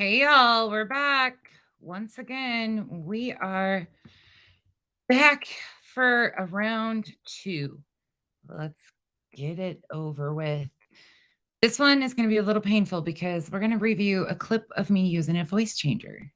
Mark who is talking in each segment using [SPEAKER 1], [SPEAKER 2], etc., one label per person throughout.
[SPEAKER 1] Hey y'all, we're back. Once again, we are back for a round two. Let's get it over with. This one is going to be a little painful because we're going to review a clip of me using a voice changer.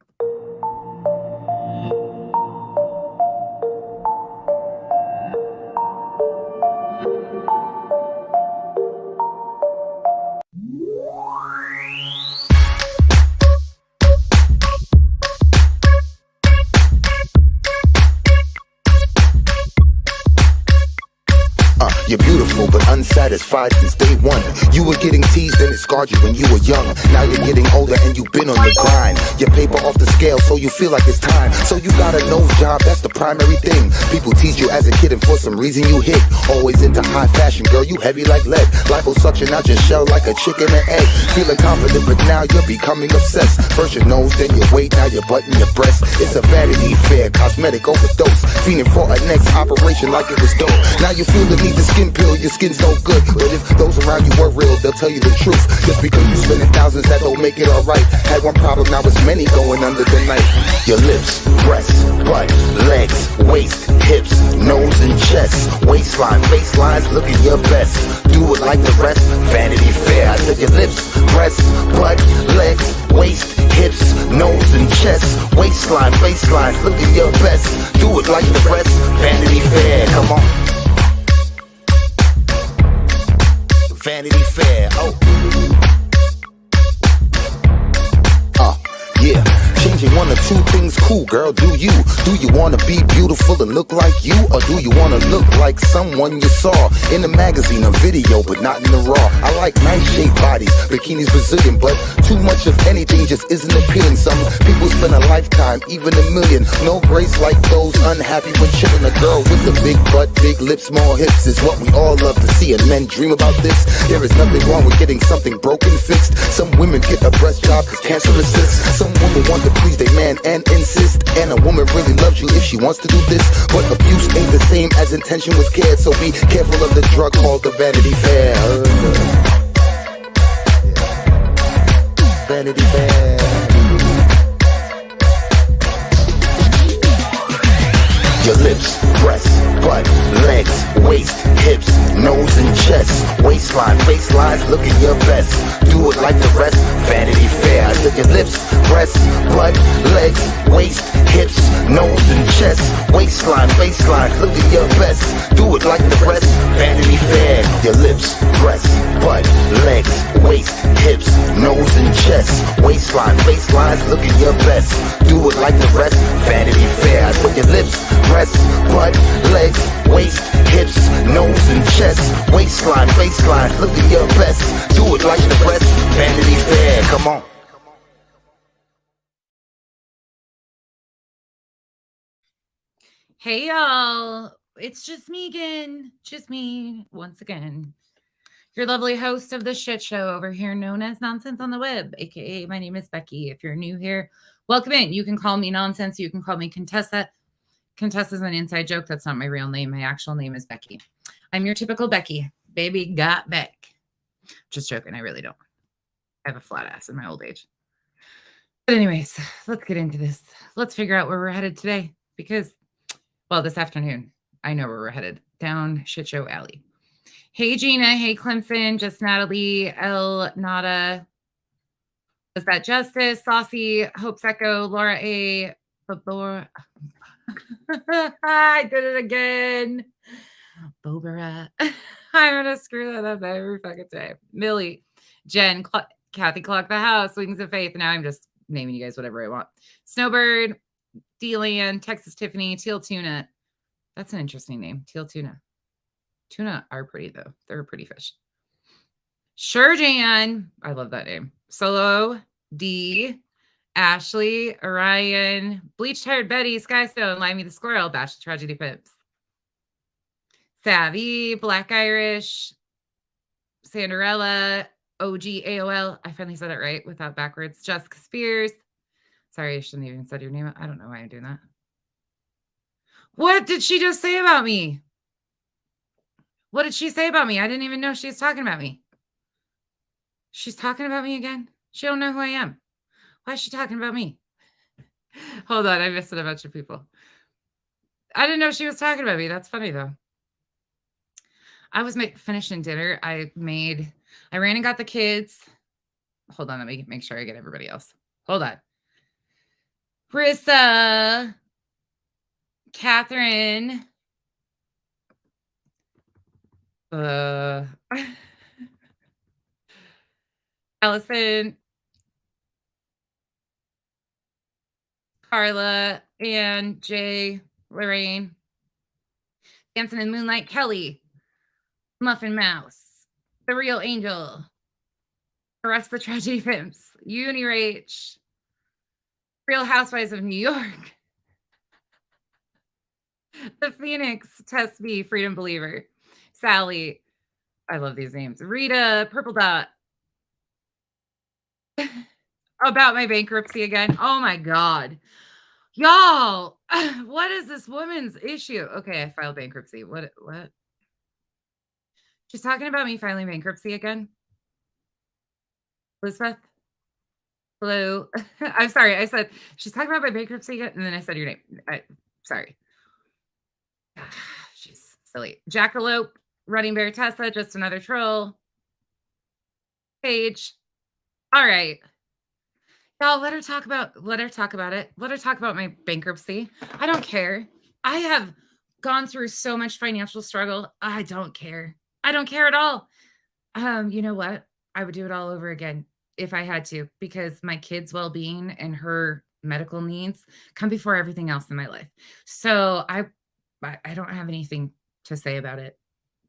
[SPEAKER 2] You're beautiful but unsatisfied since day one. You were getting teased and it scarred you when you were young. Now you're getting older and you've been on the grind. Your paper off the scale so you feel like it's time. So you got a nose job, that's the primary thing. People teased you as a kid and for some reason you hit. Always into high fashion, girl, you heavy like lead. Liposuction out your shell like a chicken and egg. Feeling confident but now you're becoming obsessed. First your nose, then your weight, now your butt and your breast. It's a vanity fair, cosmetic overdose. Fiending for a next operation like it was dope. Now you feel the need to skin pill, your skin's no good. But if those around you were real, they'll tell you the truth. Just because you spending thousands, that don't make it alright. Had one problem, now it's many going under the knife. Your lips, breasts, butt, legs, waist, hips, nose and chest, waistline, facelines, looking your best. Do it like the rest, Vanity Fair. I said your lips, breasts, butt, legs, waist, hips, nose and chest, waistline, facelines, looking your best. Do it like the rest, Vanity Fair. Come on. Vanity Fair, yeah. Changing one or two things, cool, girl, do you? Do you wanna be beautiful and look like you? Or do you wanna look like someone you saw in a magazine or video, but not in the raw? I like nice shaped bodies, bikinis Brazilian, but too much of anything just isn't appealing. Some people spend a lifetime, even $1 million. No grace like those unhappy when chilling. A girl with a big butt, big lips, small hips is what we all love to see, and men dream about this. There is nothing wrong with getting something broken fixed. Some women get a breast job cause cancer resists. Some women want to please their man and insist. And a woman really loves you if she wants to do this. But abuse ain't the same as intention was cared. So be careful of the drug called the Vanity Fair. Vanity Fair. Your lips, breasts, butt, legs, waist, hips, nose and chest, waistline, facelines, looking your best. Do it like the rest, Vanity Fair. I said your lips, breasts, butt, legs, waist, hips, nose and chest, waistline, facelines, looking your best. Do it like the rest, Vanity Fair. Your lips, breasts, butt, legs, waist, hips, nose and chest, waistline, facelines, looking your best. Do it like the rest, Vanity Fair. I said your lips, breasts, butt, legs, waist, hips, nose and chest, waistline, faceline, look at your best. Do it like the rest, Vanity Fair, come on.
[SPEAKER 1] Hey y'all, it's just me again. Just me once again. Your lovely host of the shit show over here known as Nonsense on the Web, aka my name is Becky. If you're new here, welcome in. You can call me Nonsense. You can call me Contessa. Contessa's an inside joke. That's not my real name. My actual name is Becky. I'm your typical Becky. Baby got Beck. Just joking. I really don't. I have a flat ass in my old age. But anyways, let's get into this. Let's figure out where we're headed today. Because, well, this afternoon, I know where we're headed. Down Shit Show Alley. Hey, Gina. Hey, Clemson. Just Natalie. El Nada. Is that Justice? Saucy. Hope Echo. Laura A. Laura. I did it again. Bobara. I'm going to screw that up every fucking time. Millie. Jen. Kathy Clock the House. Wings of Faith. Now I'm just naming you guys whatever I want. Snowbird. D-Land. Texas Tiffany. Teal Tuna. That's an interesting name. Teal Tuna. Tuna are pretty, though. They're a pretty fish. Sure, Jan. I love that name. Solo. D. Ashley, Orion, Bleached Haired Betty, Skystone, Limey the Squirrel, Bash the Tragedy Pips, Savvy, Black Irish, Sanderella, OG AOL. I finally said it right without backwards. Jessica Spears. Sorry, I shouldn't even said your name. I don't know why I'm doing that. What did she just say about me? What did she say about me? I didn't even know she was talking about me. She's talking about me again? She don't know who I am. Why is she talking about me? Hold on, I missed a bunch of people. I didn't know she was talking about me. That's funny though. I was finishing dinner. I ran and got the kids. Hold on, let me make sure I get everybody else. Hold on. Rissa, Catherine, Allison, Carla, Ann, Jay, Lorraine, Dancing in Moonlight, Kelly, Muffin Mouse, The Real Angel, the rest of the Tragedy Pimps, Unirach, Real Housewives of New York, The Phoenix, Test Me, Freedom Believer, Sally, I love these names, Rita, Purple Dot, about my bankruptcy again. Oh my God. Y'all, what is this woman's issue? Okay, I filed bankruptcy. What? She's talking about me filing bankruptcy again. Elizabeth? Hello? I'm sorry. I said, she's talking about my bankruptcy again, and then I said your name. Sorry. She's silly. Jackalope, Running Bear Tessa, just another troll. Paige. All right. Y'all, let her talk about it. Let her talk about my bankruptcy. I don't care. I have gone through so much financial struggle. I don't care. I don't care at all. You know what? I would do it all over again if I had to, because my kid's well-being and her medical needs come before everything else in my life. So I don't have anything to say about it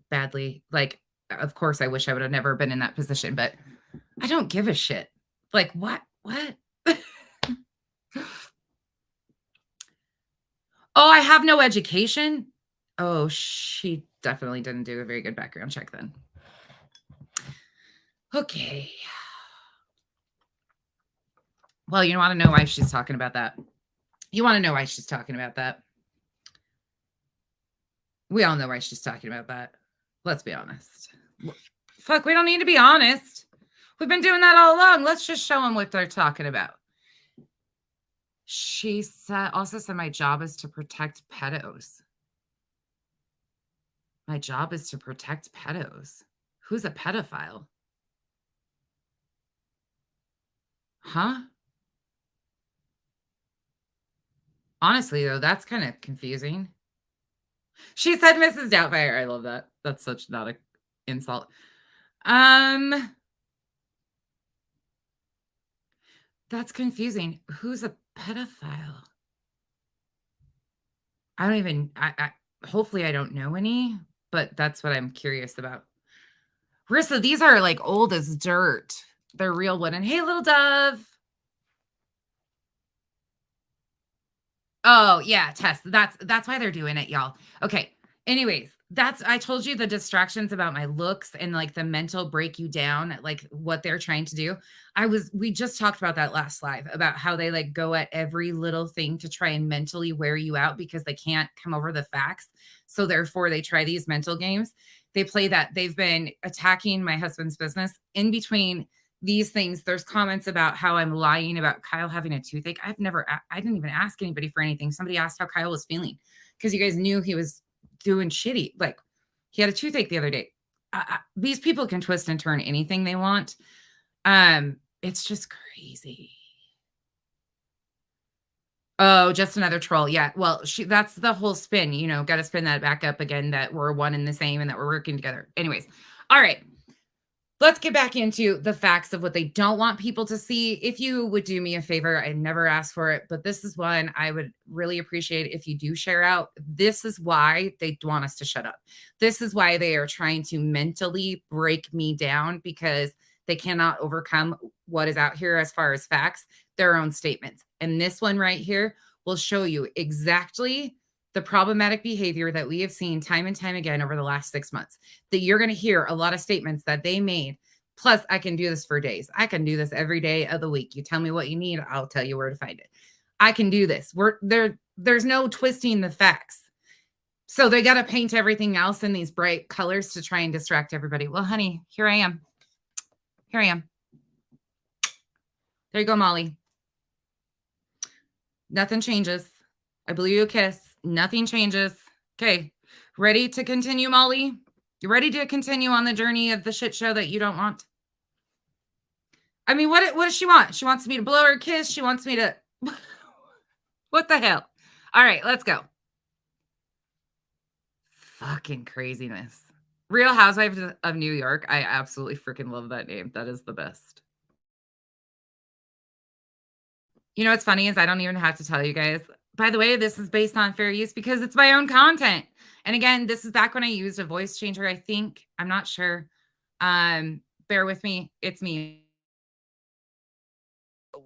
[SPEAKER 1] badly. Like, of course, I wish I would have never been in that position, but I don't give a shit. Like, what? Oh, I have no education? Oh, she definitely didn't do a very good background check then. Okay. Well, you want to know why she's talking about that? You want to know why she's talking about that? We all know why she's talking about that. Let's be honest. Fuck, we don't need to be honest. We've been doing that all along. Let's just show them what they're talking about. She also said my job is to protect pedos. My job is to protect pedos. Who's a pedophile? Huh? Honestly, though, that's kind of confusing. She said Mrs. Doubtfire. I love that. That's such not an insult. That's confusing. Who's a pedophile? I don't even, hopefully I don't know any, but that's what I'm curious about. Rissa, these are like old as dirt. They're real wooden. Hey, little dove. Oh, yeah, Tess. That's why they're doing it, y'all. Okay. Anyways, I told you the distractions about my looks and like the mental break you down, like what they're trying to do. We just talked about that last live about how they like go at every little thing to try and mentally wear you out because they can't come over the facts. So therefore they try these mental games. They play that. They've been attacking my husband's business in between these things. There's comments about how I'm lying about Kyle having a toothache. I didn't even ask anybody for anything. Somebody asked how Kyle was feeling because you guys knew he was doing shitty. Like he had a toothache the other day. These people can twist and turn anything they want. It's just crazy. Oh, just another troll. Yeah. Well, that's the whole spin, got to spin that back up again, that we're one and the same and that we're working together. Anyways. All right. Let's get back into the facts of what they don't want people to see. If you would do me a favor, I never asked for it, but this is one I would really appreciate if you do share out. This is why they want us to shut up. This is why they are trying to mentally break me down, because they cannot overcome what is out here as far as facts, their own statements. And this one right here will show you exactly the problematic behavior that we have seen time and time again over the last 6 months, that you're going to hear a lot of statements that they made. Plus, I can do this for days. I can do this every day of the week. You tell me what you need, I'll tell you where to find it. I can do this. There's no twisting the facts. So they got to paint everything else in these bright colors to try and distract everybody. Well, honey, here I am. There you go, Molly. Nothing changes. I blew you a kiss. Nothing changes. Okay. Ready to continue, Molly? You ready to continue on the journey of the shit show that you don't want? I mean, what does she want? She wants me to blow her a kiss. She wants me to... What the hell? All right, let's go. Fucking craziness. Real Housewives of New York. I absolutely freaking love that name. That is the best. You know what's funny is I don't even have to tell you guys. By the way, this is based on fair use because it's my own content. And again, this is back when I used a voice changer, I think. I'm not sure. Bear with me. It's me.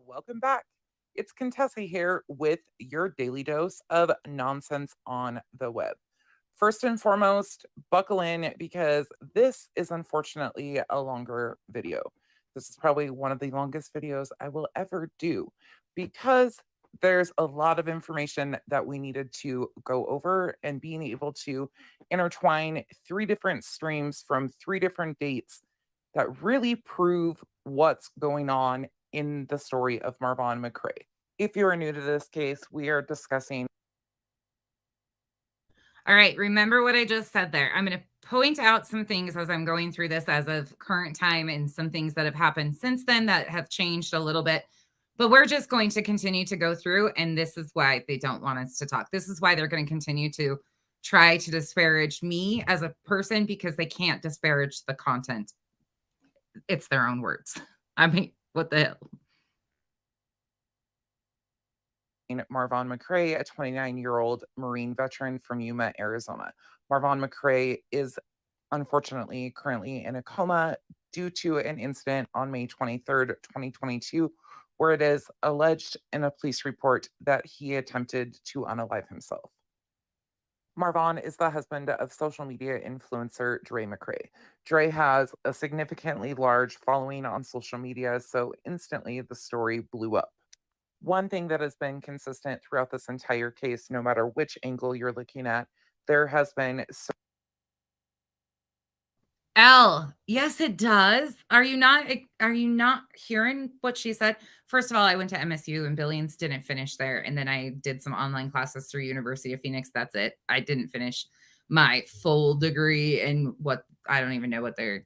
[SPEAKER 3] Welcome back. It's Contessa here with your daily dose of nonsense on the web. First and foremost, buckle in because this is unfortunately a longer video. This is probably one of the longest videos I will ever do because there's a lot of information that we needed to go over, and being able to intertwine 3 different streams from 3 different dates that really prove what's going on in the story of Marvon McCray. If you are new to this case, we are discussing.
[SPEAKER 1] All right, remember what I just said there. I'm going to point out some things as I'm going through this as of current time, and some things that have happened since then that have changed a little bit. But we're just going to continue to go through, and this is why they don't want us to talk. This is why they're going to continue to try to disparage me as a person, because they can't disparage the content. It's their own words. I mean, what the hell?
[SPEAKER 3] Marvon McCray, a 29-year-old Marine veteran from Yuma, Arizona. Marvon McCray is unfortunately currently in a coma due to an incident on May 23rd, 2022, where it is alleged in a police report that he attempted to unalive himself. Marvon is the husband of social media influencer Dre McCray. Dre has a significantly large following on social media, so instantly the story blew up. One thing that has been consistent throughout this entire case, no matter which angle you're looking at, there has been
[SPEAKER 1] L. Yes, it does. Are you not hearing what she said? First of all, I went to MSU in Billings, didn't finish there. And then I did some online classes through University of Phoenix. That's it. I didn't finish my full degree in what I don't even know what they're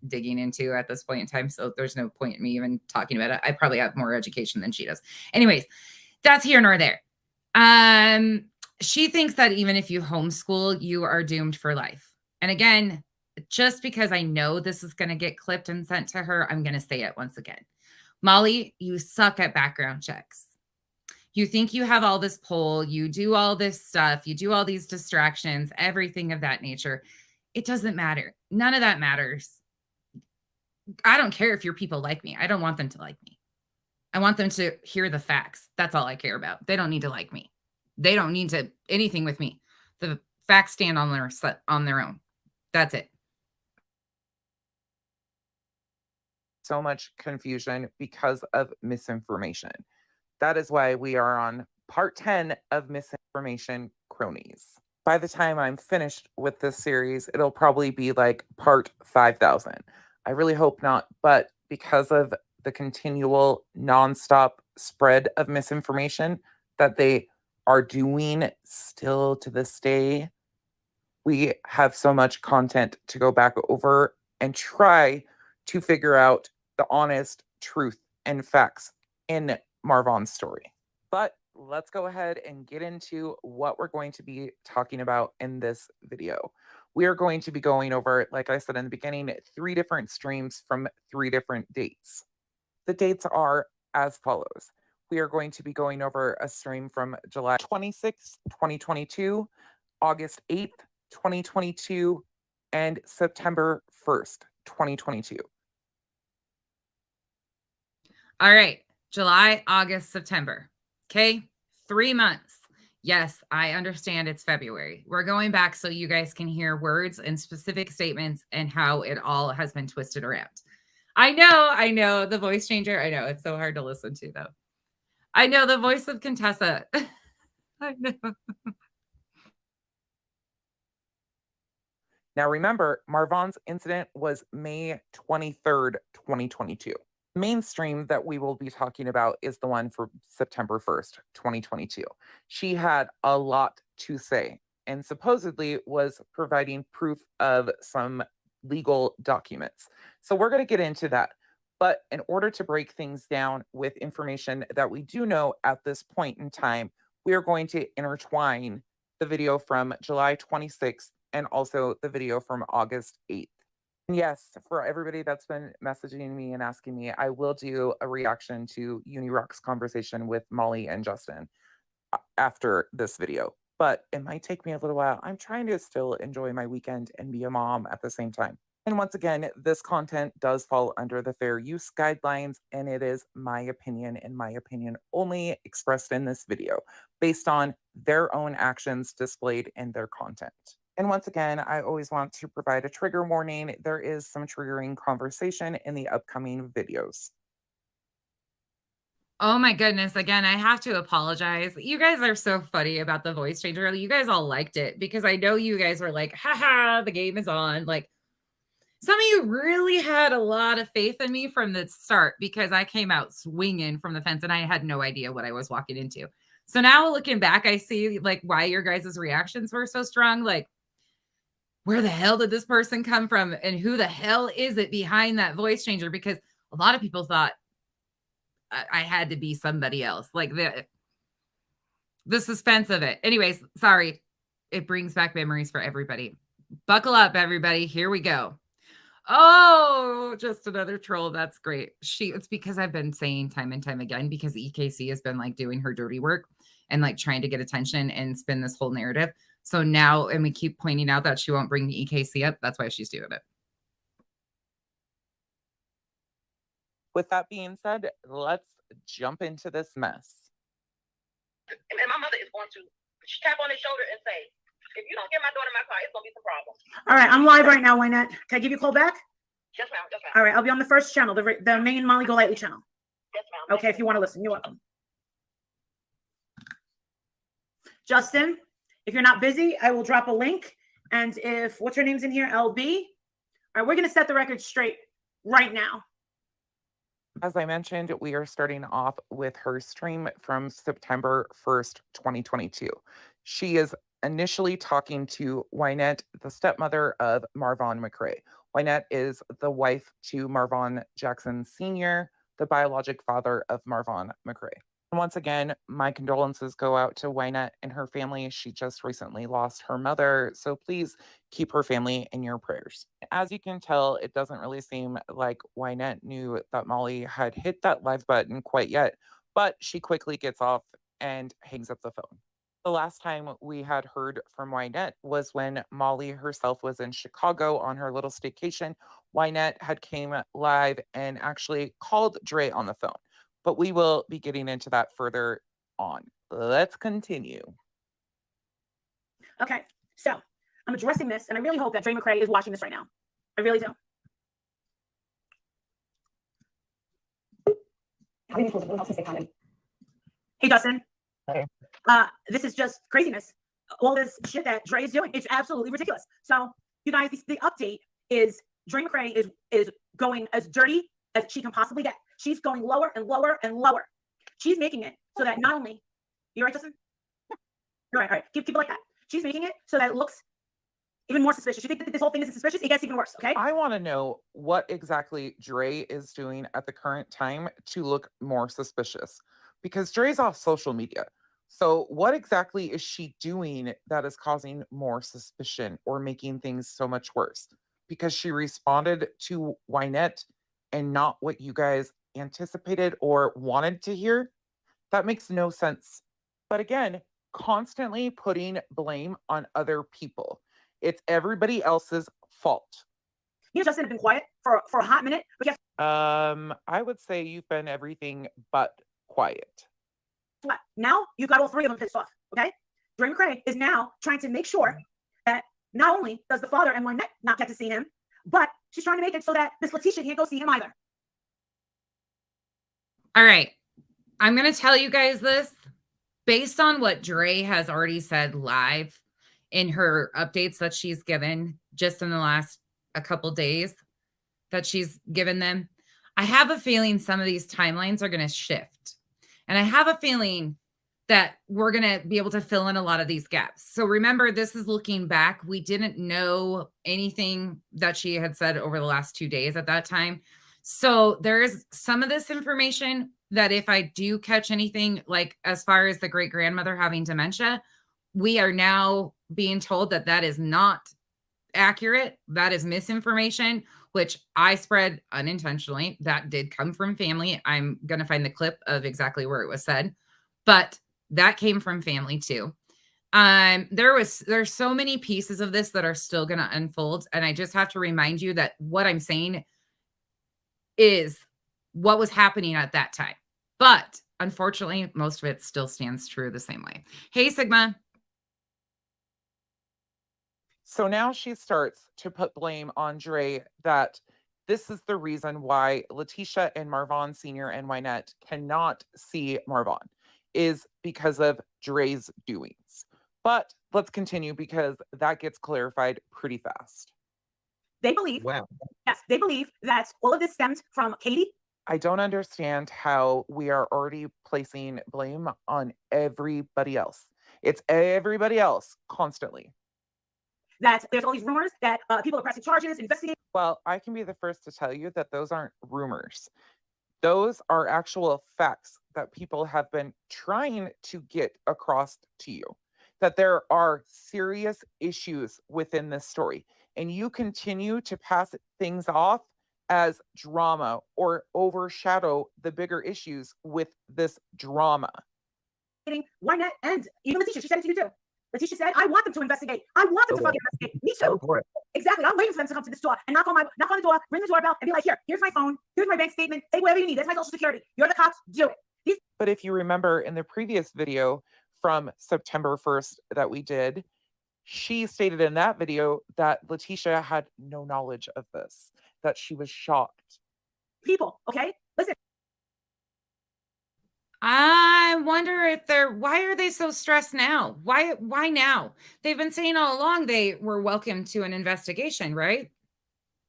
[SPEAKER 1] digging into at this point in time. So there's no point in me even talking about it. I probably have more education than she does. Anyways, that's here nor there. She thinks that even if you homeschool, you are doomed for life. And again, just because I know this is going to get clipped and sent to her, I'm going to say it once again. Molly, you suck at background checks. You think you have all this pull, you do all this stuff, you do all these distractions, everything of that nature. It doesn't matter. None of that matters. I don't care if your people like me. I don't want them to like me. I want them to hear the facts. That's all I care about. They don't need to like me. They don't need to anything with me. The facts stand on their own. That's it.
[SPEAKER 3] so much confusion because of misinformation. That is why we are on part 10 of Misinformation Cronies. By the time I'm finished with this series, it'll probably be like part 5,000. I really hope not, but because of the continual nonstop spread of misinformation that they are doing still to this day, we have so much content to go back over and try to figure out the honest truth and facts in Marvon's story. But let's go ahead and get into what we're going to be talking about in this video. We are going to be going over, like I said in the beginning, 3 different streams from 3 different dates. The dates are as follows. We are going to be going over a stream from July 26th, 2022, August 8th, 2022, and September 1st, 2022.
[SPEAKER 1] All right. July, August, September. Okay. 3 months. Yes, I understand it's February. We're going back so you guys can hear words and specific statements and how it all has been twisted around. I know the voice changer. I know it's so hard to listen to though. I know the voice of Contessa. I know.
[SPEAKER 3] Now remember, Marvon's incident was May 23rd, 2022. Mainstream that we will be talking about is the one for September 1st, 2022. She had a lot to say and supposedly was providing proof of some legal documents. So we're going to get into that. But in order to break things down with information that we do know at this point in time, we are going to intertwine the video from July 26th and also the video from August 8th. Yes, for everybody that's been messaging me and asking me, I will do a reaction to Unirock's conversation with Molly and Justin after this video. But it might take me a little while. I'm trying to still enjoy my weekend and be a mom at the same time. And once again, this content does fall under the fair use guidelines, and it is my opinion and my opinion only expressed in this video based on their own actions displayed in their content. And once again, I always want to provide a trigger warning. There is some triggering conversation in the upcoming videos.
[SPEAKER 1] Oh my goodness. Again, I have to apologize. You guys are so funny about the voice changer. You guys all liked it because I know you guys were like, haha, the game is on. Like, some of you really had a lot of faith in me from the start because I came out swinging from the fence and I had no idea what I was walking into. So now looking back, I see like why your guys' reactions were so strong. Like, where the hell did this person come from? And who the hell is it behind that voice changer? Because a lot of people thought I had to be somebody else. Like the suspense of it. Anyways, sorry. It brings back memories for everybody. Buckle up, everybody. Here we go. Oh, just another troll. That's great. It's because I've been saying time and time again, because EKC has been like doing her dirty work and like trying to get attention and spin this whole narrative. So now, and we keep pointing out that she won't bring the EKC up. That's why she's doing it.
[SPEAKER 3] With that being said, let's jump into this mess.
[SPEAKER 4] And my mother is going to tap on his shoulder and say, if you don't get my daughter my car, it's going to be some problems.
[SPEAKER 5] All right, I'm live right now, Wynette. Can I give you a call back?
[SPEAKER 4] Yes, ma'am. Yes, ma'am.
[SPEAKER 5] All right, I'll be on the first channel, the main Molly Golightly channel.
[SPEAKER 4] Yes, ma'am.
[SPEAKER 5] Okay, if you want to listen, you're welcome. Justin, if you're not busy, I will drop a link. And if, what's her name's in here? LB. All right, we're going to set the record straight right now.
[SPEAKER 3] As I mentioned, we are starting off with her stream from September 1st, 2022. She is initially talking to Wynette, the stepmother of Marvon McCray. Wynette is the wife to Marvon Jackson Sr., the biologic father of Marvon McCray. And once again, my condolences go out to Wynette and her family. She just recently lost her mother, so please keep her family in your prayers. As you can tell, it doesn't really seem like Wynette knew that Molly had hit that live button quite yet, but she quickly gets off and hangs up the phone. The last time we had heard from Wynette was when Molly herself was in Chicago on her little staycation. Wynette had came live and actually called Dre on the phone, but we will be getting into that further on. Let's continue.
[SPEAKER 5] Okay, so I'm addressing this, and I really hope that Dre McCray is watching this right now. I really do. Hey, Justin.
[SPEAKER 3] Hey.
[SPEAKER 5] This is just craziness. All this shit that Dre is doing, it's absolutely ridiculous. So, you guys, the update is Dre McCray is going as dirty as she can possibly get. She's going lower and lower and lower. She's making it so that not only, you're right, Justin? You're right, all right. Keep it like that. She's making it so that it looks even more suspicious. You think that this whole thing isn't suspicious? It gets even worse, okay?
[SPEAKER 3] I want to know what exactly Dre is doing at the current time to look more suspicious, because Dre's off social media. So what exactly is she doing that is causing more suspicion or making things so much worse? Because she responded to Wynette and not what you guys anticipated or wanted to hear? That makes no sense. But again, constantly putting blame on other people. It's everybody else's fault.
[SPEAKER 5] You know, Justin, have been quiet for a hot minute, but guess
[SPEAKER 3] I would say you've been everything but quiet.
[SPEAKER 5] what? Now you've got all three of them pissed off, okay? Dre McCray is now trying to make sure that not only does the father and Wynette not get to see him, but she's trying to make it so that this Letitia can't go see him either.
[SPEAKER 1] All right. I'm going to tell you guys this based on what Dre has already said live in her updates that she's given just in the last a couple days that she's given them. I have a feeling some of these timelines are going to shift. And I have a feeling that we're going to be able to fill in a lot of these gaps. So remember, this is looking back. We didn't know anything that she had said over the last 2 days at that time. So there is some of this information that if I do catch anything, like as far as the great grandmother having dementia, we are now being told that that is not accurate. That is misinformation, which I spread unintentionally. That did come from family. I'm going to find the clip of exactly where it was said, but that came from family too. There's so many pieces of this that are still going to unfold. And I just have to remind you that what I'm saying is what was happening at that time. But unfortunately, most of it still stands true the same way. Hey, Sigma.
[SPEAKER 3] So now she starts to put blame on Dre that this is the reason why Letitia and Marvon Sr. and Wynette cannot see Marvon is because of Dre's doings. But let's continue because that gets clarified pretty fast.
[SPEAKER 5] They believe,
[SPEAKER 6] Wow.
[SPEAKER 5] yes, they believe that all of this stems from Katie.
[SPEAKER 3] I don't understand how we are already placing blame on everybody else. It's everybody else constantly.
[SPEAKER 5] That there's all these rumors that people are pressing charges, investigating.
[SPEAKER 3] Well, I can be the first to tell you that those aren't rumors. Those are actual facts that people have been trying to get across to you, that there are serious issues within this story. And you continue to pass things off as drama or overshadow the bigger issues with this drama.
[SPEAKER 5] Wynette and even Letitia, she said it to you too. Letitia said, I want them to investigate. I want them to fucking investigate. Me too.
[SPEAKER 6] For it.
[SPEAKER 5] Exactly. I'm waiting for them to come to this door and knock on the door, ring the doorbell, and be like, here's my phone, here's my bank statement, take whatever you need. That's my social security. You're the cops, do it.
[SPEAKER 3] But if you remember in the previous video from September 1st that we did, she stated in that video that Letitia had no knowledge of this, that she was shocked.
[SPEAKER 5] People, okay? Listen.
[SPEAKER 1] I wonder if why are they so stressed now? Why now? They've been saying all along they were welcome to an investigation, right?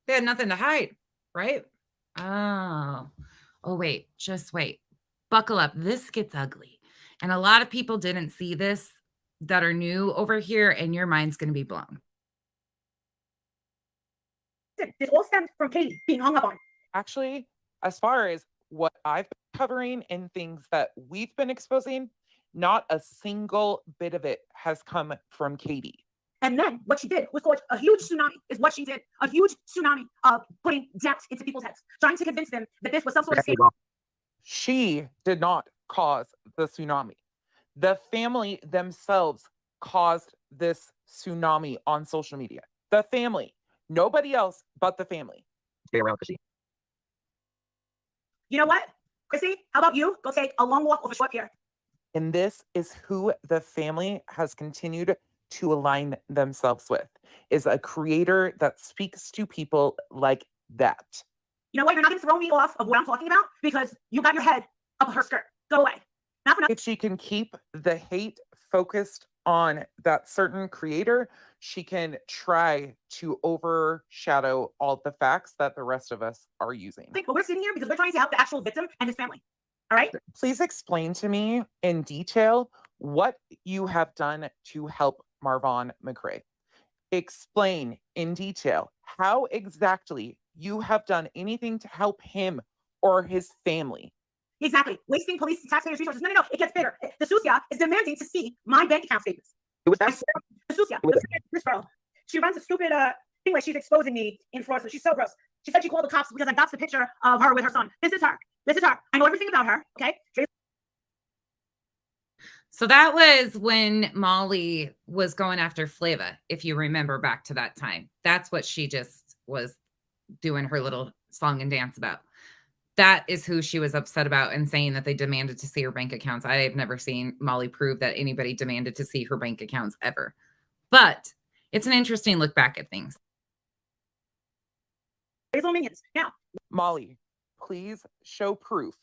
[SPEAKER 1] They had nothing to hide, right? Oh, wait, just wait. Buckle up. This gets ugly. And a lot of people didn't see this that are new over here, and your mind's going to be blown.
[SPEAKER 5] This all stems from Katie being hung up on.
[SPEAKER 3] Actually, as far as what I've been covering and things that we've been exposing, not a single bit of it has come from Katie.
[SPEAKER 5] And then what she did was cause a huge tsunami, is what she did. A huge tsunami of putting doubt into people's heads, trying to convince them that this was some sort of scam.
[SPEAKER 3] She did not cause the tsunami. The family themselves caused this tsunami on social media. The family. Nobody else but the family.
[SPEAKER 6] Stay around, Chrissy.
[SPEAKER 5] You know what, Chrissy? How about you go take a long walk over short pier?
[SPEAKER 3] And this is who the family has continued to align themselves with, is a creator that speaks to people like that.
[SPEAKER 5] You know what? You're not going to throw me off of what I'm talking about because you got your head up her skirt. Go away. Not for nothing.
[SPEAKER 3] If she can keep the hate focused on that certain creator, she can try to overshadow all the facts that the rest of us are using.
[SPEAKER 5] But we're sitting here because we're trying to help the actual victim and his family. All right?
[SPEAKER 3] Please explain to me in detail what you have done to help Marvon McCray. Explain in detail how exactly you have done anything to help him or his family.
[SPEAKER 5] Exactly. Wasting police and taxpayers' resources. No. It gets bigger. The Susia is demanding to see my bank account statements.
[SPEAKER 6] Who was
[SPEAKER 5] I
[SPEAKER 6] that?
[SPEAKER 5] swear, the Susia,
[SPEAKER 6] Who was
[SPEAKER 5] this girl, she runs a stupid thing where she's exposing me in Florida. She's so gross. She said she called the cops because I got the picture of her with her son. This is her. I know everything about her. Okay.
[SPEAKER 1] So that was when Molly was going after Flava, if you remember back to that time. That's what she just was doing her little song and dance about. That is who she was upset about and saying that they demanded to see her bank accounts. I have never seen Molly prove that anybody demanded to see her bank accounts ever. But it's an interesting look back at things.
[SPEAKER 5] Now,
[SPEAKER 3] Molly, please show proof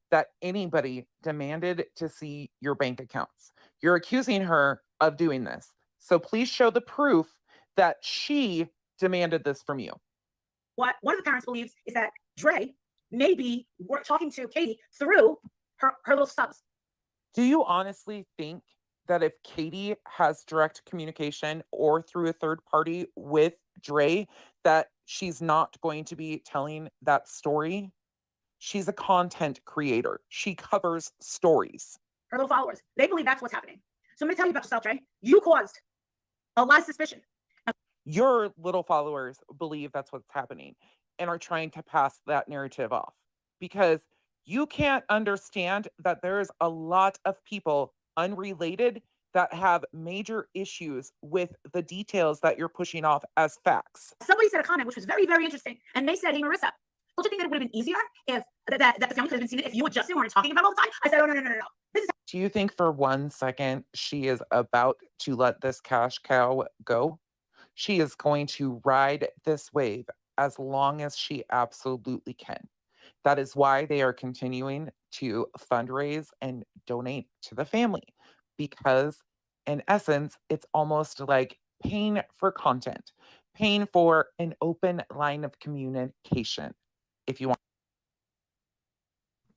[SPEAKER 3] that anybody demanded to see your bank accounts. You're accusing her of doing this. So please show the proof that she demanded this from you.
[SPEAKER 5] what one of the parents believes is that Dre maybe we're talking to Katie through her little subs.
[SPEAKER 3] Do you honestly think that if Katie has direct communication or through a third party with Dre, that she's not going to be telling that story? She's a content creator. She covers stories.
[SPEAKER 5] Her little followers, they believe that's what's happening. So I'm gonna tell you about yourself, Dre. You caused a lot of suspicion.
[SPEAKER 3] Your little followers believe that's what's happening and are trying to pass that narrative off because you can't understand that there's a lot of people unrelated that have major issues with the details that you're pushing off as facts.
[SPEAKER 5] Somebody said a comment which was very, very interesting, and they said, "Hey, Marissa, don't you think that it would have been easier if that the family could have been seen it if you and Justin weren't talking about it all the time?" I said, "Oh, no. This is."
[SPEAKER 3] Do you think for 1 second she is about to let this cash cow go? She is going to ride this wave as long as she absolutely can. That is why they are continuing to fundraise and donate to the family because, in essence, it's almost like paying for content, paying for an open line of communication. If you want.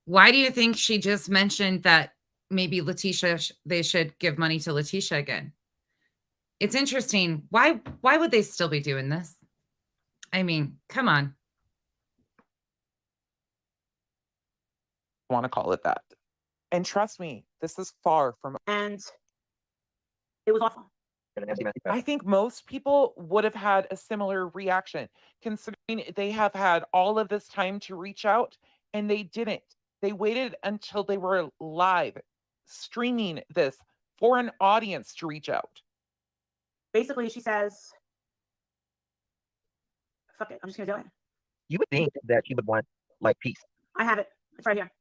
[SPEAKER 1] Why do you think she just mentioned that maybe they should give money to Letitia again? It's interesting. Why would they still be doing this? I mean, come on.
[SPEAKER 3] Want to call it that. And trust me, this is far from.
[SPEAKER 5] And it was awful.
[SPEAKER 3] I think most people would have had a similar reaction, considering they have had all of this time to reach out and they didn't. They waited until they were live streaming this for an audience to reach out.
[SPEAKER 5] Basically, she says, "Fuck it, I'm just gonna do it."
[SPEAKER 6] You would think that she would want like peace.
[SPEAKER 5] I have it. It's right here.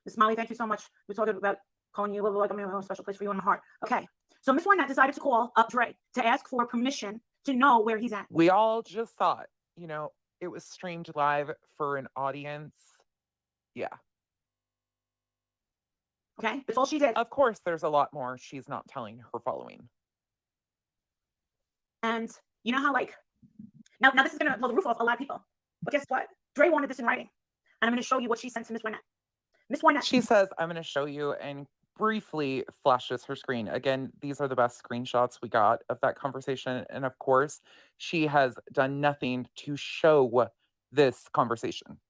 [SPEAKER 5] Miss Molly, thank you so much. We're talking about calling you a little like I'm in a special place for you in my heart. Okay. So Miss Wynette decided to call up Dre to ask for permission to know where he's at.
[SPEAKER 3] We all just thought, it was streamed live for an audience. Yeah.
[SPEAKER 5] Okay. That's all she did.
[SPEAKER 3] Of course, there's a lot more she's not telling her following.
[SPEAKER 5] And you know how now this is gonna blow the roof off a lot of people. But guess what? Dre wanted this in writing. And I'm gonna show you what she sent to Miss Wynette. Miss Wynette.
[SPEAKER 3] She says, "I'm going to show you," and briefly flashes her screen. Again, these are the best screenshots we got of that conversation. And of course, she has done nothing to show this conversation.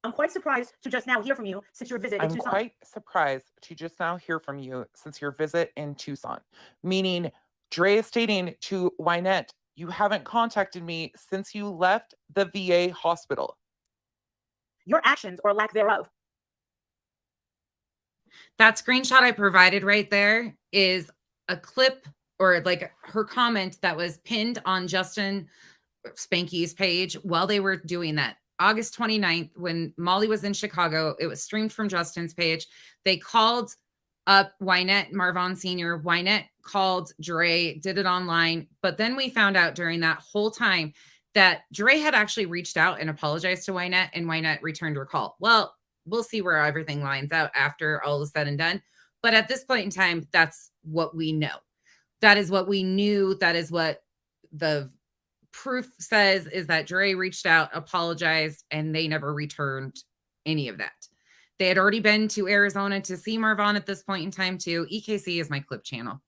[SPEAKER 5] I'm quite surprised to just now hear from you since your visit in
[SPEAKER 3] I'm
[SPEAKER 5] Tucson.
[SPEAKER 3] quite surprised to just now hear from you since your visit in Tucson. Meaning, Dre is stating to Wynette, "You haven't contacted me since you left the VA hospital."
[SPEAKER 5] Your actions or lack thereof.
[SPEAKER 1] That screenshot I provided right there is a clip or like her comment that was pinned on Justin Spanky's page while they were doing that. August 29th, when Molly was in Chicago, it was streamed from Justin's page. They called up Wynette Marvon Sr. Wynette called Dre, did it online. But then we found out during that whole time that Dre had actually reached out and apologized to Wynette, and Wynette returned her call. Well, we'll see where everything lines out after all is said and done. But at this point in time, that's what we know. That is what we knew. That is what the proof says, is that Dre reached out, apologized, and they never returned any of that. They had already been to Arizona to see Marvon at this point in time too. EKC is my clip channel.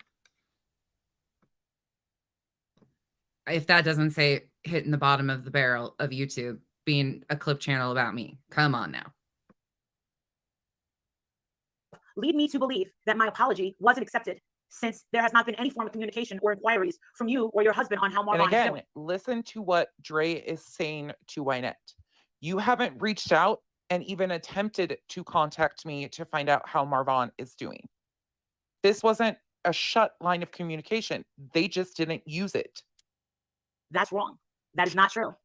[SPEAKER 1] If that doesn't say hitting the bottom of the barrel of YouTube being a clip channel about me, come on now.
[SPEAKER 5] Lead me to believe that my apology wasn't accepted, since there has not been any form of communication or inquiries from you or your husband on how Marvon
[SPEAKER 3] And
[SPEAKER 5] is
[SPEAKER 3] again,
[SPEAKER 5] doing.
[SPEAKER 3] listen to what Dre is saying to Wynette. "You haven't reached out and even attempted to contact me to find out how Marvon is doing." This wasn't a shut line of communication. They just didn't use it.
[SPEAKER 5] That's wrong. That is not true.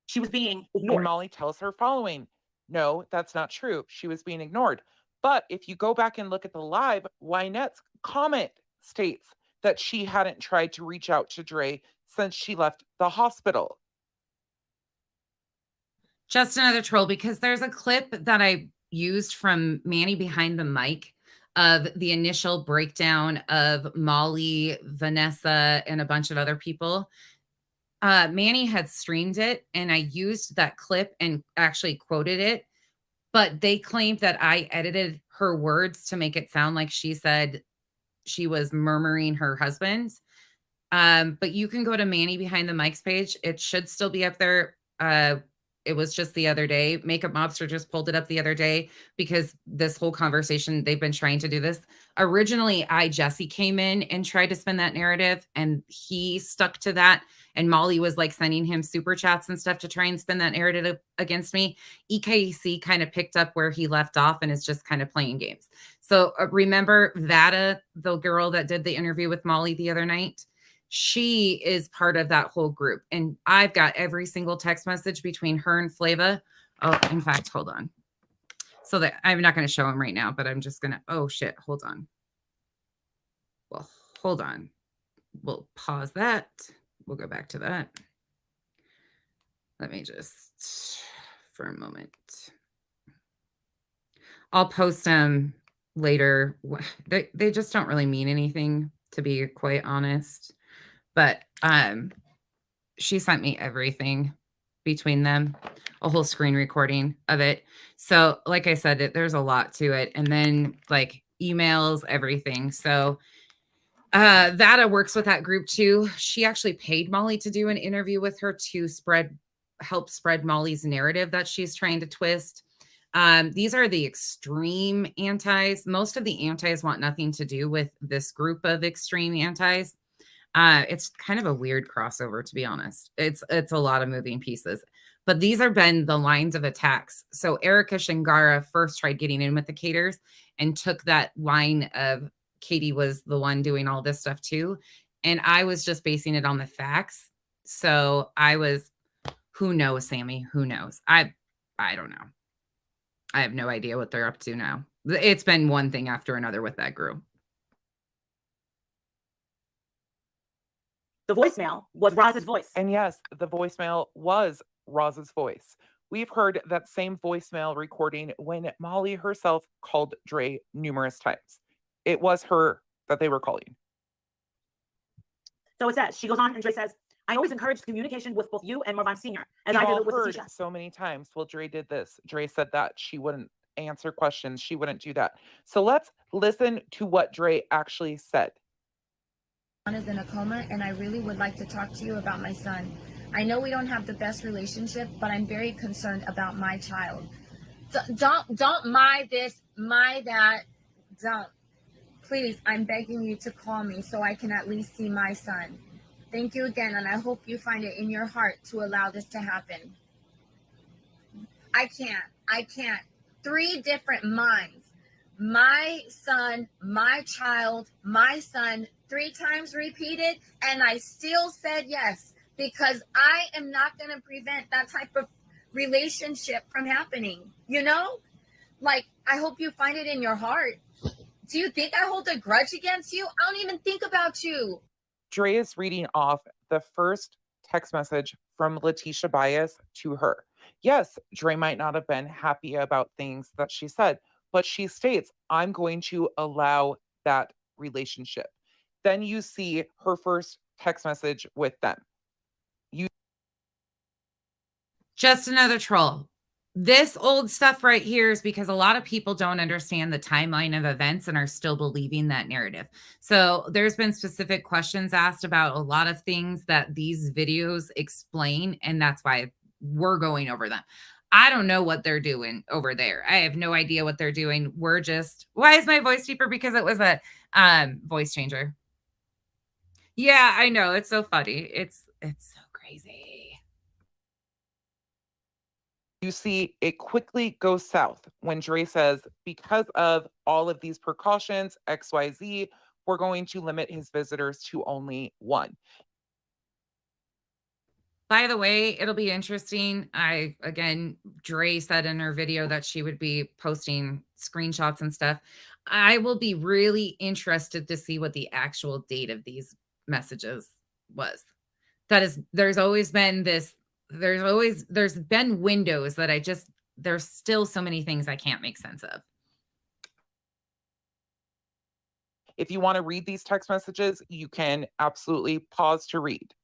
[SPEAKER 5] She was being
[SPEAKER 3] And
[SPEAKER 5] ignored.
[SPEAKER 3] Molly tells her following, "No, that's not true. She was being ignored." But if you go back and look at the live, Wynette's comment states that she hadn't tried to reach out to Dre since she left the hospital.
[SPEAKER 1] Just another troll, because there's a clip that I used from Manny Behind the Mic of the initial breakdown of Molly, Vanessa, and a bunch of other people. Manny had streamed it, and I used that clip and actually quoted it, but they claimed that I edited her words to make it sound like she said she was murmuring her husband. But you can go to Manny Behind the Mics page. It should still be up there. It was just the other day. Makeup Mobster just pulled it up the other day because this whole conversation, they've been trying to do this. Originally, Jesse came in and tried to spin that narrative, and he stuck to that. And Molly was like sending him super chats and stuff to try and spin that narrative against me. EKC kind of picked up where he left off and is just kind of playing games. So remember Vada, the girl that did the interview with Molly the other night? She is part of that whole group. And I've got every single text message between her and Flava. Oh, in fact, hold on. So that I'm not going to show him right now, but I'm just going to, oh shit, hold on. Well, hold on. We'll pause that. We'll go back to that. Let me just, for a moment. I'll post them later. They just don't really mean anything, to be quite honest. But she sent me everything between them, a whole screen recording of it. So like I said, there's a lot to it. And then like emails, everything. So Vada works with that group too. She actually paid Molly to do an interview with her to help spread Molly's narrative that she's trying to twist. These are the extreme antis. Most of the antis want nothing to do with this group of extreme antis. It's kind of a weird crossover, to be honest. It's a lot of moving pieces, but these have been the lines of attacks. So Erica Shingara first tried getting in with the Caters and took that line of Katie was the one doing all this stuff too. And I was just basing it on the facts. So I was, who knows, Sammy, who knows? I don't know. I have no idea what they're up to now. It's been one thing after another with that group.
[SPEAKER 5] The voicemail was Roz's voice.
[SPEAKER 3] And yes, the voicemail was Roz's voice. We've heard that same voicemail recording when Molly herself called Dre numerous times. It was her that they were calling.
[SPEAKER 5] So it says, she goes on and Dre says, I always encourage communication with both you and Marvin Sr. as I did it with Letitia.
[SPEAKER 3] So many times, well, Dre did this. Dre said that she wouldn't answer questions. She wouldn't do that. So let's listen to what Dre actually said.
[SPEAKER 7] Is in a coma, and I really would like to talk to you about my son. I know we don't have the best relationship, but I'm very concerned about my child. Don't my this, my that. Don't. Please, I'm begging you to call me so I can at least see my son. Thank you again, and I hope you find it in your heart to allow this to happen. I can't. 3 different minds. My son, my child, my son, 3 times repeated, and I still said yes, because I am not going to prevent that type of relationship from happening. You know, like, I hope you find it in your heart. Do you think I hold a grudge against you? I don't even think about you.
[SPEAKER 3] Dre is reading off the first text message from Letitia Bias to her. Yes, Dre might not have been happy about things that she said, but she states, I'm going to allow that relationship. Then you see her first text message with them.
[SPEAKER 1] Just another troll. This old stuff right here is because a lot of people don't understand the timeline of events and are still believing that narrative. So there's been specific questions asked about a lot of things that these videos explain, and that's why we're going over them. I don't know what they're doing over there. I have no idea what they're doing. We're just, why is my voice deeper? Because it was a voice changer. Yeah, I know. It's so funny. It's so crazy.
[SPEAKER 3] You see it quickly goes south when Dre says, because of all of these precautions, XYZ, we're going to limit his visitors to only 1.
[SPEAKER 1] By the way, it'll be interesting. Dre said in her video that she would be posting screenshots and stuff. I will be really interested to see what the actual date of these messages was. There's always been windows that there's still so many things I can't make sense of.
[SPEAKER 3] If you want to read these text messages, you can absolutely pause to read.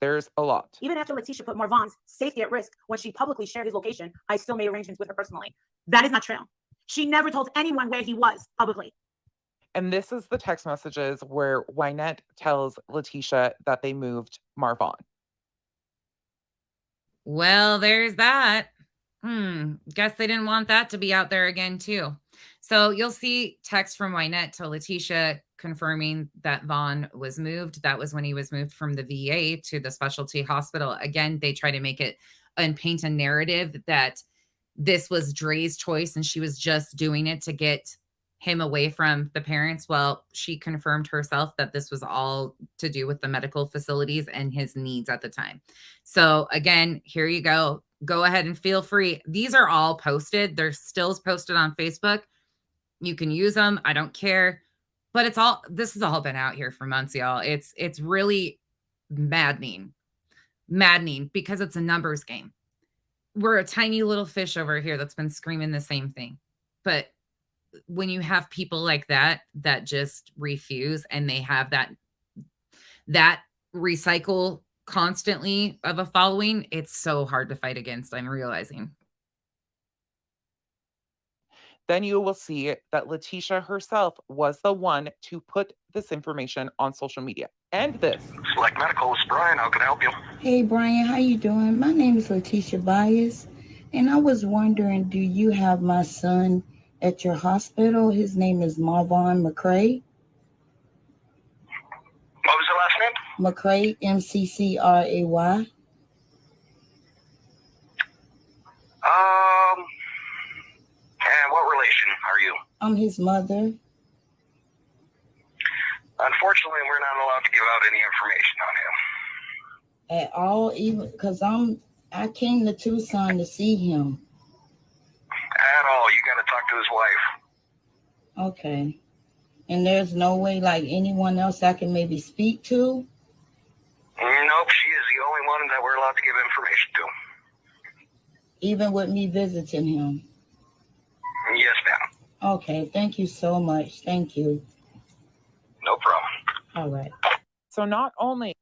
[SPEAKER 3] There's a lot.
[SPEAKER 5] Even after Letitia put Marvan's safety at risk when she publicly shared his location, I still made arrangements with her personally. That is not true. She never told anyone where he was publicly.
[SPEAKER 3] And this is the text messages where Wynette tells Letitia that they moved Marvan.
[SPEAKER 1] Well, there's that. Guess they didn't want that to be out there again, too. So you'll see text from Wynette to Letitia confirming that Vaughn was moved. That was when he was moved from the VA to the specialty hospital. Again, they try to make it and paint a narrative that this was Dre's choice and she was just doing it to get him away from the parents. Well, she confirmed herself that this was all to do with the medical facilities and his needs at the time. So again, here you go. Go ahead and feel free. These are all posted. They're still posted on Facebook. You can use them. I don't care. But this has all been out here for months, y'all. It's really maddening because it's a numbers game. We're a tiny little fish over here that's been screaming the same thing. But when you have people like that just refuse and they have that recycle constantly of a following, it's so hard to fight against, I'm realizing.
[SPEAKER 3] Then you will see that Letitia herself was the one to put this information on social media. And this.
[SPEAKER 8] Select Medical, it's Brian. How can I help you?
[SPEAKER 9] Hey, Brian, how you doing? My name is Letitia Bias, and I was wondering, do you have my son at your hospital? His name is Marvon McCray.
[SPEAKER 8] What was the last name?
[SPEAKER 9] McCray, MCCRAY.
[SPEAKER 8] And what relation are you?
[SPEAKER 9] I'm his mother.
[SPEAKER 8] Unfortunately, we're not allowed to give out any information on him.
[SPEAKER 9] At all, even because I came to Tucson to see him.
[SPEAKER 8] At all. You got to talk to his wife.
[SPEAKER 9] Okay. And there's no way like anyone else I can maybe speak to?
[SPEAKER 8] Nope, she is the only one that we're allowed to give information to.
[SPEAKER 9] Even with me visiting him?
[SPEAKER 8] Yes, ma'am.
[SPEAKER 9] Okay, thank you so much. Thank you.
[SPEAKER 8] No problem.
[SPEAKER 9] All right.
[SPEAKER 3] So not only.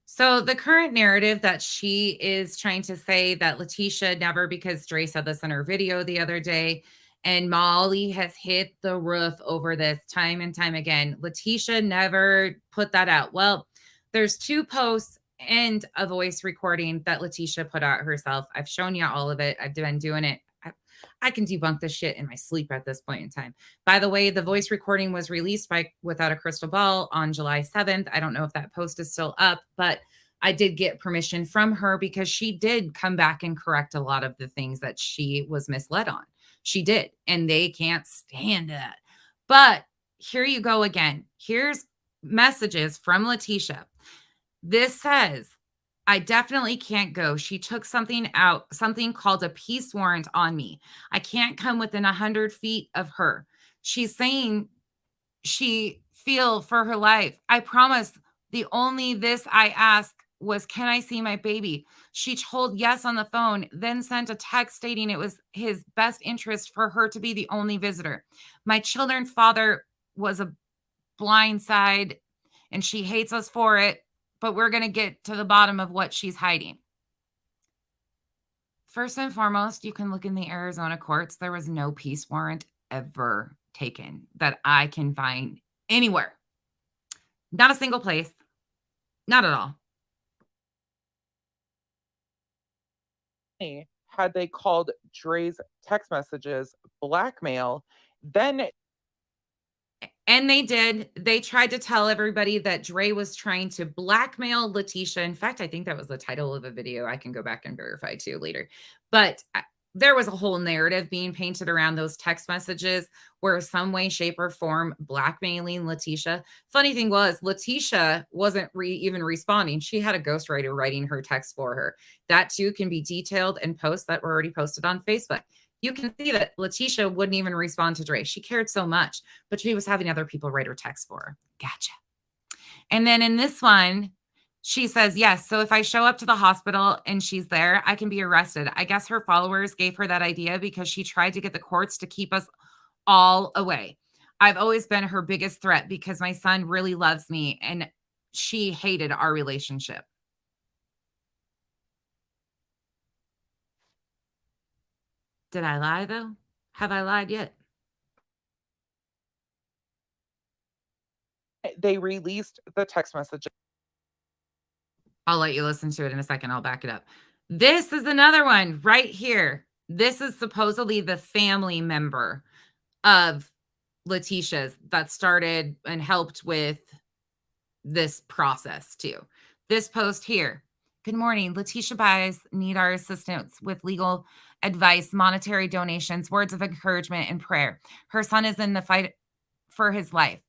[SPEAKER 1] So the current narrative that she is trying to say that Letitia never, because Dre said this in her video the other day, and Molly has hit the roof over this time and time again. Letitia never put that out. Well, there's 2 posts and a voice recording that Letitia put out herself. I've shown you all of it. I've been doing it. I can debunk this shit in my sleep at this point in time. By the way, the voice recording was released by Without a Crystal Ball on July 7th. I don't know if that post is still up, but I did get permission from her because she did come back and correct a lot of the things that she was misled on. She did, and they can't stand that. But here you go again. Here's messages from Letitia. This says, I definitely can't go. She took something out, something called a peace warrant on me. I can't come within 100 feet of her. She's saying she feel for her life. I promise the only this I ask was, can I see my baby? She told yes on the phone, then sent a text stating it was his best interest for her to be the only visitor. My children's father was a blind side and she hates us for it. But we're going to get to the bottom of what she's hiding. First and foremost, you can look in the Arizona courts. There was no peace warrant ever taken that I can find anywhere. Not a single place. Not at all.
[SPEAKER 3] Had they called Dre's text messages blackmail, then.
[SPEAKER 1] And they did. They tried to tell everybody that Dre was trying to blackmail Letitia. In fact, I think that was the title of a video. I can go back and verify too later. But there was a whole narrative being painted around those text messages where some way, shape, or form blackmailing Letitia. Funny thing was, Letitia wasn't even responding. She had a ghostwriter writing her text for her. That too can be detailed in posts that were already posted on Facebook. You can see that Letitia wouldn't even respond to Dre. She cared so much, but she was having other people write her text for her. Gotcha. And then in this one, she says, yes, so if I show up to the hospital and she's there, I can be arrested. I guess her followers gave her that idea because she tried to get the courts to keep us all away. I've always been her biggest threat because my son really loves me and she hated our relationship. Did I lie though? Have I lied yet?
[SPEAKER 3] They released the text message.
[SPEAKER 1] I'll let you listen to it in a second. I'll back it up. This is another one right here. This is supposedly the family member of Letitia's that started and helped with this process too. This post here. Good morning. Letitia Bias need our assistance with legal advice, monetary donations, words of encouragement, and prayer. Her son is in the fight for his life.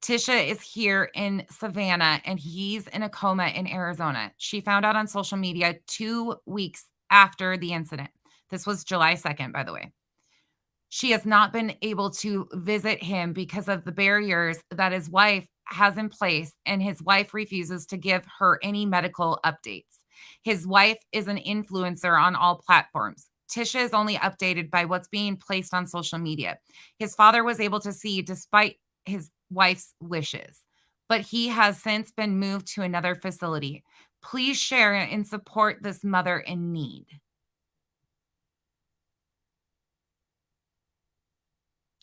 [SPEAKER 1] Tisha is here in Savannah and he's in a coma in Arizona. She found out on social media 2 weeks after the incident. This was July 2nd, by the way. She has not been able to visit him because of the barriers that his wife has in place, and his wife refuses to give her any medical updates. His wife is an influencer on all platforms. Tisha is only updated by what's being placed on social media. His father was able to see despite his wife's wishes, but he has since been moved to another facility. Please share and support this mother in need.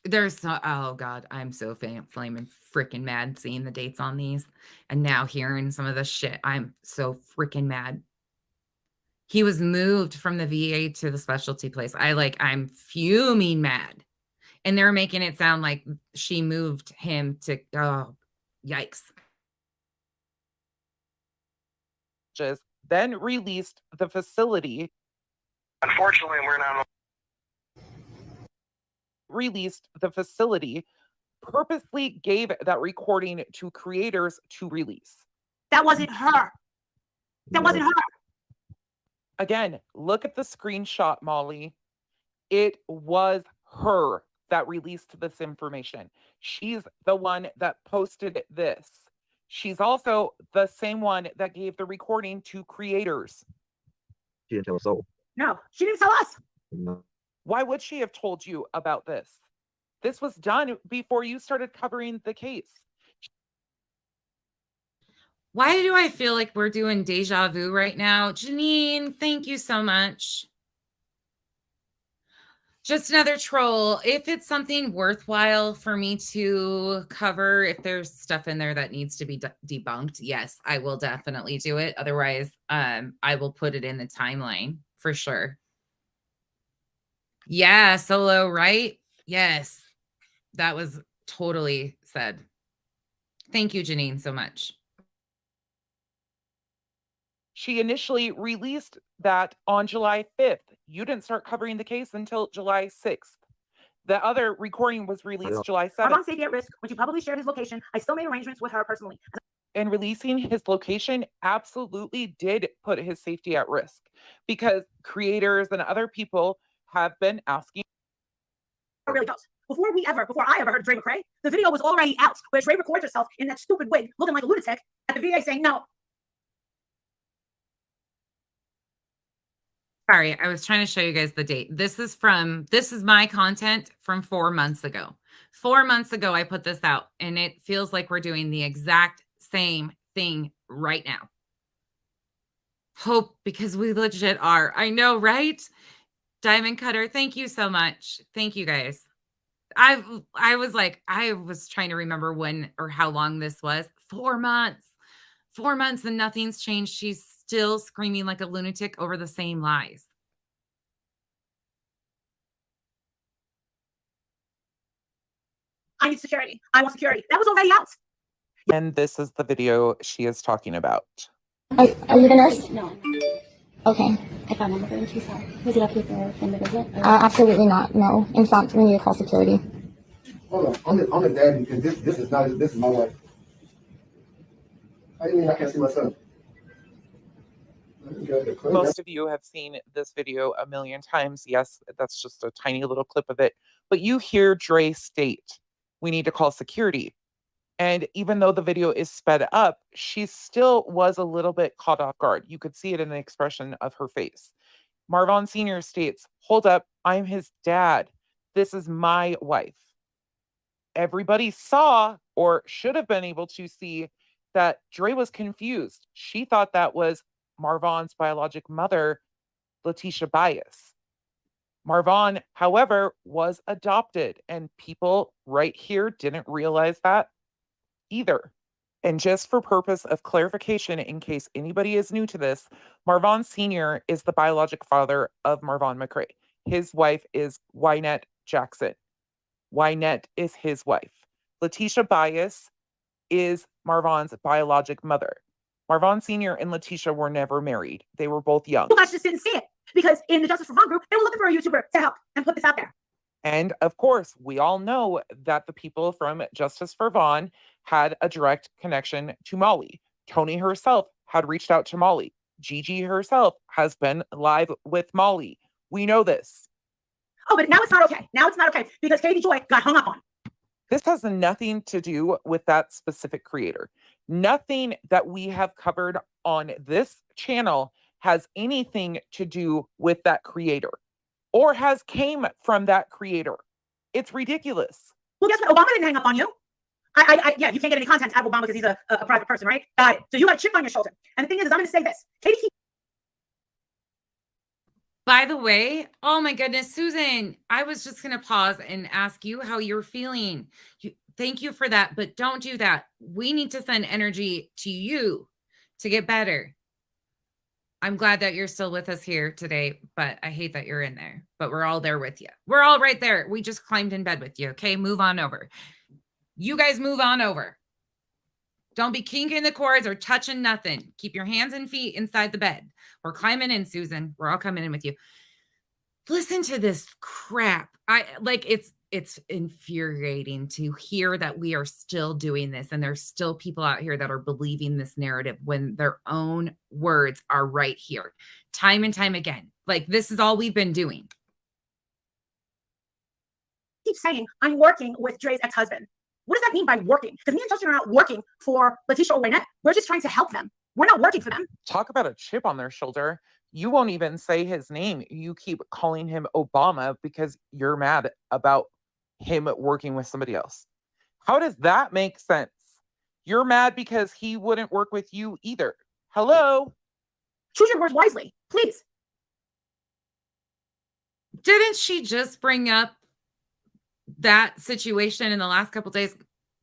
[SPEAKER 1] There's so, oh God, I'm so flaming freaking mad seeing the dates on these and now hearing some of the shit. I'm so freaking mad. He was moved from the VA to the specialty place. I'm fuming mad. And they're making it sound like she moved him to, oh, yikes.
[SPEAKER 3] Then released the facility.
[SPEAKER 8] Unfortunately, we're not.
[SPEAKER 3] Released the facility, purposely gave that recording to creators to release.
[SPEAKER 5] That wasn't her. That wasn't her.
[SPEAKER 3] Again, look at the screenshot, Molly. It was her that released this information. She's the one that posted this. She's also the same one that gave the recording to creators.
[SPEAKER 6] She didn't tell a soul.
[SPEAKER 5] No, she didn't tell us.
[SPEAKER 6] No.
[SPEAKER 3] Why would she have told you about this? This was done before you started covering the case.
[SPEAKER 1] Why do I feel like we're doing deja vu right now? Janine, thank you so much. Just another troll. If it's something worthwhile for me to cover, if there's stuff in there that needs to be debunked, yes, I will definitely do it. Otherwise, I will put it in the timeline for sure. Yeah, Solo, right? Yes, that was totally said. Thank you, Janine, so much.
[SPEAKER 3] She initially released that on July 5th. You didn't start covering the case until July 6th. The other recording was released July 7th.
[SPEAKER 5] Marvon's safety at risk. When she publicly shared his location, I still made arrangements with her personally.
[SPEAKER 3] And releasing his location absolutely did put his safety at risk because creators and other people have been asking.
[SPEAKER 5] It really does. Before I ever heard of Dre McCray, the video was already out where Dre records herself in that stupid wig looking like a lunatic at the VA saying no.
[SPEAKER 1] Sorry, I was trying to show you guys the date. This is my content from 4 months ago. 4 months ago, I put this out, and it feels like we're doing the exact same thing right now. Hope, because we legit are. I know, right? Diamond Cutter, thank you so much. Thank you, guys. I was trying to remember when or how long this was. 4 months. 4 months and nothing's changed. She's still screaming like a lunatic over the same lies.
[SPEAKER 5] I need security. I want security. That was already out.
[SPEAKER 3] And this is the video she is talking about.
[SPEAKER 10] Are you the nurse? No. Okay. I found number 32, sorry. Was he up here for the visit? Absolutely not, no. In fact, we need to call security.
[SPEAKER 11] Hold on, I'm the daddy, because this is my wife. How do you mean I can't see my son?
[SPEAKER 3] Most of you have seen this video a million times. Yes, that's just a tiny little clip of it. But you hear Dre state, we need to call security. And even though the video is sped up, she still was a little bit caught off guard. You could see it in the expression of her face. Marvon Sr. states, hold up, I'm his dad. This is my wife. Everybody saw, or should have been able to see, that Dre was confused. She thought that was Marvon's biologic mother, Letitia Bias. Marvon, however, was adopted, and people right here didn't realize that either. And just for purpose of clarification, in case anybody is new to this, Marvon Sr. is the biologic father of Marvon McRae. His wife is Wynette Jackson. Wynette is his wife. Letitia Bias is Marvon's biologic mother. Marvon Sr. and Letitia were never married. They were both young.
[SPEAKER 5] You guys just didn't see it because in the Justice for Fun group, they were looking for a YouTuber to help and put this out there.
[SPEAKER 3] And of course, we all know that the people from Justice for Vaughn had a direct connection to Molly. Tony herself had reached out to Molly. Gigi herself has been live with Molly. We know this.
[SPEAKER 5] Oh, but now it's not okay. Now it's not okay because Katie Joy got hung up on.
[SPEAKER 3] This has nothing to do with that specific creator. Nothing that we have covered on this channel has anything to do with that creator or has came from that creator. It's ridiculous.
[SPEAKER 5] Well, guess what? Obama didn't hang up on you. Yeah, you can't get any content out of Obama because he's a private person, right? Got it. So you got a chip on your shoulder. And the thing is I'm going to say this. Katie.
[SPEAKER 1] By the way, oh my goodness, Susan, I was just going to pause and ask you how you're feeling. Thank you for that, but don't do that. We need to send energy to you to get better. I'm glad that you're still with us here today, but I hate that you're in there. But we're all there with you. We're all right there. We just climbed in bed with you, okay? Move on over. You guys move on over. Don't be kinking the cords or touching nothing. Keep your hands and feet inside the bed. We're climbing in, Susan. We're all coming in with you. Listen to this crap. It's infuriating to hear that we are still doing this and there's still people out here that are believing this narrative when their own words are right here time and time again. Like, this is all we've been doing.
[SPEAKER 5] Keep saying I'm working with Dre's ex-husband. What does that mean by working? Because me and Justin are not working for Letitia or Wynette. We're just trying to help them. We're not working for them.
[SPEAKER 3] Talk about a chip on their shoulder. You won't even say his name. You keep calling him Obama because you're mad about him working with somebody else. How does that make sense? You're mad because he wouldn't work with you either. Hello?
[SPEAKER 5] Choose your words wisely, please.
[SPEAKER 1] Didn't she just bring up that situation in the last couple days?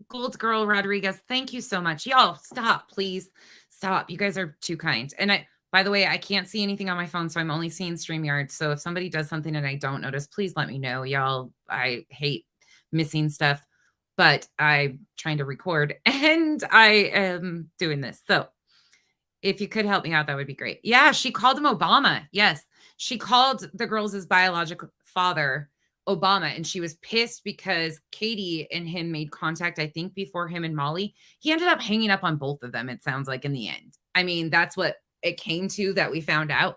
[SPEAKER 1] Gold Girl Rodriguez, thank you so much. Y'all, stop, please. Stop. You guys are too kind. And by the way, I can't see anything on my phone, so I'm only seeing StreamYard. So if somebody does something and I don't notice, please let me know. Y'all, I hate missing stuff, but I'm trying to record and I am doing this. So if you could help me out, that would be great. Yeah, she called him Obama. Yes, she called the girls' biological father Obama, and she was pissed because Katie and him made contact, I think, before him and Molly. He ended up hanging up on both of them, it sounds like, in the end. I mean, that's what it came to that we found out.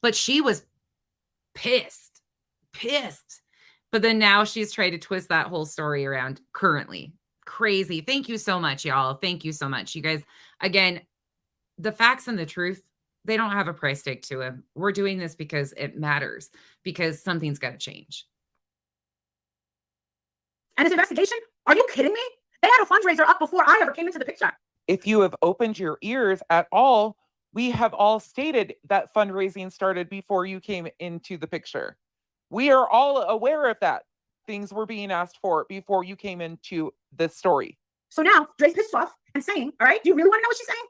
[SPEAKER 1] But she was pissed. But then now she's trying to twist that whole story around currently. Crazy. Thank you so much, y'all. Thank you so much. You guys, again, the facts and the truth, they don't have a price tag to them. We're doing this because it matters, because something's got to change.
[SPEAKER 5] And this investigation? Are you kidding me? They had a fundraiser up before I ever came into the picture.
[SPEAKER 3] If you have opened your ears at all, we have all stated that fundraising started before you came into the picture. We are all aware of that. Things were being asked for before you came into this story.
[SPEAKER 5] So now Dre's pissed off and saying, all right, do you really want to know what she's saying?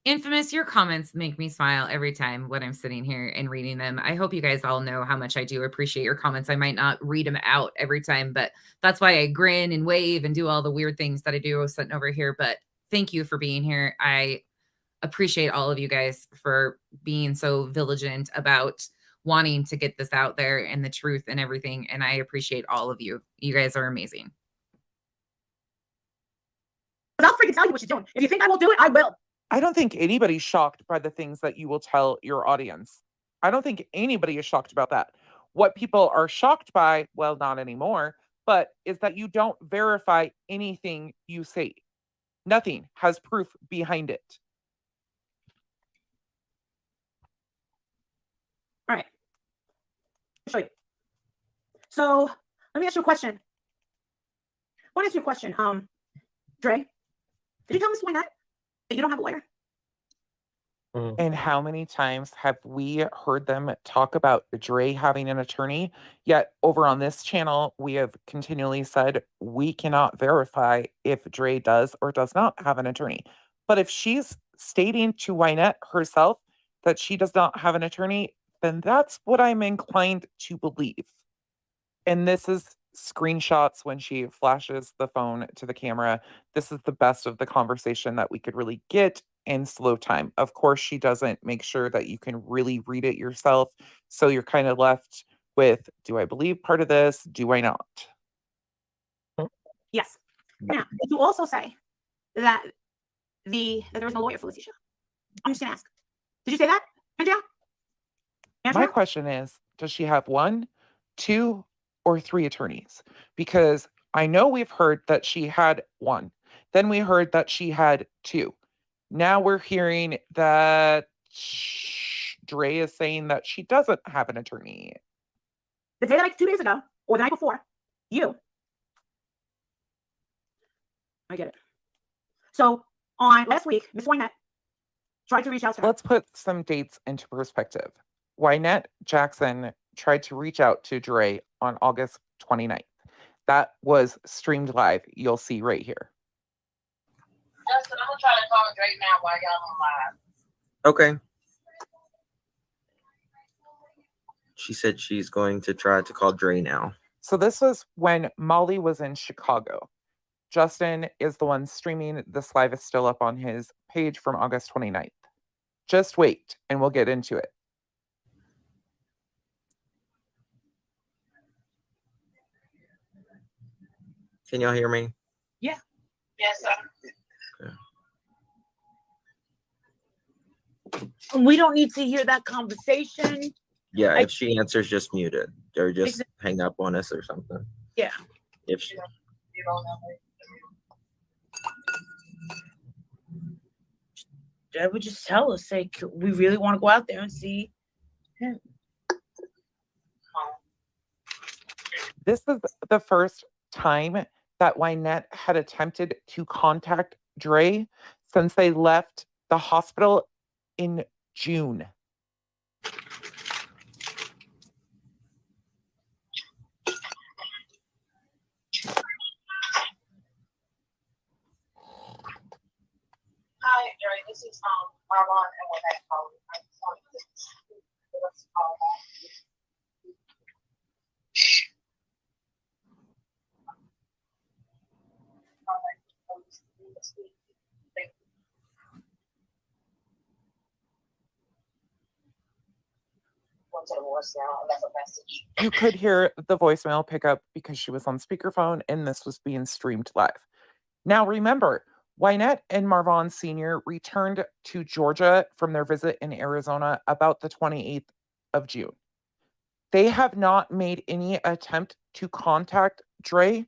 [SPEAKER 1] Infamous, your comments make me smile every time when I'm sitting here and reading them. I hope you guys all know how much I do appreciate your comments. I might not read them out every time, but that's why I grin and wave and do all the weird things that I do sitting over here. But thank you for being here. I appreciate all of you guys for being so vigilant about wanting to get this out there and the truth and everything. And I appreciate all of you. You guys are amazing.
[SPEAKER 5] I'll freaking tell you what she's doing. If you think I won't do it, I will.
[SPEAKER 3] I don't think anybody's shocked by the things that you will tell your audience. I don't think anybody is shocked about that. What people are shocked by, well, not anymore, but is that you don't verify anything you say. Nothing has proof behind it.
[SPEAKER 5] All right. I'll show you. So let me ask you a question. I want to ask you a question. Dre, did you tell Miss Wynette that you don't have a lawyer?
[SPEAKER 3] And how many times have we heard them talk about Dre having an attorney? Yet over on this channel, we have continually said we cannot verify if Dre does or does not have an attorney. But if she's stating to Wynette herself that she does not have an attorney, then that's what I'm inclined to believe. And this is screenshots when she flashes the phone to the camera. This is the best of the conversation that we could really get in slow time. Of course, she doesn't make sure that you can really read it yourself. So you're kind of left with, do I believe part of this? Do I not?
[SPEAKER 5] Yes. Now, did you also say that there was no lawyer for Letitia? I'm just gonna ask. Did you say that, Andrea?
[SPEAKER 3] My question is, does she have 1, 2, or 3 attorneys? Because I know we've heard that she had 1. Then we heard that she had 2. Now we're hearing that Dre is saying that she doesn't have an attorney.
[SPEAKER 5] The day like 2 days ago, or the night before, I get it. So on last week, Miss Wynette tried to reach out to her.
[SPEAKER 3] Let's put some dates into perspective. Wynette Jackson tried to reach out to Dre on August 29th. That was streamed live. You'll see right here.
[SPEAKER 4] Justin, I'm gonna try to call Drake now while y'all on live.
[SPEAKER 12] Okay. She said she's going to try to call Dre now.
[SPEAKER 3] So this was when Molly was in Chicago. Justin is the one streaming. This live is still up on his page from August 29th. Just wait and we'll get into it.
[SPEAKER 12] Can y'all hear me?
[SPEAKER 5] Yeah.
[SPEAKER 4] Yes, sir.
[SPEAKER 12] Okay.
[SPEAKER 13] We don't need to hear that conversation.
[SPEAKER 12] Yeah, if she answers, just mute it or just hang up on us or something.
[SPEAKER 13] Yeah.
[SPEAKER 12] If she,
[SPEAKER 13] I would just tell us, say, we really want to go out there and see him.
[SPEAKER 3] This is the first time that Wynette had attempted to contact Dre since they left the hospital in June.
[SPEAKER 4] Hi, Dre. This is Marlon and Wynette calling. I just wanted to give us a call back.
[SPEAKER 3] You could hear the voicemail pick up because she was on speakerphone and this was being streamed live. Now remember, Wynette and Marvon Sr. returned to Georgia from their visit in Arizona about the 28th of June. They have not made any attempt to contact Dre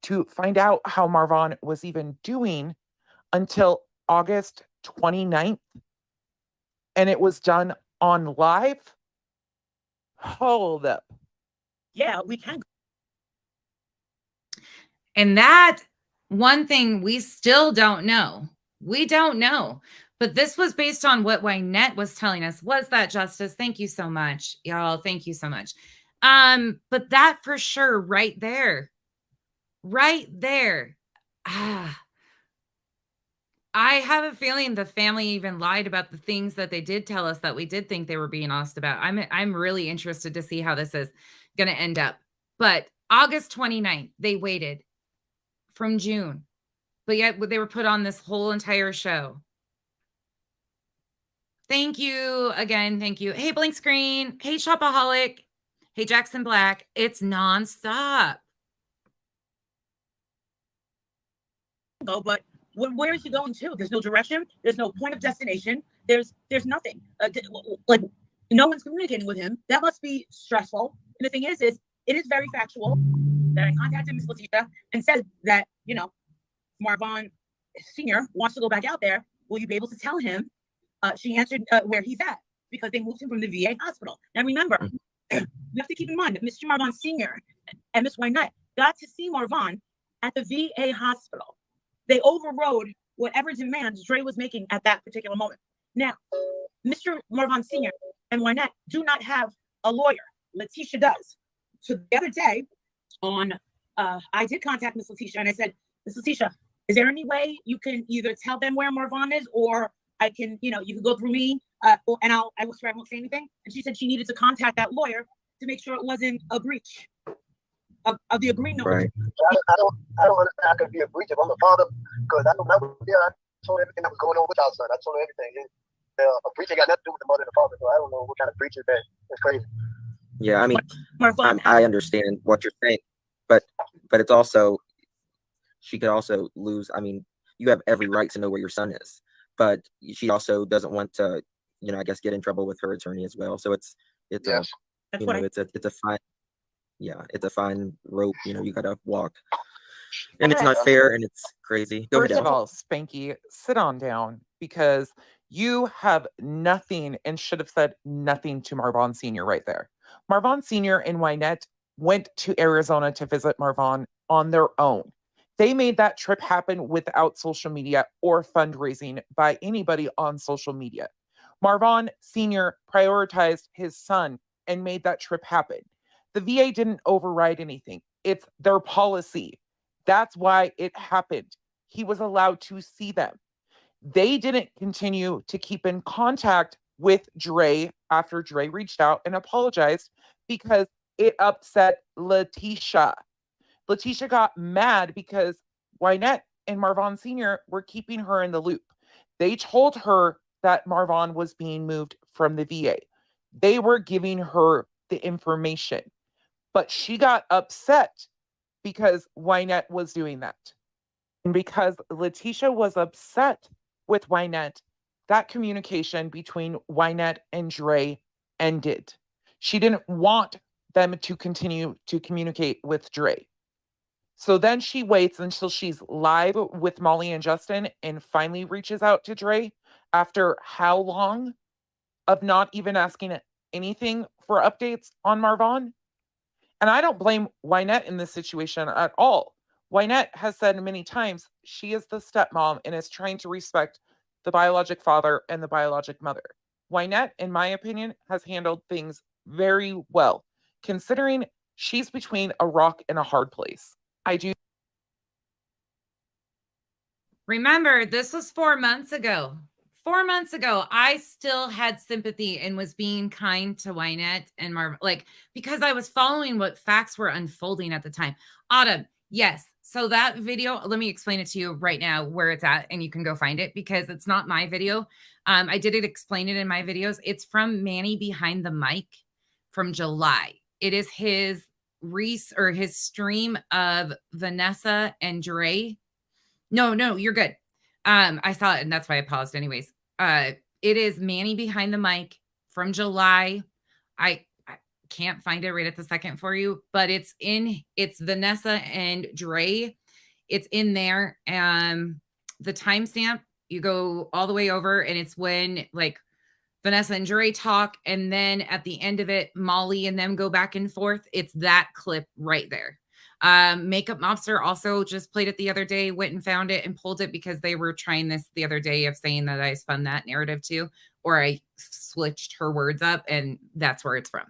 [SPEAKER 3] to find out how Marvon was even doing until August 29th. And it was done on live. Hold up.
[SPEAKER 5] Yeah, we can.
[SPEAKER 1] And that one thing we still don't know. We don't know. But this was based on what Wynette was telling us. Was that justice? Thank you so much, y'all. Thank you so much. But that for sure, right there. Right there. I have a feeling the family even lied about the things that they did tell us that we did think they were being asked about. I'm really interested to see how this is going to end up. But August 29th, they waited from June. But yet they were put on this whole entire show. Thank you again. Thank you. Hey, Blank Screen. Hey, Shopaholic. Hey, Jackson Black. It's nonstop.
[SPEAKER 5] Go, but where is he going to? There's no direction. There's no point of destination. There's nothing. Like no one's communicating with him. That must be stressful. And the thing is it is very factual that I contacted Miss Letitia and said that, Marvon Sr. wants to go back out there. Will you be able to tell him? She answered where he's at because they moved him from the VA hospital. Now remember, you have to keep in mind that Mr. Marvon Sr. and Miss Wynette got to see Marvon at the VA hospital. They overrode whatever demands Dre was making at that particular moment. Now, Mr. Marvon Sr. and Wynette do not have a lawyer. Letitia does. So the other day I did contact Miss Letitia and I said, Miss Letitia, is there any way you can either tell them where Marvon is, or I can, you can go through me, and I will swear I won't say anything. And she said she needed to contact that lawyer to make sure it wasn't a breach of the agreement.
[SPEAKER 12] Right.
[SPEAKER 11] I don't understand how it could be a breach if I'm the father, because I know when I was there, I told everything that was going on with our son. I told her everything. A breach ain't got nothing to do with the mother and the father, so I don't know what kind of breach is that. It's crazy.
[SPEAKER 12] Yeah, I mean, I understand what you're saying, but it's also, she could also lose. I mean, you have every right to know where your son is, but she also doesn't want to, I guess, get in trouble with her attorney as well. So it's
[SPEAKER 11] Yes.
[SPEAKER 12] it's a fine, it's a fine rope, you gotta walk, and it's not fair and it's crazy. Go
[SPEAKER 3] First
[SPEAKER 12] ahead,
[SPEAKER 3] of all, Spanky, sit on down, because you have nothing and should have said nothing to Marvon Sr. right there. Marvon Sr. and Wynette went to Arizona to visit Marvon on their own. They made that trip happen without social media or fundraising by anybody on social media. Marvon Sr. prioritized his son and made that trip happen. The VA didn't override anything. It's their policy. That's why it happened. He was allowed to see them. They didn't continue to keep in contact with Dre after Dre reached out and apologized because it upset Letitia. Letitia got mad because Wynette and Marvon Sr. were keeping her in the loop. They told her that Marvon was being moved from the VA. They were giving her the information, but she got upset because Wynette was doing that. And because Letitia was upset with Wynette, that communication between Wynette and Dre ended. She didn't want them to continue to communicate with Dre. So then she waits until she's live with Molly and Justin and finally reaches out to Dre after how long of not even asking anything for updates on Marvon? And I don't blame Wynette in this situation at all. Wynette has said many times she is the stepmom and is trying to respect the biologic father and the biologic mother. Wynette, in my opinion, has handled things very well, considering she's between a rock and a hard place. I do.
[SPEAKER 1] Remember, this was 4 months ago. 4 months ago, I still had sympathy and was being kind to Wynette and Marvin, because I was following what facts were unfolding at the time. Autumn, yes. So that video, let me explain it to you right now where it's at, and you can go find it because it's not my video. I did explain it in my videos. It's from Manny Behind the Mic from July. It is his stream of Vanessa and Dre. No, you're good. I saw it and that's why I paused anyways. It is Manny Behind the Mic from July. I can't find it right at the second for you, but it's Vanessa and Dre. It's in there. The timestamp, you go all the way over and it's when Vanessa and Dre talk. And then at the end of it, Molly and them go back and forth. It's that clip right there. Makeup Mobster also just played it the other day, went and found it and pulled it because they were trying this the other day of saying that I spun that narrative too, or I switched her words up, and that's where it's from.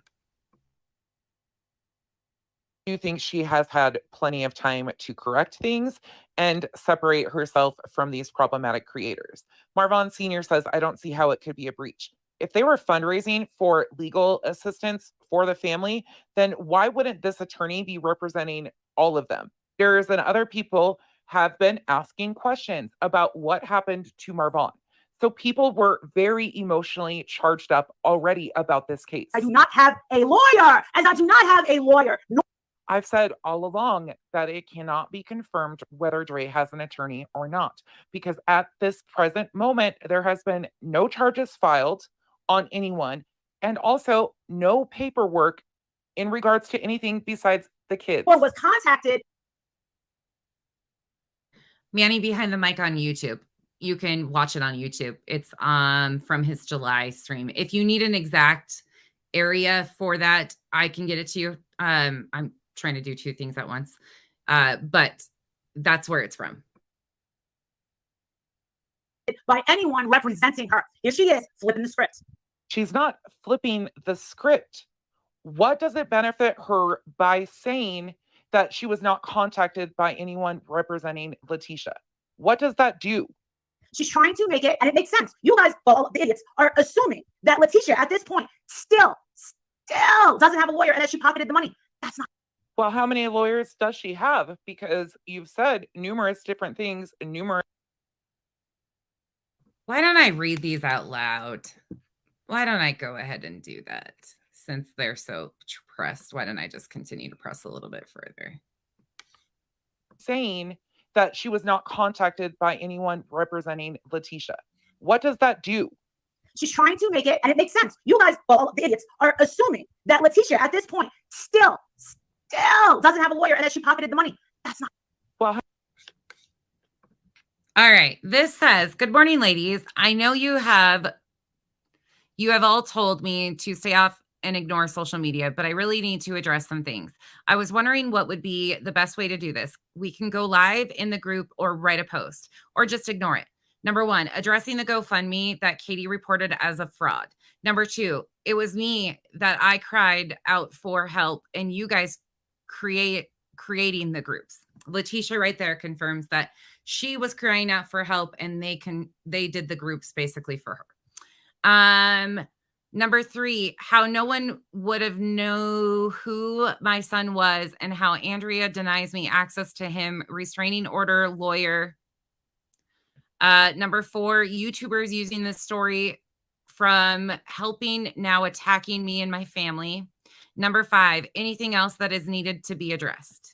[SPEAKER 3] I do think she has had plenty of time to correct things and separate herself from these problematic creators. Marvon Sr. says, I don't see how it could be a breach. If they were fundraising for legal assistance for the family, then why wouldn't this attorney be representing all of them? There's and other people have been asking questions about what happened to Marvon. So people were very emotionally charged up already about this case.
[SPEAKER 5] I do not have a lawyer, and I do not have a lawyer. No.
[SPEAKER 3] I've said all along that it cannot be confirmed whether Dre has an attorney or not, because at this present moment, there has been no charges filed on anyone, and also no paperwork in regards to anything besides the kids.
[SPEAKER 5] Or was contacted.
[SPEAKER 1] Manny Behind the Mic on YouTube. You can watch it on YouTube. It's from his July stream. If you need an exact area for that, I can get it to you. I'm trying to do two things at once, but that's where it's from.
[SPEAKER 5] by anyone representing her. Here she is flipping the script.
[SPEAKER 3] She's not flipping the script. What does it benefit her by saying that she was not contacted by anyone representing Letitia? What does that do?
[SPEAKER 5] She's trying to make it, and it makes sense. You guys, well, the idiots, are assuming that Letitia at this point still doesn't have a lawyer and that she pocketed the money. That's not.
[SPEAKER 3] Well, how many lawyers does she have? Because you've said numerous different things,
[SPEAKER 1] Why don't I read these out loud? Why don't I go ahead and do that? Since they're so pressed, why don't I just continue to press a little bit further?
[SPEAKER 3] saying that she was not contacted by anyone representing Letitia. What does that do?
[SPEAKER 5] She's trying to make it, and it makes sense. You guys, well, the idiots, are assuming that Letitia at this point still doesn't have a lawyer and that she pocketed the money. That's not.
[SPEAKER 3] Well,
[SPEAKER 1] all right. This says, good morning, ladies. I know you have all told me to stay off and ignore social media, but I really need to address some things. I was wondering what would be the best way to do this. We can go live in the group or write a post or just ignore it. Number one, addressing the GoFundMe that Katie reported as a fraud. Number two, it was me that I cried out for help and you guys creating the groups. Letitia right there confirms that she was crying out for help and they did the groups basically for her. Number three, how no one would have known who my son was and how Andrea denies me access to him, restraining order, lawyer. Number four, YouTubers using this story from helping now attacking me and my family. Number five, anything else that is needed to be addressed.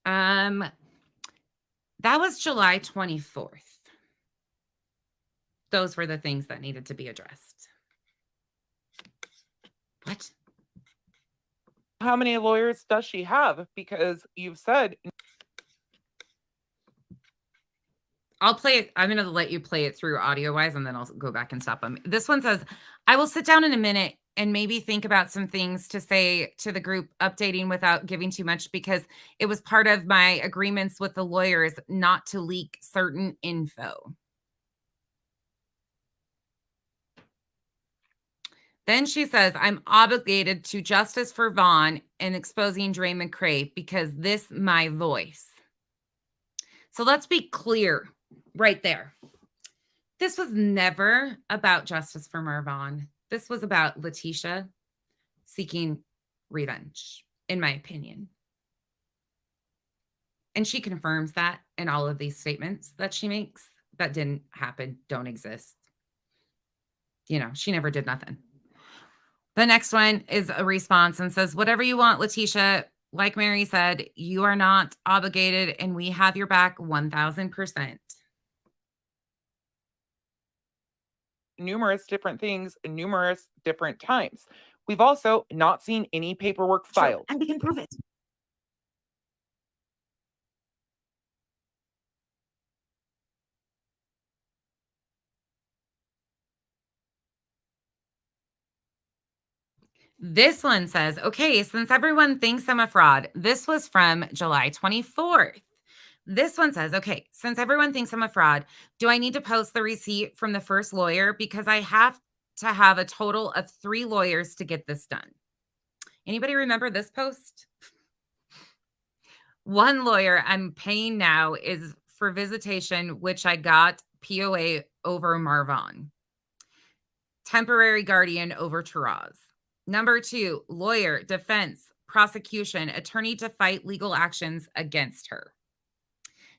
[SPEAKER 1] That was July 24th. Those were the things that needed to be addressed. What?
[SPEAKER 3] How many lawyers does she have? Because you've said.
[SPEAKER 1] I'll play it. I'm going to let you play it through audio wise, and then I'll go back and stop them. This one says, I will sit down in a minute and maybe think about some things to say to the group, updating without giving too much, because it was part of my agreements with the lawyers not to leak certain info. Then she says, I'm obligated to justice for Vaughn and exposing Dre McCray because this my voice. So let's be clear right there. This was never about justice for Marvon. This was about Letitia seeking revenge, in my opinion. And she confirms that in all of these statements that she makes. That didn't happen, don't exist. You know, she never did nothing. The next one is a response and says, whatever you want, Letitia, like Mary said, you are not obligated and we have your back 1000%.
[SPEAKER 3] Numerous different things, numerous different times. We've also not seen any paperwork filed.
[SPEAKER 5] And we can prove it.
[SPEAKER 1] This one says, okay, since everyone thinks I'm a fraud, this was from July 24th. This one says, okay, since everyone thinks I'm a fraud, do I need to post the receipt from the first lawyer? Because I have to have a total of 3 lawyers to get this done. Anybody remember this post? One lawyer I'm paying now is for visitation, which I got POA over Marvon. Temporary guardian over Taraz. Number 2, lawyer, defense, prosecution, attorney to fight legal actions against her.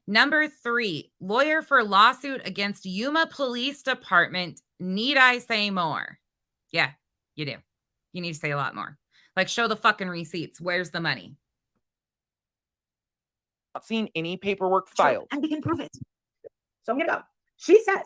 [SPEAKER 1] Number 3, lawyer for lawsuit against Yuma Police Department. Need I say more? Yeah, you do. You need to say a lot more. Like, show the fucking receipts. Where's the money?
[SPEAKER 3] Not seen any paperwork filed.
[SPEAKER 5] And we can prove it. So I'm going to go. She says,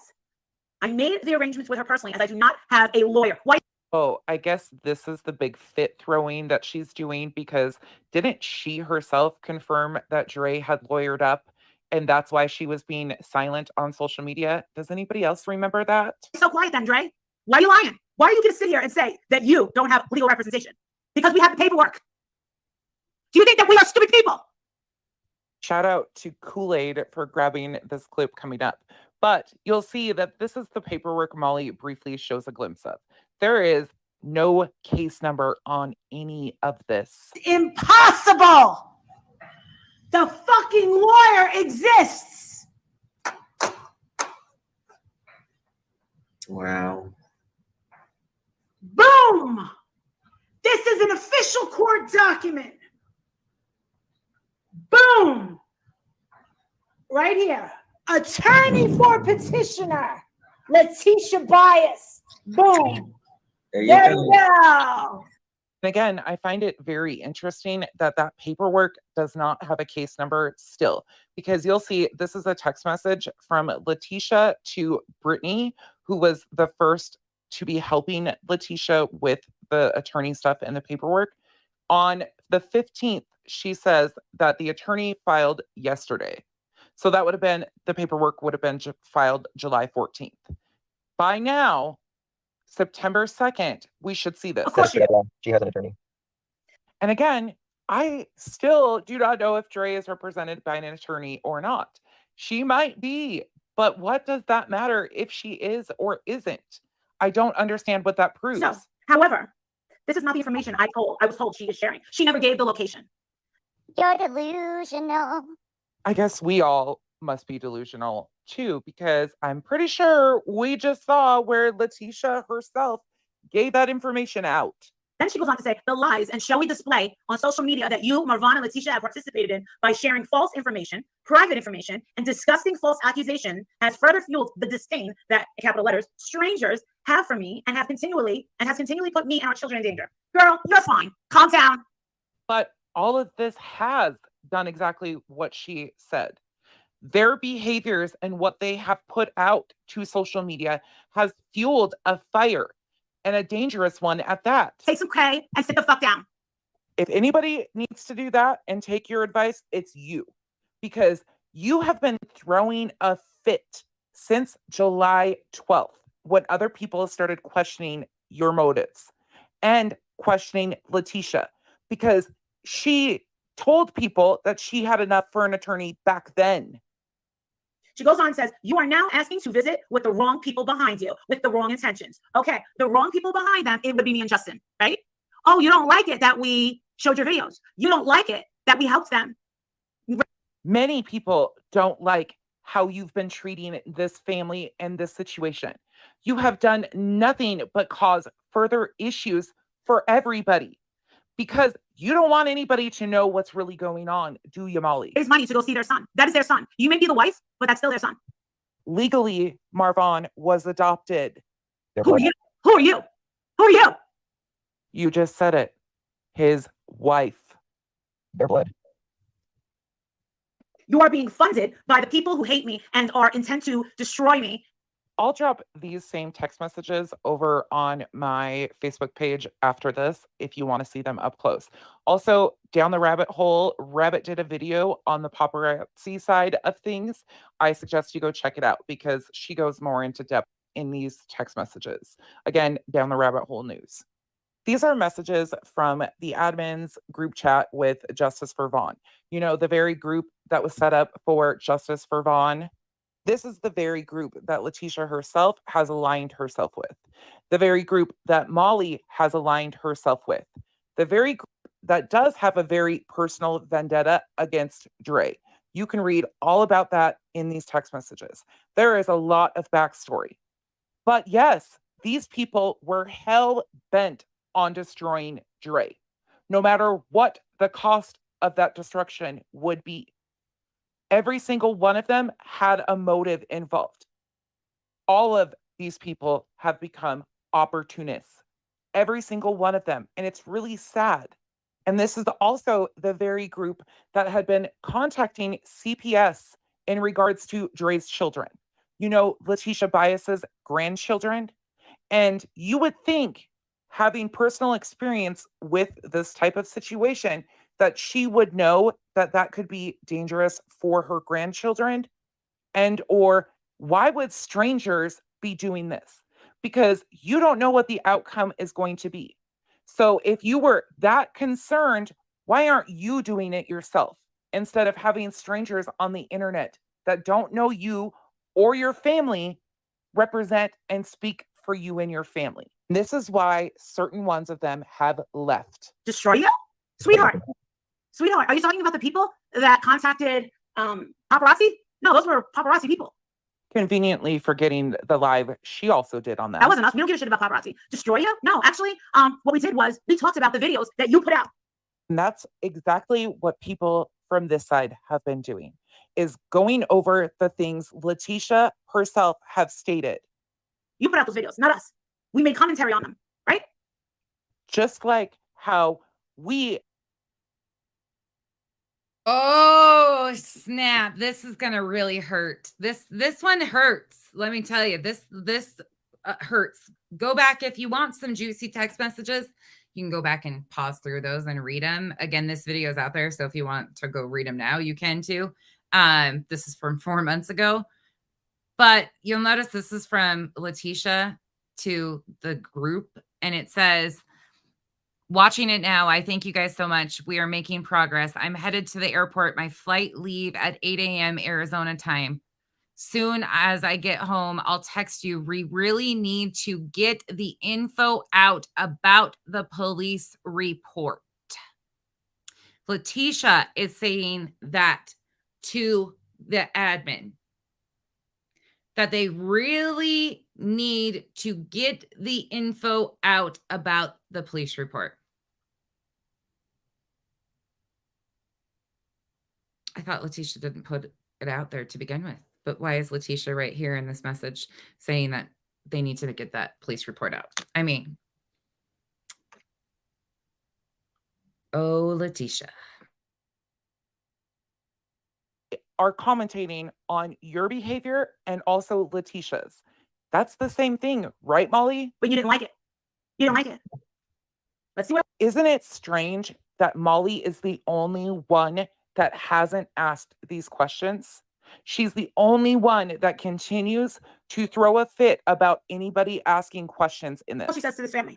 [SPEAKER 5] I made the arrangements with her personally as I do not have a lawyer. Why?
[SPEAKER 3] Oh, I guess this is the big fit throwing that she's doing, because didn't she herself confirm that Dre had lawyered up and that's why she was being silent on social media? Does anybody else remember that?
[SPEAKER 5] So quiet then, Dre. Why are you lying? Why are you going to sit here and say that you don't have legal representation? Because we have the paperwork. Do you think that we are stupid people?
[SPEAKER 3] Shout out to Kool-Aid for grabbing this clip coming up. But you'll see that this is the paperwork Molly briefly shows a glimpse of. There is no case number on any of this.
[SPEAKER 5] Impossible! The fucking lawyer exists!
[SPEAKER 12] Wow.
[SPEAKER 5] Boom! This is an official court document. Boom! Right here. Attorney for petitioner, Letitia Bias. Boom.
[SPEAKER 12] There you
[SPEAKER 5] There
[SPEAKER 12] go.
[SPEAKER 5] you go.
[SPEAKER 3] Again, I find it very interesting that that paperwork does not have a case number still, because you'll see this is a text message from Letitia to Brittany, who was the first to be helping Letitia with the attorney stuff and the paperwork. On the 15th, she says that the attorney filed yesterday. So that would have been, the paperwork would have been filed July 14th. By now, September 2nd, we should see this.
[SPEAKER 5] Of course
[SPEAKER 6] She has an attorney.
[SPEAKER 3] And again, I still do not know if Dre is represented by an attorney or not. She might be, but what does that matter if she is or isn't? I don't understand what that proves.
[SPEAKER 5] So, however, this is not the information I was told she is sharing. She never gave the location.
[SPEAKER 10] You're delusional.
[SPEAKER 3] I guess we all must be delusional too, because I'm pretty sure we just saw where Letitia herself gave that information out.
[SPEAKER 5] Then she goes on to say the lies and showy display on social media that you, Marvon, and Letitia have participated in by sharing false information, private information, and disgusting false accusation has further fueled the disdain that, in capital letters, strangers have for me and has continually put me and our children in danger. Girl, you're fine. Calm down.
[SPEAKER 3] But all of this has done exactly what she said. Their behaviors and what they have put out to social media has fueled a fire, and a dangerous one at that.
[SPEAKER 5] Take some K and sit the fuck down.
[SPEAKER 3] If anybody needs to do that and take your advice, it's you. Because you have been throwing a fit since July 12th, when other people started questioning your motives and questioning Letitia, because she told people that she had enough for an attorney back then.
[SPEAKER 5] She goes on and says, you are now asking to visit with the wrong people behind you, with the wrong intentions. Okay, the wrong people behind them, it would be me and Justin, right? Oh, you don't like it that we showed your videos. You don't like it that we helped them.
[SPEAKER 3] Many people don't like how you've been treating this family and this situation. You have done nothing but cause further issues for everybody, because you don't want anybody to know what's really going on, do you, Molly?
[SPEAKER 5] Raise money to go see their son. That is their son. You may be the wife, but that's still their son.
[SPEAKER 3] Legally, Marvon was adopted.
[SPEAKER 5] Who are you? Who are you? Who are you?
[SPEAKER 3] You just said it. His wife.
[SPEAKER 6] Their blood.
[SPEAKER 5] You are being funded by the people who hate me and are intent to destroy me.
[SPEAKER 3] I'll drop these same text messages over on my Facebook page after this if you want to see them up close. Also, Down the Rabbit Hole, Rabbit did a video on the paparazzi side of things. I suggest you go check it out because she goes more into depth in these text messages. Again, Down the Rabbit Hole News. These are messages from the admin's group chat with Justice for Vaughn. You know, the very group that was set up for Justice for Vaughn. This is the very group that Letitia herself has aligned herself with. The very group that Molly has aligned herself with. The very group that does have a very personal vendetta against Dre. You can read all about that in these text messages. There is a lot of backstory. But yes, these people were hell-bent on destroying Dre, no matter what the cost of that destruction would be. Every single one of them had a motive involved. All of these people have become opportunists. Every single one of them. And it's really sad. And this is also the very group that had been contacting CPS in regards to Dre's children. You know, Letitia Bias's grandchildren. And you would think, having personal experience with this type of situation, that she would know that that could be dangerous for her grandchildren. And or why would strangers be doing this? Because you don't know what the outcome is going to be. So if you were that concerned, why aren't you doing it yourself instead of having strangers on the internet that don't know you or your family represent and speak for you and your family. This is why certain ones of them have left.
[SPEAKER 5] Destroy you? Sweetheart. Sweetheart, are you talking about the people that contacted paparazzi? No, those were paparazzi people.
[SPEAKER 3] Conveniently forgetting the live she also did on that.
[SPEAKER 5] That wasn't us. We don't give a shit about paparazzi. Destroy you? No, actually, what we did was we talked about the videos that you put out.
[SPEAKER 3] And that's exactly what people from this side have been doing, is going over the things Letitia herself have stated.
[SPEAKER 5] You put out those videos, not us. We made commentary on them, right?
[SPEAKER 3] Just like how we...
[SPEAKER 1] Oh, snap. This is going to really hurt. This one hurts. Let me tell you, this hurts. Go back if you want some juicy text messages. You can go back and pause through those and read them. Again, this video is out there, so if you want to go read them now, you can too. This is from 4 months ago. But you'll notice this is from Letitia to the group, and it says, watching it now, I thank you guys so much. We are making progress. I'm headed to the airport. My flight leave at 8 a.m. Arizona time. Soon as I get home, I'll text you. We really need to get the info out about the police report. Letitia is saying that to the admin, that they really need to get the info out about the police report. I thought Letitia didn't put it out there to begin with, but why is Letitia right here in this message saying that they need to get that police report out? I mean, oh, Letitia.
[SPEAKER 3] Are commentating on your behavior and also Letitia's. That's the same thing, right, Molly?
[SPEAKER 5] But you didn't like it. You didn't like it. Let's see what...
[SPEAKER 3] Isn't it strange that Molly is the only one that hasn't asked these questions? She's the only one that continues to throw a fit about anybody asking questions in this.
[SPEAKER 5] She says to this family,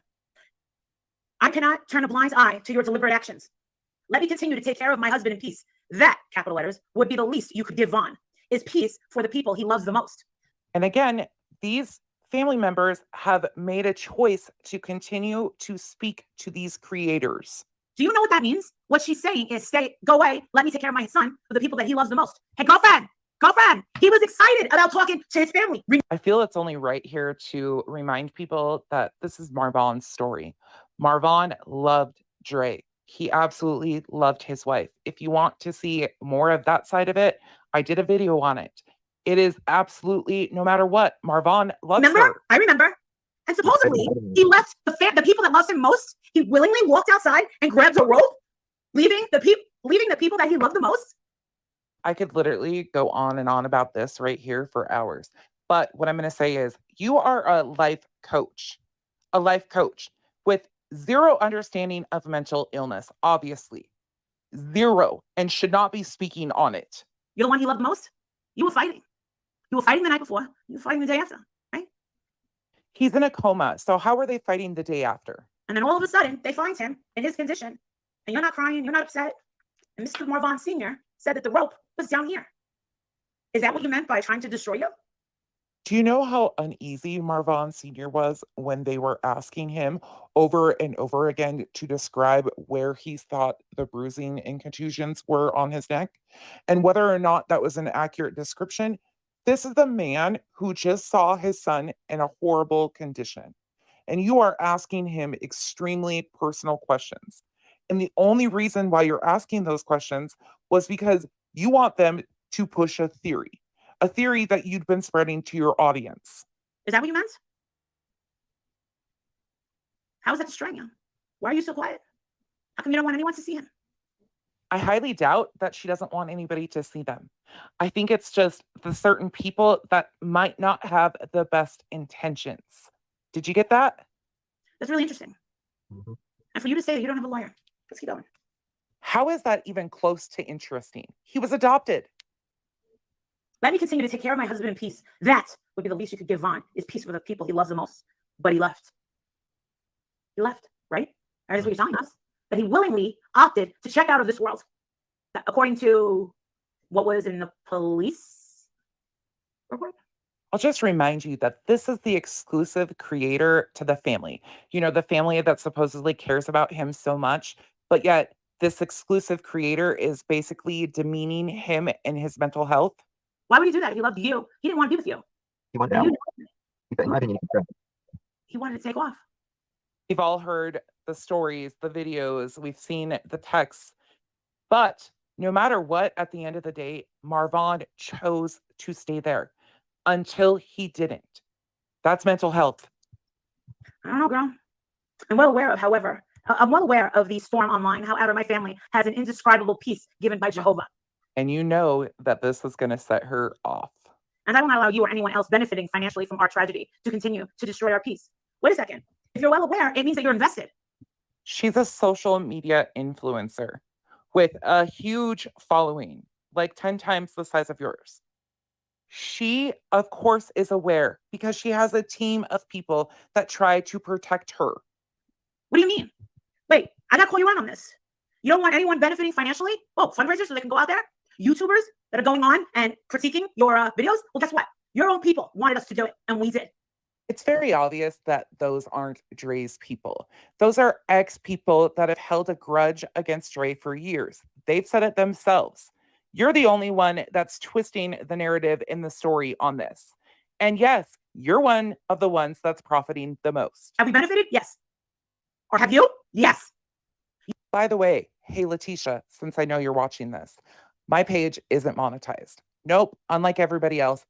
[SPEAKER 5] I cannot turn a blind eye to your deliberate actions. Let me continue to take care of my husband in peace. That, capital letters, would be the least you could give Vaughn, is peace for the people he loves the most.
[SPEAKER 3] And again, these family members have made a choice to continue to speak to these creators.
[SPEAKER 5] Do you know what that means? What she's saying is, go away, let me take care of my son for the people that he loves the most. Hey, girlfriend, he was excited about talking to his family.
[SPEAKER 3] I feel it's only right here to remind people that this is Marvon's story. Marvon loved Dre. He absolutely loved his wife. If you want to see more of that side of it, I did a video on it. It is absolutely, no matter what, Marvon loves her.
[SPEAKER 5] I remember. And supposedly, he left the people that loved him most. He willingly walked outside and grabbed a rope, leaving the people that he loved the most.
[SPEAKER 3] I could literally go on and on about this right here for hours. But what I'm going to say is, you are a life coach with zero understanding of mental illness, obviously. Zero, and should not be speaking on it.
[SPEAKER 5] You're the one he loved most? You were fighting. You were fighting the night before. You were fighting the day after, right?
[SPEAKER 3] He's in a coma, so how are they fighting the day after?
[SPEAKER 5] And then all of a sudden, they find him in his condition. And you're not crying, you're not upset. And Mr. Marvon Sr. said that the rope was down here. Is that what you meant by trying to destroy you?
[SPEAKER 3] Do you know how uneasy Marvon Sr. was when they were asking him over and over again to describe where he thought the bruising and contusions were on his neck? And whether or not that was an accurate description, this is the man who just saw his son in a horrible condition. And you are asking him extremely personal questions. And the only reason why you're asking those questions was because you want them to push a theory that you'd been spreading to your audience.
[SPEAKER 5] Is that what you meant? How is that destroying you? Why are you so quiet? How come you don't want anyone to see him?
[SPEAKER 3] I highly doubt that she doesn't want anybody to see them. I think it's just the certain people that might not have the best intentions. Did you get that?
[SPEAKER 5] That's really interesting.
[SPEAKER 6] Mm-hmm.
[SPEAKER 5] And for you to say that you don't have a lawyer, let's keep going.
[SPEAKER 3] How is that even close to interesting? He was adopted.
[SPEAKER 5] Let me continue to take care of my husband in peace. That would be the least you could give Vaughn, is peace for the people he loves the most. But he left. He left, right? That is what you're telling us. That he willingly opted to check out of this world. according to what was in the police report.
[SPEAKER 3] I'll just remind you that this is the exclusive creator to the family. You know, the family that supposedly cares about him so much, but yet this exclusive creator is basically demeaning him and his mental health.
[SPEAKER 5] Why would he do that? He loved you. He didn't want to be with you.
[SPEAKER 6] He wanted
[SPEAKER 5] And
[SPEAKER 6] out.
[SPEAKER 5] you
[SPEAKER 6] In my opinion,
[SPEAKER 5] he wanted to take off.
[SPEAKER 3] We've all heard the stories, the videos, we've seen the texts, but no matter what, at the end of the day, Marvon chose to stay there until he didn't. That's mental health.
[SPEAKER 5] I don't know, girl. I'm well aware of, however, I'm well aware of the storm online. However, my family has an indescribable peace given by Jehovah.
[SPEAKER 3] And you know that this is going to set her off.
[SPEAKER 5] And I will not allow you or anyone else benefiting financially from our tragedy to continue to destroy our peace. Wait a second. If you're well aware, it means that you're invested.
[SPEAKER 3] She's a social media influencer with a huge following, like 10 times the size of yours. She, of course, is aware because she has a team of people that try to protect her.
[SPEAKER 5] What do you mean? Wait, I gotta call you out on this. You don't want anyone benefiting financially? Oh, fundraisers so they can go out there? YouTubers that are going on and critiquing your videos? Well, guess what? Your own people wanted us to do it, and we did.
[SPEAKER 3] It's very obvious that those aren't Dre's people. Those are ex-people that have held a grudge against Dre for years. They've said it themselves. You're the only one that's twisting the narrative in the story on this. And yes, you're one of the ones that's profiting the most.
[SPEAKER 5] Have we benefited? Yes. Or have you? Yes.
[SPEAKER 3] By the way, hey, Letitia, since I know you're watching this, my page isn't monetized. Nope. Unlike everybody else,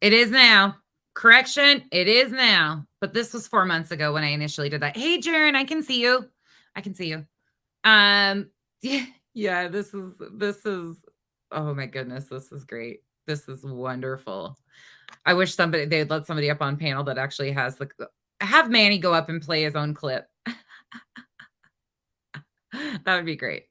[SPEAKER 1] It is now. Correction, it is now. But this was 4 months ago when I initially did that. Hey, Jaren, I can see you. I can see you. Yeah, this is, oh my goodness, this is great. This is wonderful. I wish they'd let somebody up on panel that actually has have Manny go up and play his own clip. That would be great.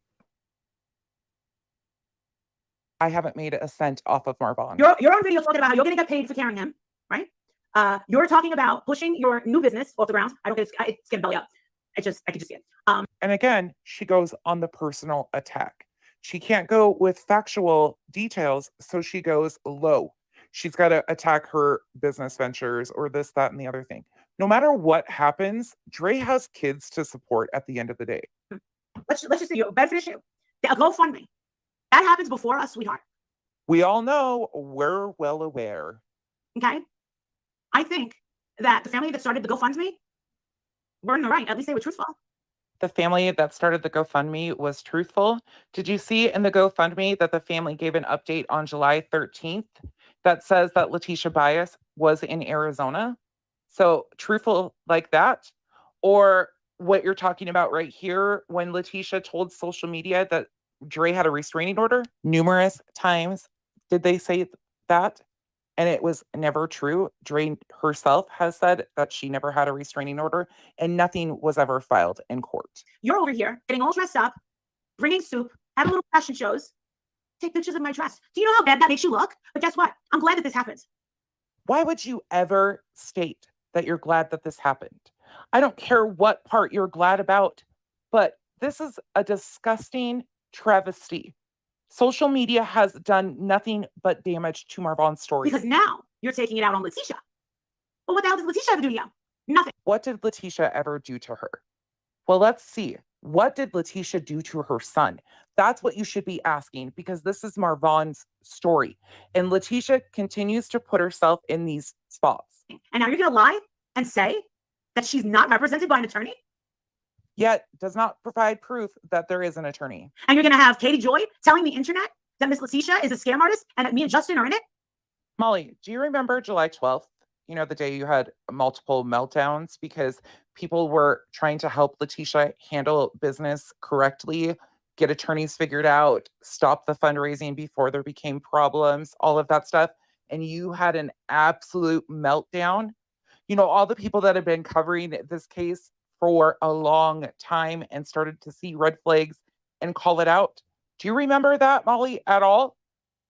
[SPEAKER 3] I haven't made a cent off of Marvon.
[SPEAKER 5] You're on video talking about how you're going to get paid for carrying him, right? You're talking about pushing your new business off the ground. I don't think it's getting belly up. I could just see it.
[SPEAKER 3] And again, she goes on the personal attack. She can't go with factual details, so she goes low. She's got to attack her business ventures or this, that, and the other thing. No matter what happens, Dre has kids to support at the end of the day.
[SPEAKER 5] Let's just say you're better issue. A GoFundMe. That happens before us, sweetheart.
[SPEAKER 3] We all know, we're well aware.
[SPEAKER 5] Okay? I think that the family that started the GoFundMe were in the right. At least they were truthful.
[SPEAKER 3] The family that started the GoFundMe was truthful. Did you see in the GoFundMe that the family gave an update on July 13th that says that Letitia Bias was in Arizona? So truthful like that? Or what you're talking about right here when Letitia told social media that Dre had a restraining order? Numerous times did they say that? And it was never true. Dre herself has said that she never had a restraining order and nothing was ever filed in court.
[SPEAKER 5] You're over here getting all dressed up, bringing soup, having little fashion shows, take pictures of my dress. Do you know how bad that makes you look? But guess what? I'm glad that this happened.
[SPEAKER 3] Why would you ever state that you're glad that this happened? I don't care what part you're glad about, but this is a disgusting travesty. Social media has done nothing but damage to Marvon's story.
[SPEAKER 5] Because now you're taking it out on Letitia. But what the hell did Letitia ever do to you? Nothing.
[SPEAKER 3] What did Letitia ever do to her? Well, let's see. What did Letitia do to her son? That's what you should be asking because this is Marvon's story. And Letitia continues to put herself in these spots.
[SPEAKER 5] And now you're going to lie and say that she's not represented by an attorney?
[SPEAKER 3] Yet does not provide proof that there is an attorney.
[SPEAKER 5] And you're going to have Katie Joy telling the internet that Miss Letitia is a scam artist and that me and Justin are in it?
[SPEAKER 3] Molly, do you remember July 12th? You know, the day you had multiple meltdowns because people were trying to help Letitia handle business correctly, get attorneys figured out, stop the fundraising before there became problems, all of that stuff. And you had an absolute meltdown. You know, all the people that have been covering this case for a long time and started to see red flags and call it out. Do you remember that, Molly, at all?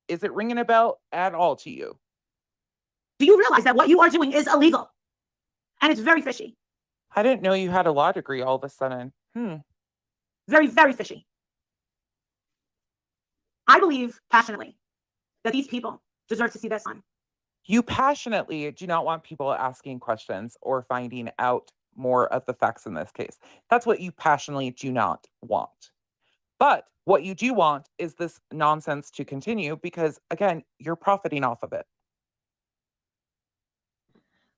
[SPEAKER 3] Is it ringing a bell at all to you?
[SPEAKER 5] Do you realize that what you are doing is illegal? And it's very fishy.
[SPEAKER 3] I didn't know you had a law degree all of a sudden.
[SPEAKER 5] Very, very fishy. I believe passionately that these people deserve to see their son.
[SPEAKER 3] You passionately do not want people asking questions or finding out more of the facts in this case. That's what you passionately do not want. But what you do want is this nonsense to continue because, again, you're profiting off of it.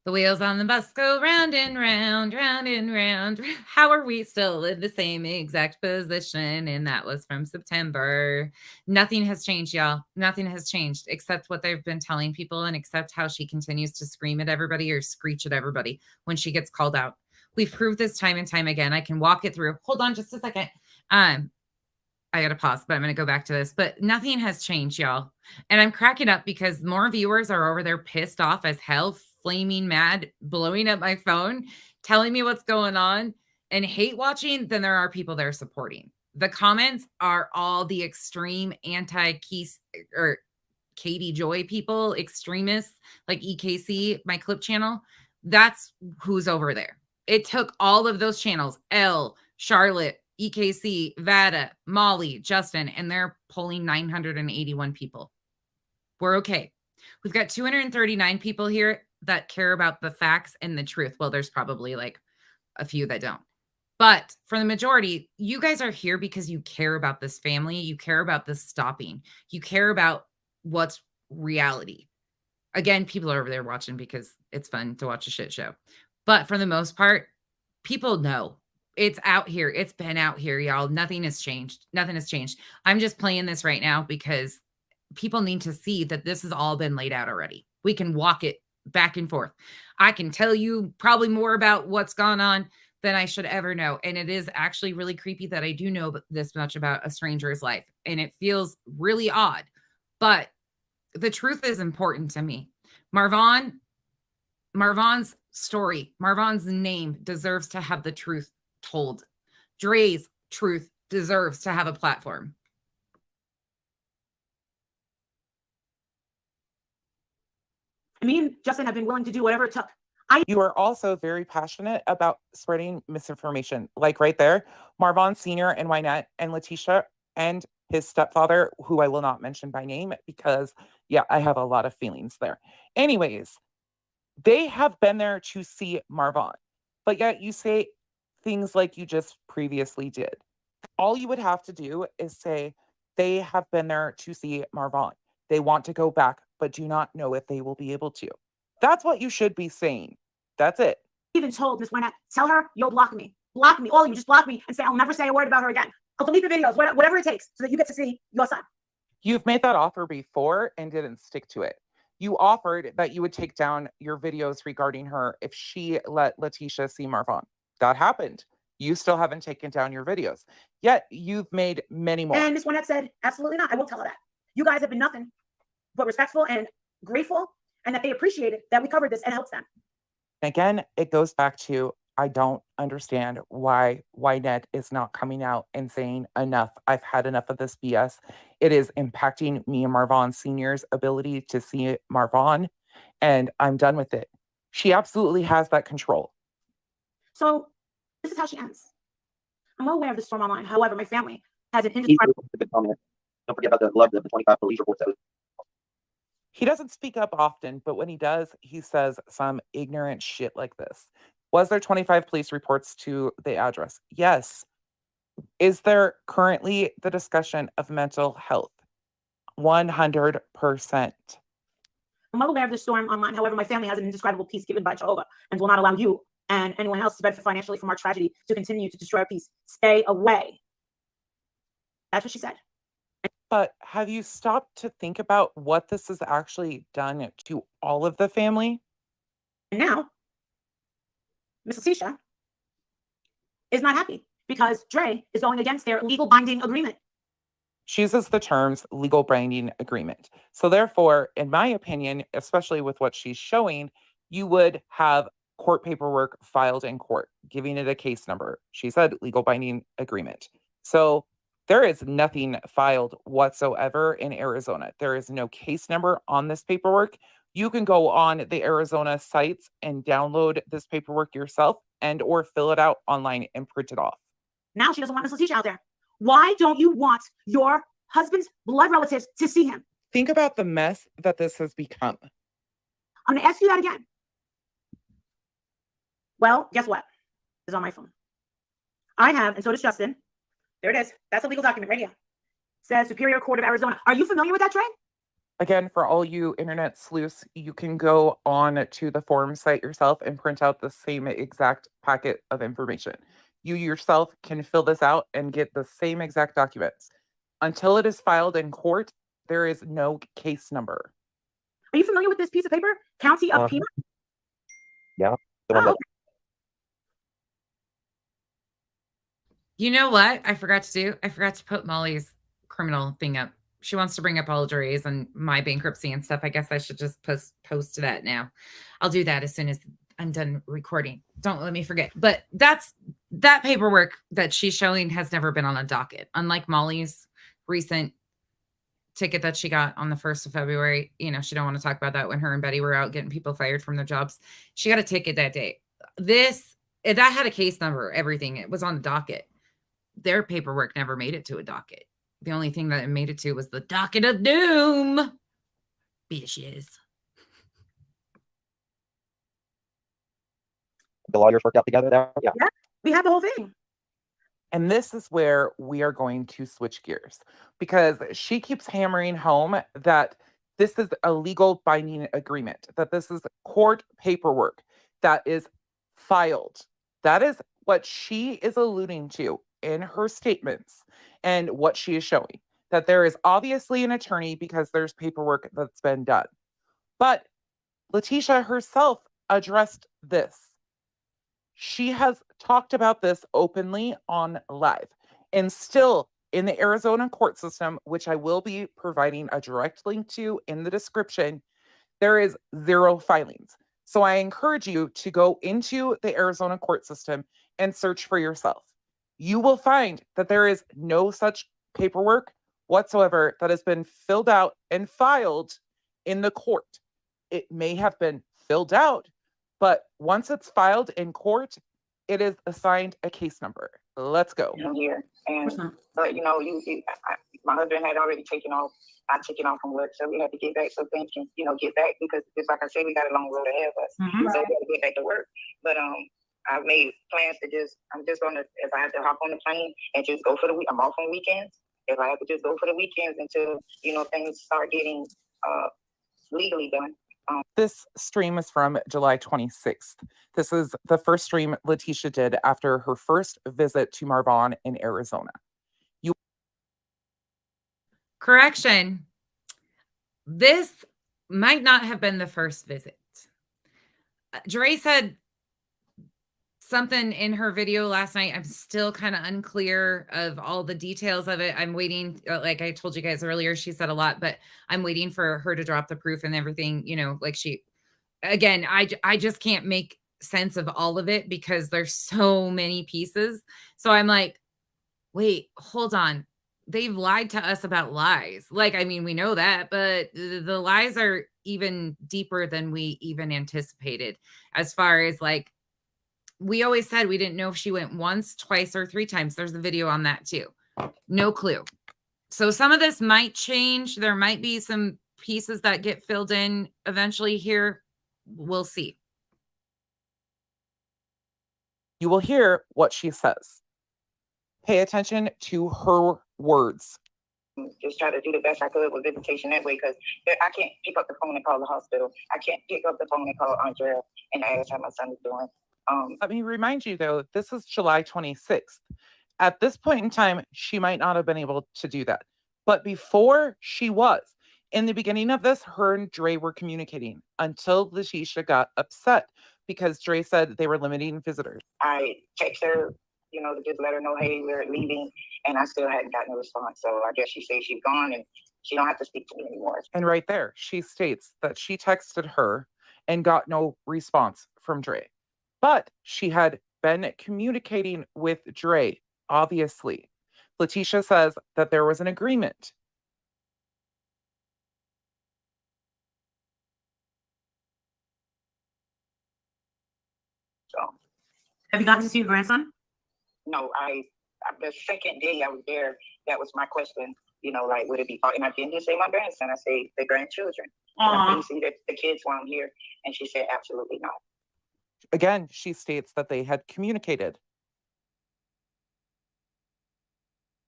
[SPEAKER 1] The wheels on the bus go round and round, round and round. How are we still in the same exact position? And that was from September. Nothing has changed, y'all. Nothing has changed except what they've been telling people and except how she continues to scream at everybody or screech at everybody when she gets called out. We've proved this time and time again. I can walk it through. Hold on just a second. I got to pause, but I'm going to go back to this. But nothing has changed, y'all. And I'm cracking up because more viewers are over there pissed off as hell, flaming mad, blowing up my phone, telling me what's going on, and hate watching than there are people there supporting. The comments are all the extreme anti-Keys or Katie Joy people, extremists like EKC, my clip channel. That's who's over there. It took all of those channels, Elle, Charlotte, EKC, Vada, Molly, Justin, and they're polling 981 people. We're okay. We've got 239 people here that care about the facts and the truth. Well, there's probably like a few that don't. But for the majority, you guys are here because you care about this family. You care about this stopping. You care about what's reality. Again, people are over there watching because it's fun to watch a shit show. But for the most part, people know. It's out here. It's been out here, y'all. Nothing has changed. Nothing has changed. I'm just playing this right now because people need to see that this has all been laid out already. We can walk it back and forth. I can tell you probably more about what's gone on than I should ever know. And it is actually really creepy that I do know this much about a stranger's life. And it feels really odd. But the truth is important to me. Marvon's story, Marvon's name deserves to have the truth told. Dre's truth deserves to have a platform.
[SPEAKER 5] Me and Justin have been willing to do whatever it took.
[SPEAKER 3] You are also very passionate about spreading misinformation. Like right there, Marvon Sr. and Wynette and Letitia and his stepfather, who I will not mention by name because, yeah, I have a lot of feelings there. Anyways, they have been there to see Marvon, but yet you say things like you just previously did. All you would have to do is say they have been there to see Marvon. They want to go back, but do not know if they will be able to. That's what you should be saying. That's it.
[SPEAKER 5] Even told Miss Wynette, tell her you'll block me. Block me. All of you just block me and say I'll never say a word about her again. I'll delete the videos, whatever it takes, so that you get to see your son.
[SPEAKER 3] You've made that offer before and didn't stick to it. You offered that you would take down your videos regarding her if she let Letitia see Marvon. That happened. You still haven't taken down your videos. Yet you've made many more.
[SPEAKER 5] And Miss Wynette said, absolutely not. I won't tell her that. You guys have been nothing but respectful and grateful, and that they appreciated that we covered this and helped them.
[SPEAKER 3] Again, it goes back to I don't understand why Wynette is not coming out and saying enough. I've had enough of this BS. It is impacting me and Marvon Sr.'s ability to see Marvon, and I'm done with it. She absolutely has that control.
[SPEAKER 5] So this is how she ends. I'm well aware of the storm online. However, my family has an indescribable.
[SPEAKER 12] Don't forget about the love of the 25 police reports.
[SPEAKER 3] He doesn't speak up often, but when he does, he says some ignorant shit like this. Was there 25 police reports to the address? Yes. Is there currently the discussion of mental health? 100%.
[SPEAKER 5] I'm well aware of the storm online. However, my family has an indescribable peace given by Jehovah and will not allow you and anyone else to benefit financially from our tragedy to continue to destroy our peace. Stay away. That's what she said.
[SPEAKER 3] But have you stopped to think about what this has actually done to all of the family?
[SPEAKER 5] And now, Miss Letitia is not happy because Dre is going against their legal binding agreement.
[SPEAKER 3] She uses the terms legal binding agreement. So therefore, in my opinion, especially with what she's showing, you would have court paperwork filed in court, giving it a case number. She said legal binding agreement. So there is nothing filed whatsoever in Arizona. There is no case number on this paperwork. You can go on the Arizona sites and download this paperwork yourself and or fill it out online and print it off.
[SPEAKER 5] Now she doesn't want Miss Letitia out there. Why don't you want your husband's blood relatives to see him.
[SPEAKER 3] Think about the mess that this has become.
[SPEAKER 5] I'm going to ask you that again. Well, guess what? It's on my phone. I have, and so does Justin. There it is. That's a legal document right here. Says Superior Court of Arizona. Are you familiar with that, Trey?
[SPEAKER 3] Again, for all you internet sleuths, you can go on to the form site yourself and print out the same exact packet of information. You yourself can fill this out and get the same exact documents. Until it is filed in court, there is no case number.
[SPEAKER 5] Are you familiar with this piece of paper? County of Pima?
[SPEAKER 6] Yeah. The one
[SPEAKER 5] Oh,
[SPEAKER 6] that,
[SPEAKER 5] okay.
[SPEAKER 1] You know what I forgot to do? I forgot to put Molly's criminal thing up. She wants to bring up all Dre's and my bankruptcy and stuff. I guess I should just post that now. I'll do that as soon as I'm done recording. Don't let me forget. But that paperwork that she's showing has never been on a docket. Unlike Molly's recent ticket that she got on the 1st of February. You know, she don't want to talk about that when her and Betty were out getting people fired from their jobs. She got a ticket that day. That had a case number, everything. It was on the docket. Their paperwork never made it to a docket. The only thing that it made it to was the docket of doom. Bitches.
[SPEAKER 6] the lawyers worked out together there. Yeah.
[SPEAKER 5] Yeah, we have the whole thing.
[SPEAKER 3] And this is where we are going to switch gears, because she keeps hammering home that this is a legal binding agreement, that this is court paperwork that is filed. That is what she is alluding to in her statements and what she is showing, that there is obviously an attorney because there's paperwork that's been done. But Letitia herself addressed this. She has talked about this openly on live, and still in the Arizona court system, which I will be providing a direct link to in the description, there is 0 filings. So I encourage you to go into the Arizona court system and search for yourself. You will find that there is no such paperwork whatsoever that has been filled out and filed in the court. It may have been filled out, but once it's filed in court, it is assigned a case number. Let's go.
[SPEAKER 14] Here, and but my husband had already taken off. I taken off from work, so we had to get back so things can get back, because just like I said, we got a long road ahead of us, so we got to get back to work. But I've made plans to I'm just gonna, if I have to hop on the plane and just go for the week. I'm off on weekends. If I have to just go for the weekends until things start getting legally done.
[SPEAKER 3] This stream is from July 26th. This is the first stream Letitia did after her first visit to Marvon in Arizona.
[SPEAKER 1] Correction. This might not have been the first visit. Dre said something in her video last night. I'm still kind of unclear of all the details of it. I'm waiting, like I told you guys earlier, she said a lot, but I'm waiting for her to drop the proof and everything, like again, I just can't make sense of all of it because there's so many pieces. So I'm like, wait, hold on. They've lied to us about lies. We know that, but the lies are even deeper than we even anticipated. As far as we always said, we didn't know if she went once, twice, or 3 times. There's the video on that too. No clue. So some of this might change. There might be some pieces that get filled in eventually here. We'll see.
[SPEAKER 3] You will hear what she says. Pay attention to her words.
[SPEAKER 14] Just try to do the best I could with visitation that way, because I can't pick up the phone and call the hospital. I can't pick up the phone and call Andrea and ask how my son is doing.
[SPEAKER 3] Let me remind you, though, this is July 26th. At this point in time, she might not have been able to do that. But before she was, in the beginning of this, her and Dre were communicating until Letitia got upset because Dre said they were limiting visitors.
[SPEAKER 14] I text her, to just let her know, hey, we're leaving, and I still hadn't gotten a response. So I guess she says she's gone and she don't have to speak to me anymore.
[SPEAKER 3] And right there, she states that she texted her and got no response from Dre. But she had been communicating with Dre, obviously. Letitia says that there was an agreement.
[SPEAKER 14] So,
[SPEAKER 5] have you gotten to see your grandson?
[SPEAKER 14] No, the second day I was there, that was my question. you know, like, would it be, and I didn't just say my grandson, I say the grandchildren.
[SPEAKER 5] Aw.
[SPEAKER 14] And see that the kids while I'm here. And she said, absolutely not.
[SPEAKER 3] Again, she states that they had communicated.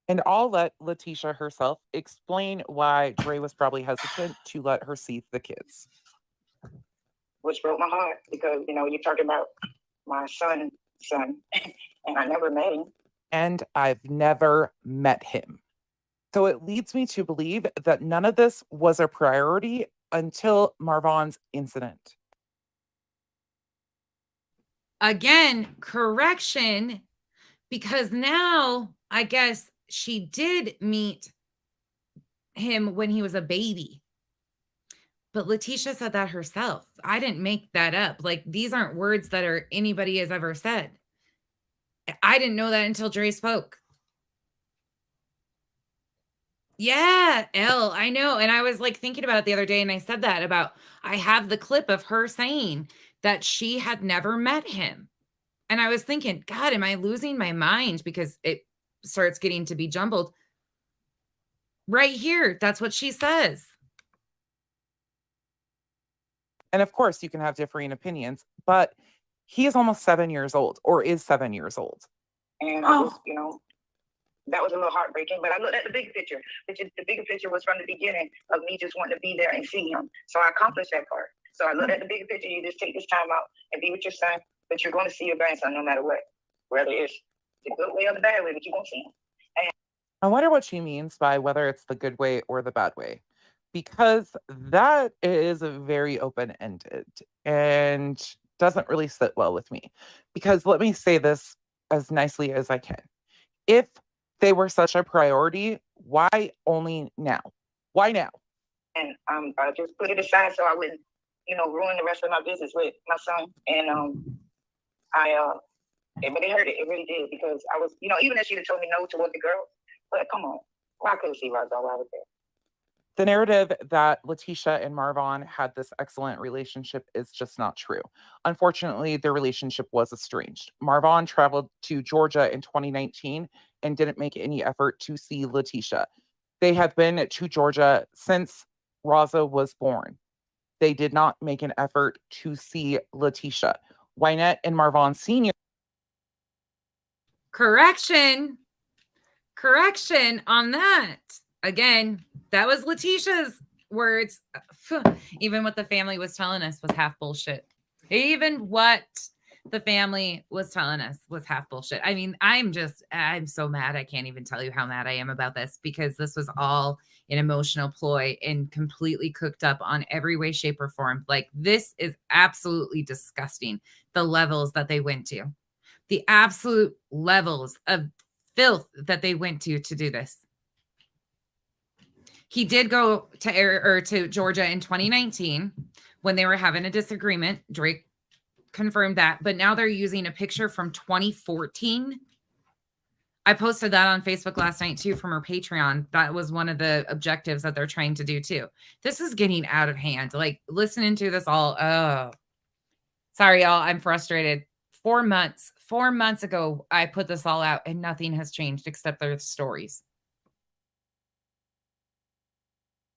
[SPEAKER 3] And I'll let Letitia herself explain why Dre was probably hesitant to let her see the kids.
[SPEAKER 14] Which broke my heart because, you know, you're talking about my son, and I never met him.
[SPEAKER 3] And I've never met him. So it leads me to believe that none of this was a priority until Marvon's incident.
[SPEAKER 1] Again, correction, because now I guess she did meet him when he was a baby. But Letitia said that herself. I didn't make that up. Like, these aren't words that anybody has ever said. I didn't know that until Dre spoke. Yeah, I know. And I was like thinking about it the other day, and I said that about, I have the clip of her saying that she had never met him. And I was thinking, God, am I losing my mind? Because it starts getting to be jumbled. Right here, that's what she says.
[SPEAKER 3] And of course, you can have differing opinions, but he is almost 7 years old, or is 7 years old.
[SPEAKER 14] And I was, you know, that was a little heartbreaking, but I looked at the big picture. The bigger picture was from the beginning of me just wanting to be there and see him. So I accomplished that part. So I looked at the bigger picture. You just take this time out and be with your son, but you're going to see your grandson no matter what, whether it's the good way or the bad way, but you're going to see him. And
[SPEAKER 3] I wonder what she means by whether it's the good way or the bad way, because that is very open-ended and doesn't really sit well with me. Because let me say this as nicely as I can. If they were such a priority, why only now? Why now?
[SPEAKER 14] And I just put it aside so I wouldn't, you know, ruin the rest of my business with my son. And but it hurt. It really did, because I was, you know, even if she had told me no toward the girl, but come on, why couldn't she rise all out of there?
[SPEAKER 3] The narrative that Letitia and Marvon had this excellent relationship is just not true. Unfortunately, their relationship was estranged. Marvon traveled to Georgia in 2019 and didn't make any effort to see Letitia. They have been to Georgia since Raza was born. They did not make an effort to see Letitia. Wynette and Marvon Sr.
[SPEAKER 1] Correction on that. Again, that was Letitia's words. Even what the family was telling us was half bullshit. Even what the family was telling us was half bullshit. I mean, I'm so mad. I can't even tell you how mad I am about this, because this was all an emotional ploy and completely cooked up on every way, shape, or form. Like, this is absolutely disgusting. The levels that they went to, the absolute levels of filth that they went to do this. He did go to Georgia in 2019 when they were having a disagreement. Drake confirmed that, but now they're using a picture from 2014. I posted that on Facebook last night too from her Patreon. That was one of the objectives that they're trying to do too. This is getting out of hand. Like, listening to this all, oh, sorry, y'all. I'm frustrated. 4 months ago, I put this all out and nothing has changed except their stories.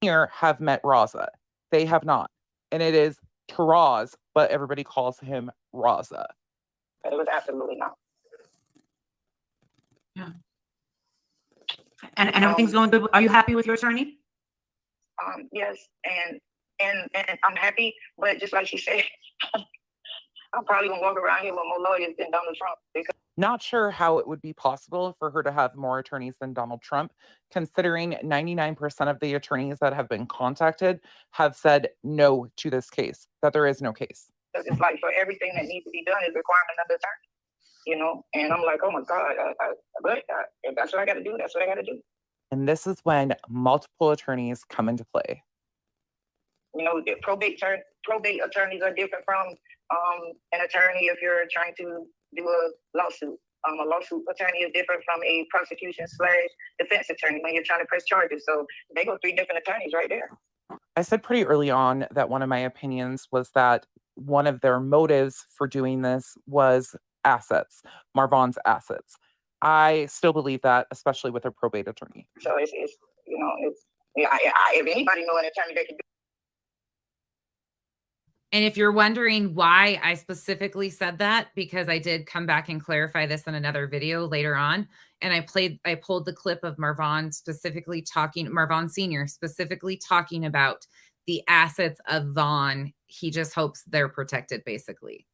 [SPEAKER 3] Have met Raza. They have not. And it is Taraz, but everybody calls him Raza.
[SPEAKER 14] It was absolutely not.
[SPEAKER 5] Yeah. And everything's going good. Are you happy with your attorney?
[SPEAKER 14] Yes, and I'm happy, but just like she said, I'm probably gonna walk around here with more lawyers than Donald Trump. Because
[SPEAKER 3] not sure how it would be possible for her to have more attorneys than Donald Trump, considering 99% of the attorneys that have been contacted have said no to this case, that there is no case.
[SPEAKER 14] It's like, for everything that needs to be done is requiring another attorney, you know? And I'm like, oh my God, but if that's what I gotta do, that's what I gotta do.
[SPEAKER 3] And this is when multiple attorneys come into play.
[SPEAKER 14] You know, the probate attorneys are different from an attorney if you're trying to do a lawsuit. A lawsuit attorney is different from a prosecution/defense attorney when you're trying to press charges. So they go 3 different attorneys right there.
[SPEAKER 3] I said pretty early on that one of my opinions was that one of their motives for doing this was assets, Marvon's assets. I still believe that, especially with a probate attorney.
[SPEAKER 14] So it's You know, it's if anybody know an attorney that can do.
[SPEAKER 1] And if you're wondering why I specifically said that, because I did come back and clarify this in another video later on. And I pulled the clip of Marvon Sr. specifically talking about the assets of Vaughn. He just hopes they're protected, basically.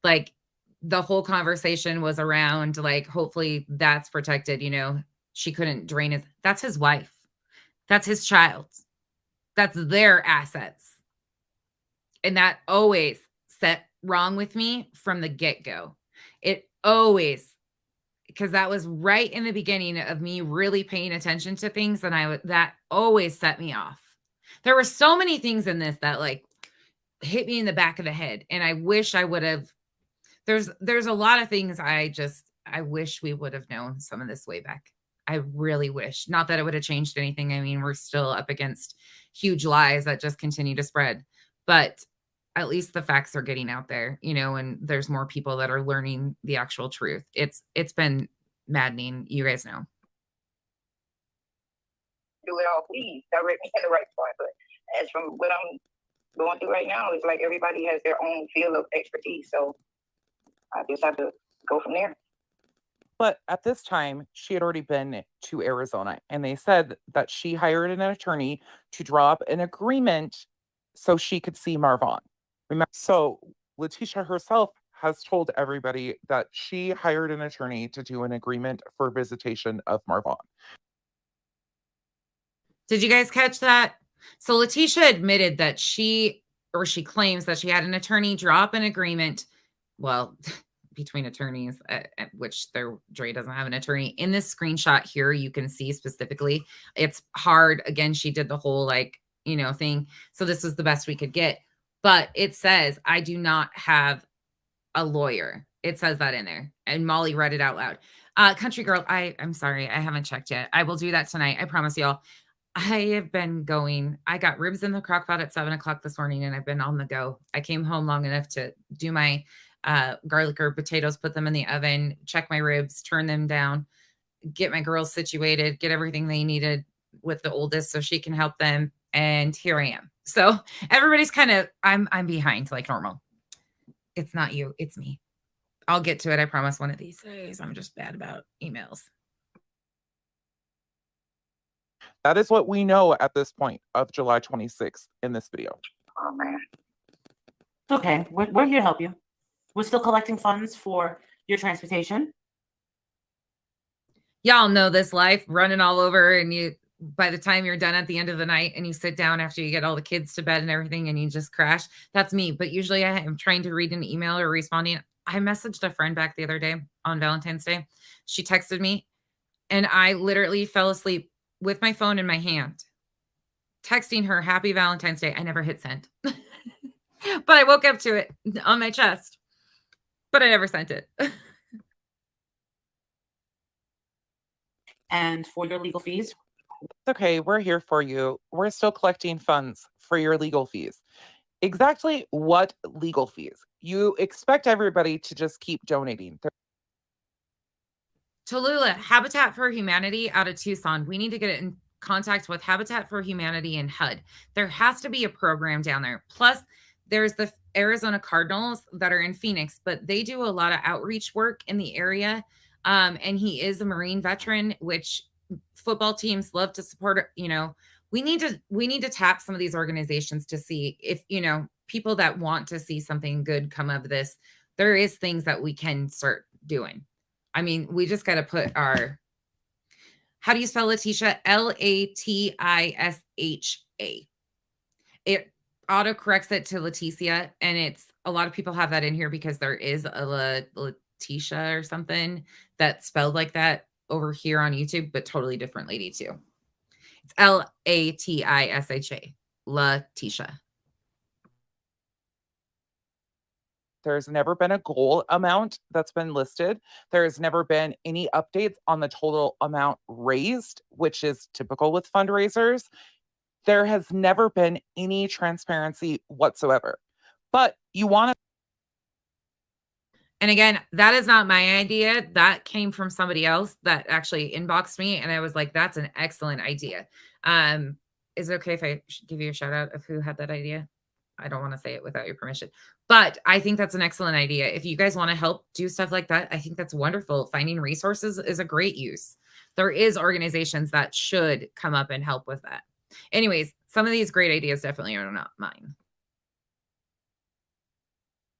[SPEAKER 1] Like, the whole conversation was around, like, hopefully that's protected. You know, she couldn't drain that's his wife. That's his child. That's their assets. And that always set wrong with me from the get-go. It always, because that was right in the beginning of me really paying attention to things, and that always set me off. There were so many things in this that like hit me in the back of the head, and I wish I would have. There's a lot of things I wish we would have known some of this way back. I really wish. Not that it would have changed anything. I mean, we're still up against huge lies that just continue to spread. But at least the facts are getting out there, you know, and there's more people that are learning the actual truth. It's been maddening. You guys know.
[SPEAKER 14] Do it all, please direct me in the right spot. But as from what I'm going through right now, it's like everybody has their own field of expertise. So I just have to go from there.
[SPEAKER 3] But at this time, she had already been to Arizona, and they said that she hired an attorney to draw up an agreement so she could see Marvon. So Letitia herself has told everybody that she hired an attorney to do an agreement for visitation of Marvon.
[SPEAKER 1] Did you guys catch that? So Letitia admitted that she claims that she had an attorney draw up an agreement. Well, between attorneys, which Dre doesn't have an attorney. In this screenshot here, you can see specifically, it's hard. Again, she did the whole thing. So this was the best we could get. But it says, I do not have a lawyer. It says that in there. And Molly read it out loud. Country girl, I'm sorry. I haven't checked yet. I will do that tonight. I promise y'all. I have been going. I got ribs in the crock pot at 7 o'clock this morning, and I've been on the go. I came home long enough to do my garlic or potatoes, put them in the oven, check my ribs, turn them down, get my girls situated, get everything they needed with the oldest so she can help them. And here I am. So everybody's kind of, I'm behind like normal. It's not you, it's me. I'll get to it. I promise one of these days. I'm just bad about emails.
[SPEAKER 3] That is what we know at this point of July 26th in this video.
[SPEAKER 14] Oh, man.
[SPEAKER 5] Okay, we're here to help you. We're still collecting funds for your transportation.
[SPEAKER 1] Y'all know this life, running all over, and by the time you're done at the end of the night and you sit down after you get all the kids to bed and everything and you just crash. That's me. But usually I am trying to read an email or responding. I messaged a friend back the other day on Valentine's Day. She texted me and I literally fell asleep with my phone in my hand, texting her happy Valentine's Day. I never hit send, but I woke up to it on my chest, but I never sent it.
[SPEAKER 5] And for your legal fees?
[SPEAKER 3] It's okay. We're here for you. We're still collecting funds for your legal fees. Exactly what legal fees? You expect everybody to just keep donating.
[SPEAKER 1] Tallulah, Habitat for Humanity out of Tucson. We need to get in contact with Habitat for Humanity and HUD. There has to be a program down there. Plus, there's the Arizona Cardinals that are in Phoenix, but they do a lot of outreach work in the area. And he is a Marine veteran, which football teams love to support. We need to tap some of these organizations to see if, people that want to see something good come of this, there is things that we can start doing. I mean, we just got to put how do you spell Letitia? Latisha. It auto-corrects it to Leticia, and it's a lot of people have that in here because there is a Letitia or something that's spelled like that over here on YouTube, but totally different lady too. It's Latisha, Letitia.
[SPEAKER 3] There's never been a goal amount that's been listed. There's never been any updates on the total amount raised, which is typical with fundraisers. There has never been any transparency whatsoever. But you want to.
[SPEAKER 1] And again, that is not my idea. That came from somebody else that actually inboxed me, and I was like, that's an excellent idea. Is it okay if I give you a shout out of who had that idea? I don't want to say it without your permission, but I think that's an excellent idea. If you guys want to help do stuff like that, I think that's wonderful. Finding resources is a great use. There is organizations that should come up and help with that. Anyways, some of these great ideas definitely are not mine.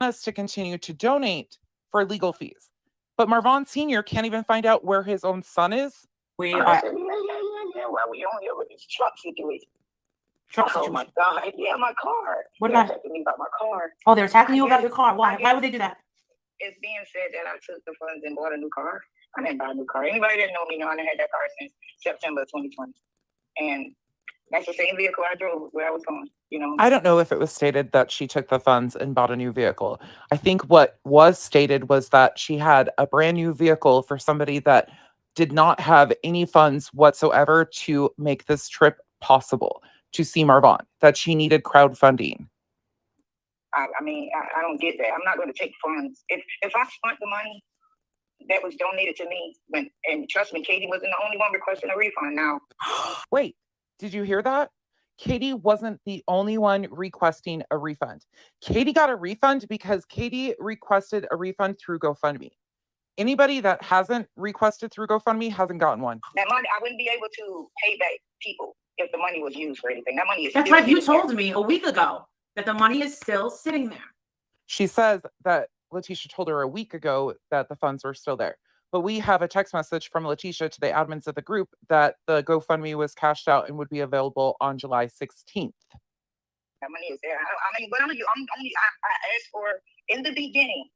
[SPEAKER 3] Us to continue to donate for legal fees. But Marvon Sr. can't even find out where his own son is.
[SPEAKER 14] We are. Why we on here with this truck situation? Oh my God! Yeah, my car.
[SPEAKER 5] What
[SPEAKER 14] They're
[SPEAKER 5] about?
[SPEAKER 14] attacking me about my car.
[SPEAKER 5] Oh, they're attacking you about your car. Why? Why would they do that?
[SPEAKER 14] It's being said that I took the funds and bought a new car. I didn't buy a new car. Anybody that know me know I had that car since September 2020, and that's the same vehicle I drove where I was going. You know.
[SPEAKER 3] I don't know if it was stated that she took the funds and bought a new vehicle. I think what was stated was that she had a brand new vehicle for somebody that did not have any funds whatsoever to make this trip possible to see Marvon, that she needed crowdfunding.
[SPEAKER 14] I mean, I don't get that. I'm not going to take funds. If I spent the money that was donated to me, and trust me, Katie wasn't the only one requesting a refund. Now,
[SPEAKER 3] wait, did you hear that? Katie wasn't the only one requesting a refund. Katie got a refund because Katie requested a refund through GoFundMe. Anybody that hasn't requested through GoFundMe hasn't gotten one.
[SPEAKER 14] that money, I wouldn't be able to pay back people if the money was used for anything. That money is.
[SPEAKER 5] That's right. You told me a week ago that the money is still sitting there.
[SPEAKER 3] She says that Letitia told her a week ago that the funds were still there. But we have a text message from Letitia to the admins of the group that the GoFundMe was cashed out and would be available on July 16th.
[SPEAKER 14] That money is there. I mean, but I asked for, in the beginning,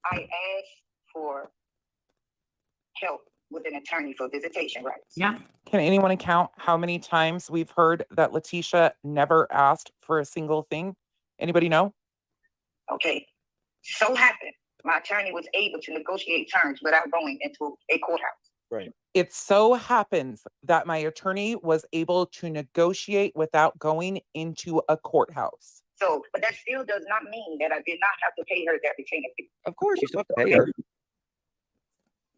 [SPEAKER 14] I asked for help with an attorney for visitation rights.
[SPEAKER 5] Yeah.
[SPEAKER 3] Can anyone count how many times we've heard that Letitia never asked for a single thing? Anybody know?
[SPEAKER 14] Okay. So happened, my attorney was able to negotiate terms without going into a courthouse.
[SPEAKER 6] Right.
[SPEAKER 3] It so happens that my attorney was able to negotiate without going into a courthouse.
[SPEAKER 14] So, but that still does not mean that I did not have to pay her that retainer fee.
[SPEAKER 6] Of course, you still have to pay her.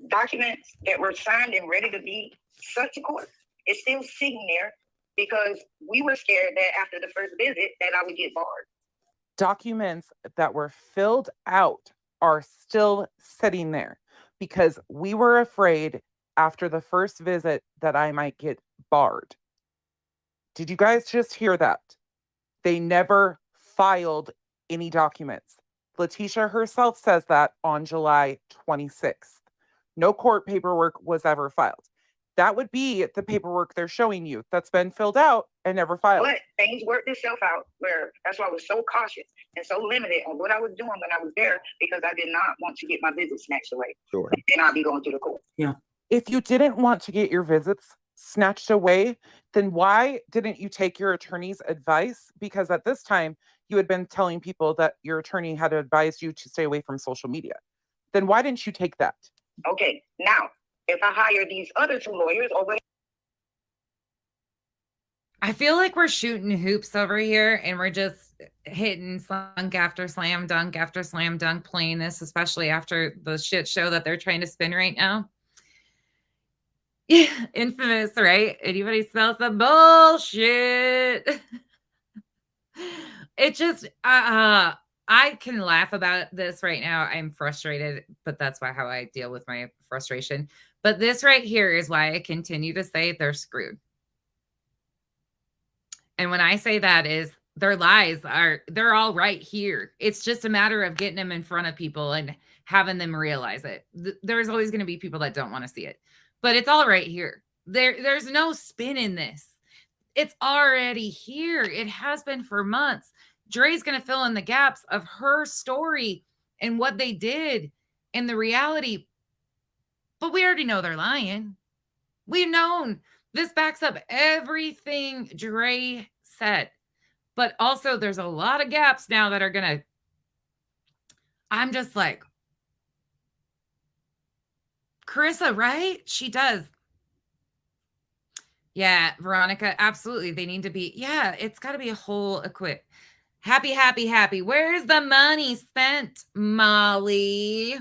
[SPEAKER 14] Documents that were signed and ready to be sent to court is still sitting there because we were scared that after the first visit that I would get barred.
[SPEAKER 3] Documents that were filled out are still sitting there because we were afraid after the first visit that I might get barred. Did you guys just hear that? They never filed any documents. Letitia herself says that on July 26th. No court paperwork was ever filed. That would be the paperwork they're showing you that's been filled out and never filed.
[SPEAKER 14] But things worked itself out where that's why I was so cautious and so limited on what I was doing when I was there because I did not want to get my visits snatched away.
[SPEAKER 6] Sure.
[SPEAKER 14] Then I'd be going to the court.
[SPEAKER 5] Yeah.
[SPEAKER 3] If you didn't want to get your visits snatched away, then why didn't you take your attorney's advice? Because at this time, you had been telling people that your attorney had advised you to stay away from social media. Then why didn't you take that?
[SPEAKER 14] Okay, now, if I hire these other two lawyers over,
[SPEAKER 1] I feel like we're shooting hoops over here and we're just hitting slunk after slam dunk after slam dunk playing this, especially after the shit show that they're trying to spin right now. Yeah, infamous, right? Anybody smells the bullshit? It just, I can laugh about this right now. I'm frustrated, but that's how I deal with my frustration. But this right here is why I continue to say they're screwed. And when I say that is their lies they're all right here. It's just a matter of getting them in front of people and having them realize it. There's always going to be people that don't want to see it, but it's all right here. There's no spin in this. It's already here. It has been for months. Dre's going to fill in the gaps of her story and what they did and the reality. But we already know they're lying. We've known. This backs up everything Dre said. But also there's a lot of gaps now that are going to, I'm just like, Carissa, right? She does. Yeah, Veronica, absolutely. They need to be, yeah, it's got to be a whole equip. Happy, happy, happy. Where's the money spent, Molly?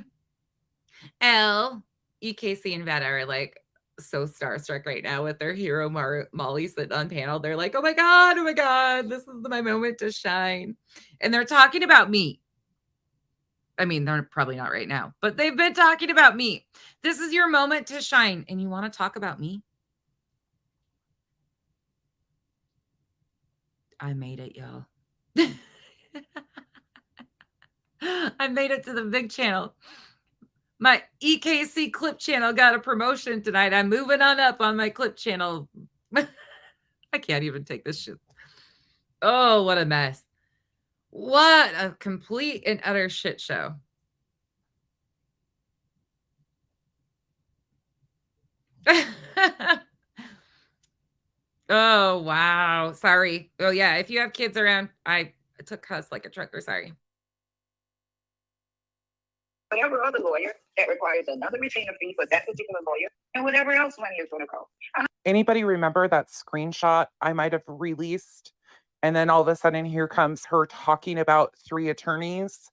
[SPEAKER 1] L, EKC, and Veta are like so starstruck right now with their hero Molly sitting on panel. They're like, oh my God, this is my moment to shine. And they're talking about me. I mean, they're probably not right now, but they've been talking about me. This is your moment to shine. And you want to talk about me? I made it, y'all. I made it to the big channel. My EKC clip channel got a promotion tonight. I'm moving on up on my clip channel. I can't even take this shit. Oh, what a mess. What a complete and utter shit show. Oh, wow. Sorry. Oh, yeah. If you have kids around, I took cuss like a trucker. Sorry.
[SPEAKER 14] Whatever other lawyer that requires another retainer fee for that particular lawyer and whatever else money is going to cost.
[SPEAKER 3] Anybody remember that screenshot I might have released? And then all of a sudden, here comes her talking about 3 attorneys.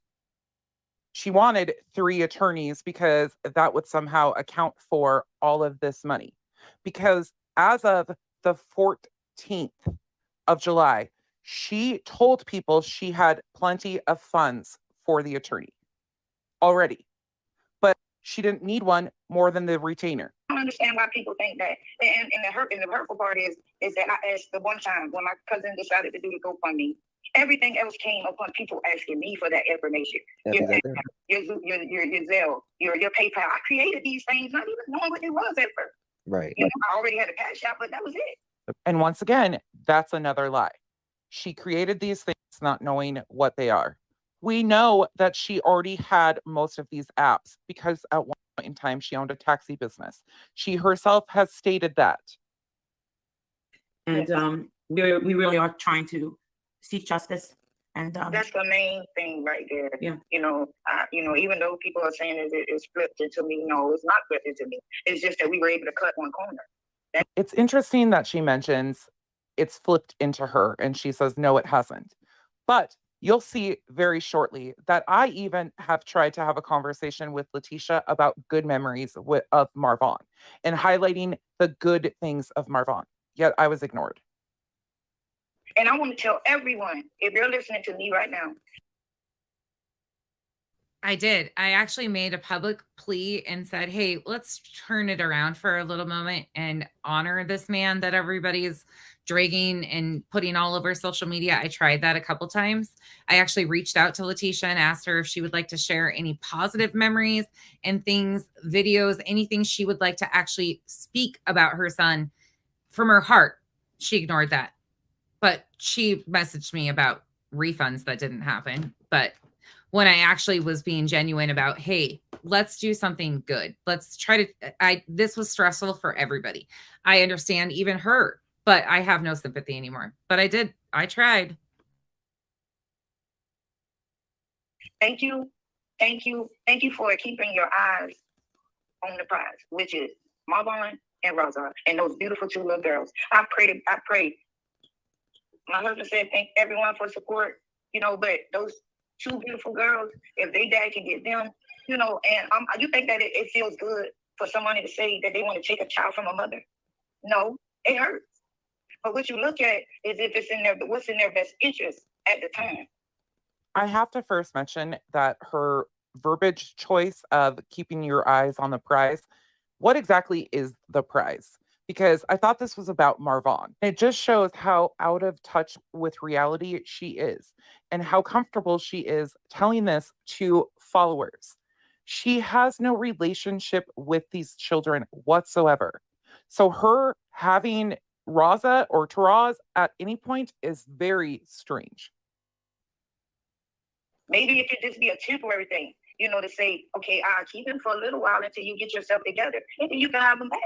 [SPEAKER 3] She wanted 3 attorneys because that would somehow account for all of this money. Because as of the 14th of July, she told people she had plenty of funds for the attorney already, but she didn't need one more than the retainer.
[SPEAKER 14] I don't understand why people think that. And the hurtful part is that I asked the one time when my cousin decided to do the GoFundMe, everything else came upon people asking me for that information. Your Zelle, your PayPal. I created these things not even knowing what it was at first.
[SPEAKER 12] Right.
[SPEAKER 14] I already had a cash out, but that was it.
[SPEAKER 3] And once again, that's another lie. She created these things not knowing what they are. We know that she already had most of these apps because at one point in time, she owned a taxi business. She herself has stated that.
[SPEAKER 5] And we really are trying to seek justice. And
[SPEAKER 14] that's the main thing right there.
[SPEAKER 5] Yeah.
[SPEAKER 14] Even though people are saying it's flipped into me, no, it's not flipped into me. It's just that we were able to cut one corner.
[SPEAKER 3] It's interesting that she mentions it's flipped into her and she says, no, it hasn't. But you'll see very shortly that I even have tried to have a conversation with Letitia about good memories of Marvon and highlighting the good things of Marvon. Yet I was ignored.
[SPEAKER 14] And I want to tell everyone, if you're listening to me right now.
[SPEAKER 1] I did. I actually made a public plea and said, hey, let's turn it around for a little moment and honor this man that everybody's dragging and putting all over social media. I tried that a couple times. I actually reached out to Letitia and asked her if she would like to share any positive memories and things, videos, anything she would like to actually speak about her son from her heart. She ignored that. But she messaged me about refunds that didn't happen. But when I actually was being genuine about, hey, let's do something good. Let's try to, this was stressful for everybody. I understand even her, but I have no sympathy anymore. But I tried.
[SPEAKER 14] Thank you. Thank you. Thank you for keeping your eyes on the prize, which is Marvon and Rosa and those beautiful 2 little girls. I prayed. My husband said, thank everyone for support, but those 2 beautiful girls, if they dad can get them, and you think that it feels good for somebody to say that they want to take a child from a mother? No, it hurts. But what you look at is if it's in what's in their best interest at the time.
[SPEAKER 3] I have to first mention that her verbiage choice of keeping your eyes on the prize, what exactly is the prize? Because I thought this was about Marvon. It just shows how out of touch with reality she is and how comfortable she is telling this to followers. She has no relationship with these children whatsoever. So her having Raza or Taraz at any point is very strange.
[SPEAKER 14] Maybe it could just be a temporary thing, to say, okay, I'll keep him for a little while until you get yourself together and then you can have him back.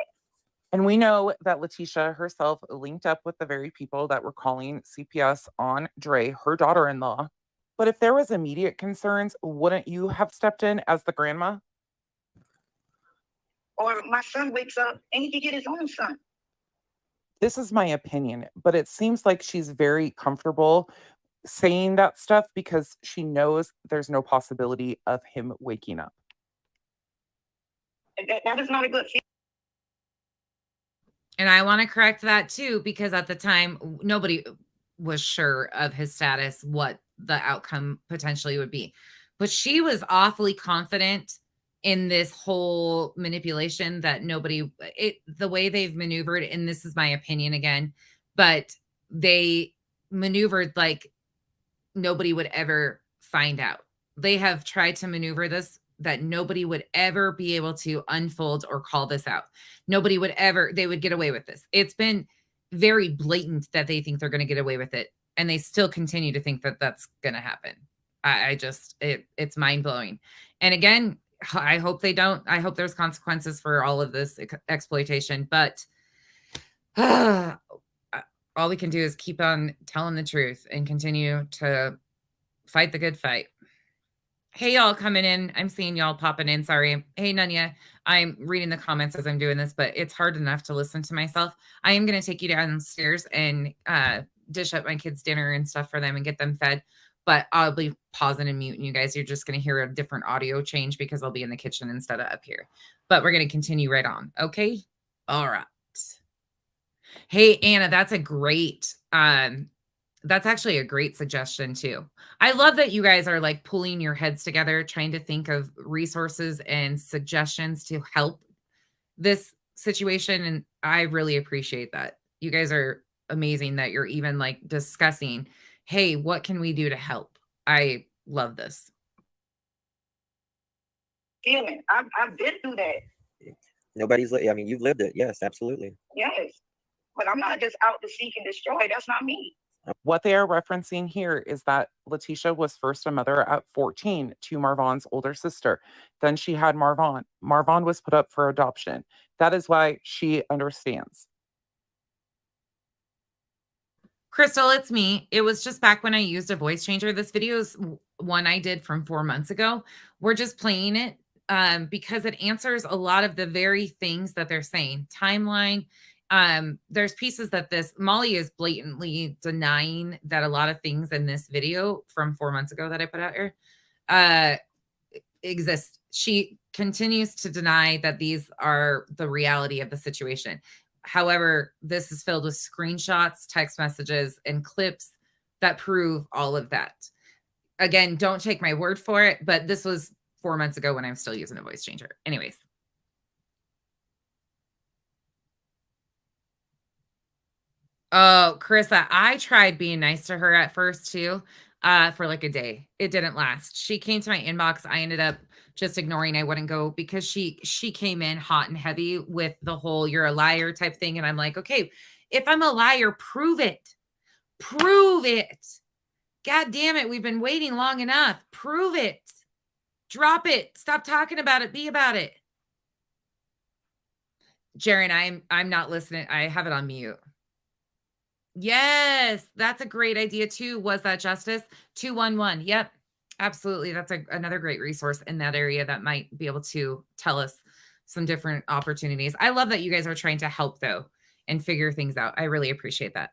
[SPEAKER 3] And we know that Letitia herself linked up with the very people that were calling CPS on Dre, her daughter-in-law. But if there was immediate concerns, wouldn't you have stepped in as the grandma?
[SPEAKER 14] Or my son wakes up and he can get his own son.
[SPEAKER 3] This is my opinion, but it seems like she's very comfortable saying that stuff because she knows there's no possibility of him waking up.
[SPEAKER 14] That is not a good feeling.
[SPEAKER 1] And I want to correct that too, because at the time, nobody was sure of his status, what the outcome potentially would be. But she was awfully confident in this whole manipulation that the way they've maneuvered, and this is my opinion again, but they maneuvered like nobody would ever find out. They have tried to maneuver this that nobody would ever be able to unfold or call this out. They would get away with this. It's been very blatant that they think they're going to get away with it. And they still continue to think that that's going to happen. It's mind blowing. And again, I hope they don't. I hope there's consequences for all of this exploitation, but all we can do is keep on telling the truth and continue to fight the good fight. Hey, y'all coming in. I'm seeing y'all popping in. Sorry. Hey, Nunya. I'm reading the comments as I'm doing this, but it's hard enough to listen to myself. I am going to take you downstairs and dish up my kids' dinner and stuff for them and get them fed. But I'll be pausing and muting you guys. You're just going to hear a different audio change because I'll be in the kitchen instead of up here. But we're going to continue right on. Okay? All right. Hey, Anna, that's actually a great suggestion too. I love that you guys are like pulling your heads together, trying to think of resources and suggestions to help this situation. And I really appreciate that. You guys are amazing that you're even like discussing, hey, what can we do to help? I love this.
[SPEAKER 14] Feeling. I've been through that.
[SPEAKER 12] You've lived it. Yes, absolutely.
[SPEAKER 14] Yes. But I'm not just out to seek and destroy. That's not me.
[SPEAKER 3] What they are referencing here is that Letitia was first a mother at 14 to Marvon's older sister. Then she had Marvon. Marvon was put up for adoption. That is why she understands.
[SPEAKER 1] Crystal, it's me. It was just back when I used a voice changer. This video is one I did from 4 months ago. We're just playing it because it answers a lot of the very things that they're saying. Timeline. There's pieces that Molly is blatantly denying that a lot of things in this video from 4 months ago that I put out here exist. She continues to deny that these are the reality of the situation. However, this is filled with screenshots, text messages, and clips that prove all of that. Again, don't take my word for it, but this was 4 months ago when I'm still using a voice changer. Anyways. Oh, Carissa, I tried being nice to her at first too, for like a day. It didn't last. She came to my inbox. I ended up just ignoring. I wouldn't go because she came in hot and heavy with the whole "you're a liar" type thing. And I'm like, okay, if I'm a liar, prove it. Prove it. God damn it. We've been waiting long enough. Prove it. Drop it. Stop talking about it. Be about it. Jaren, I'm not listening. I have it on mute. Yes, that's a great idea too. Was that Justice 211? Yep, absolutely. That's another great resource in that area that might be able to tell us some different opportunities. I love that you guys are trying to help though and figure things out. I really appreciate that.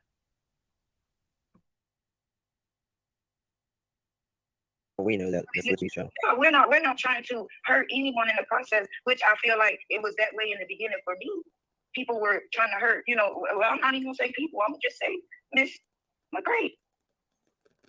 [SPEAKER 12] We know that, Miss Letitia.
[SPEAKER 14] We're not trying to hurt anyone in the process, which I feel like it was that way in the beginning for me. People were trying to hurt, well, I'm not even gonna say people, I'm gonna just say Miss McGray.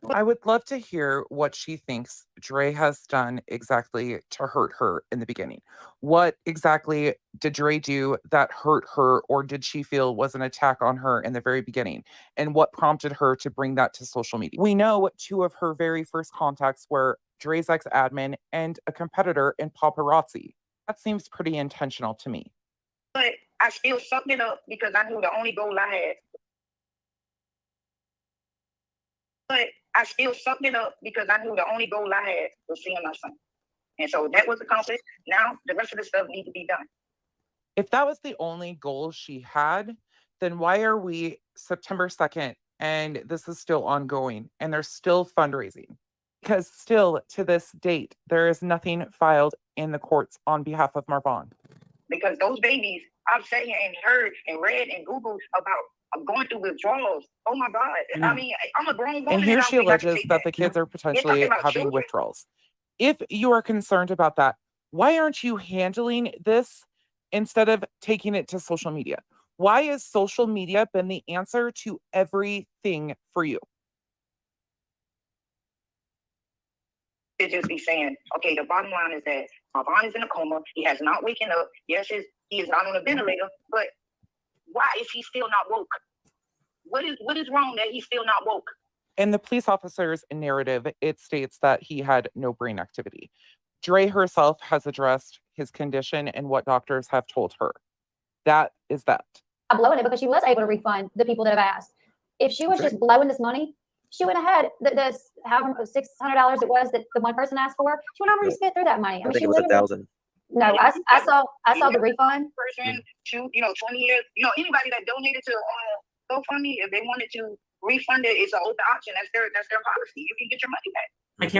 [SPEAKER 3] I would love to hear what she thinks Dre has done exactly to hurt her in the beginning. What exactly did Dre do that hurt her, or did she feel was an attack on her in the very beginning? And what prompted her to bring that to social media? We know 2 of her very first contacts were Dre's ex-admin and a competitor in paparazzi. That seems pretty intentional to me.
[SPEAKER 14] But I still sucked it up because I knew the only goal I had. But I still sucked it up because I knew the only goal I had was seeing my son. And so that was accomplished. Now the rest of the stuff needs to be done.
[SPEAKER 3] If that was the only goal she had, then why are we September 2nd and this is still ongoing and there's still fundraising? Because still to this date, there is nothing filed in the courts on behalf of Marvon.
[SPEAKER 14] Because those babies, I've sat here and heard and read and Googled about I'm going through withdrawals. Oh my God. I mean, I'm a grown woman.
[SPEAKER 3] And here
[SPEAKER 14] I
[SPEAKER 3] she
[SPEAKER 14] don't think I can
[SPEAKER 3] alleges
[SPEAKER 14] take
[SPEAKER 3] that the kids are
[SPEAKER 14] You're
[SPEAKER 3] potentially
[SPEAKER 14] talking about
[SPEAKER 3] having
[SPEAKER 14] children.
[SPEAKER 3] withdrawals. If you are concerned about that, why aren't you handling this instead of taking it to social media? Why has social media been the answer to everything for you?
[SPEAKER 14] To just be saying, okay, the bottom line is that Marvon is in a coma. He has not waken up. Yes, he is not on a ventilator, but why is he still not woke? What is wrong that he's still not woke?
[SPEAKER 3] In the police officer's narrative, it states that he had no brain activity. Dre herself has addressed his condition and what doctors have told her. That is that.
[SPEAKER 15] I'm blowing it because she was able to refund the people that have asked. If she was just blowing this money, she went ahead, the however $600 it was that the one person asked for, she went over and spent through that money.
[SPEAKER 12] I think
[SPEAKER 15] she
[SPEAKER 12] it was
[SPEAKER 15] literally-
[SPEAKER 12] 1,000.
[SPEAKER 15] No, I saw the refund.
[SPEAKER 14] Person to 20 years, anybody that donated to GoFundMe, if they wanted to refund it, it's an open option. That's their policy. You can get your money back.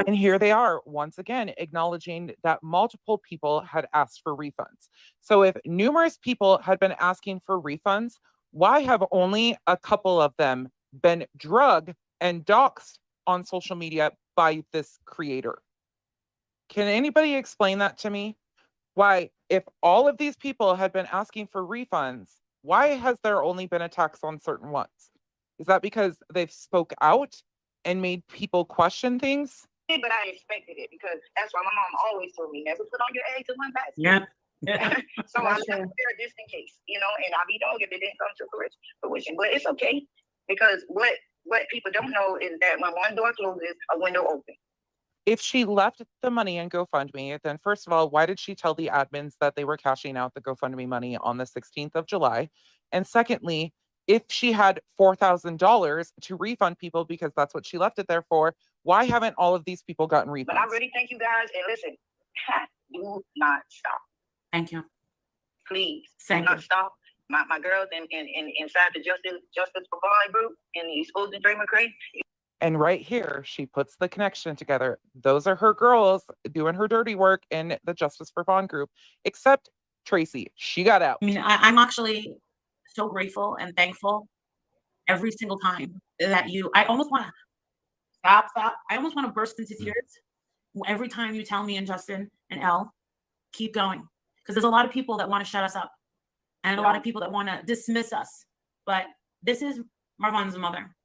[SPEAKER 3] And here they are, once again, acknowledging that multiple people had asked for refunds. So if numerous people had been asking for refunds, why have only a couple of them been drugged and doxxed on social media by this creator? Can anybody explain that to me? Why, if all of these people had been asking for refunds, why has there only been attacks on certain ones? Is that because they've spoke out and made people question things?
[SPEAKER 14] But I expected it because that's why my mom always told me, never put on your eggs in one basket.
[SPEAKER 5] Yeah.
[SPEAKER 14] So I left there just in case, and I'll be dog if it didn't come to fruition. But it's okay because what people don't know is that when one door closes, a window opens.
[SPEAKER 3] If she left the money in GoFundMe, then first of all, why did she tell the admins that they were cashing out the GoFundMe money on the 16th of July? And secondly, if she had $4,000 to refund people because that's what she left it there for, why haven't all of these people gotten refunds?
[SPEAKER 14] But I really thank you guys. And listen, do not stop.
[SPEAKER 5] Thank you.
[SPEAKER 14] Please,
[SPEAKER 5] Thank
[SPEAKER 14] do
[SPEAKER 5] you.
[SPEAKER 14] not stop. My girls inside the Justice for Vaughn group in the Exposing Dre McCray.
[SPEAKER 3] And right here, she puts the connection together. Those are her girls doing her dirty work in the Justice for Vaughn group, except Tracy. She got out.
[SPEAKER 5] I mean, I'm actually so grateful and thankful every single time that I almost want to stop. I almost want to burst into tears every time you tell me and Justin and Elle, keep going. Because there's a lot of people that want to shut us up and a lot of people that want to dismiss us. But this is Marvon's mother.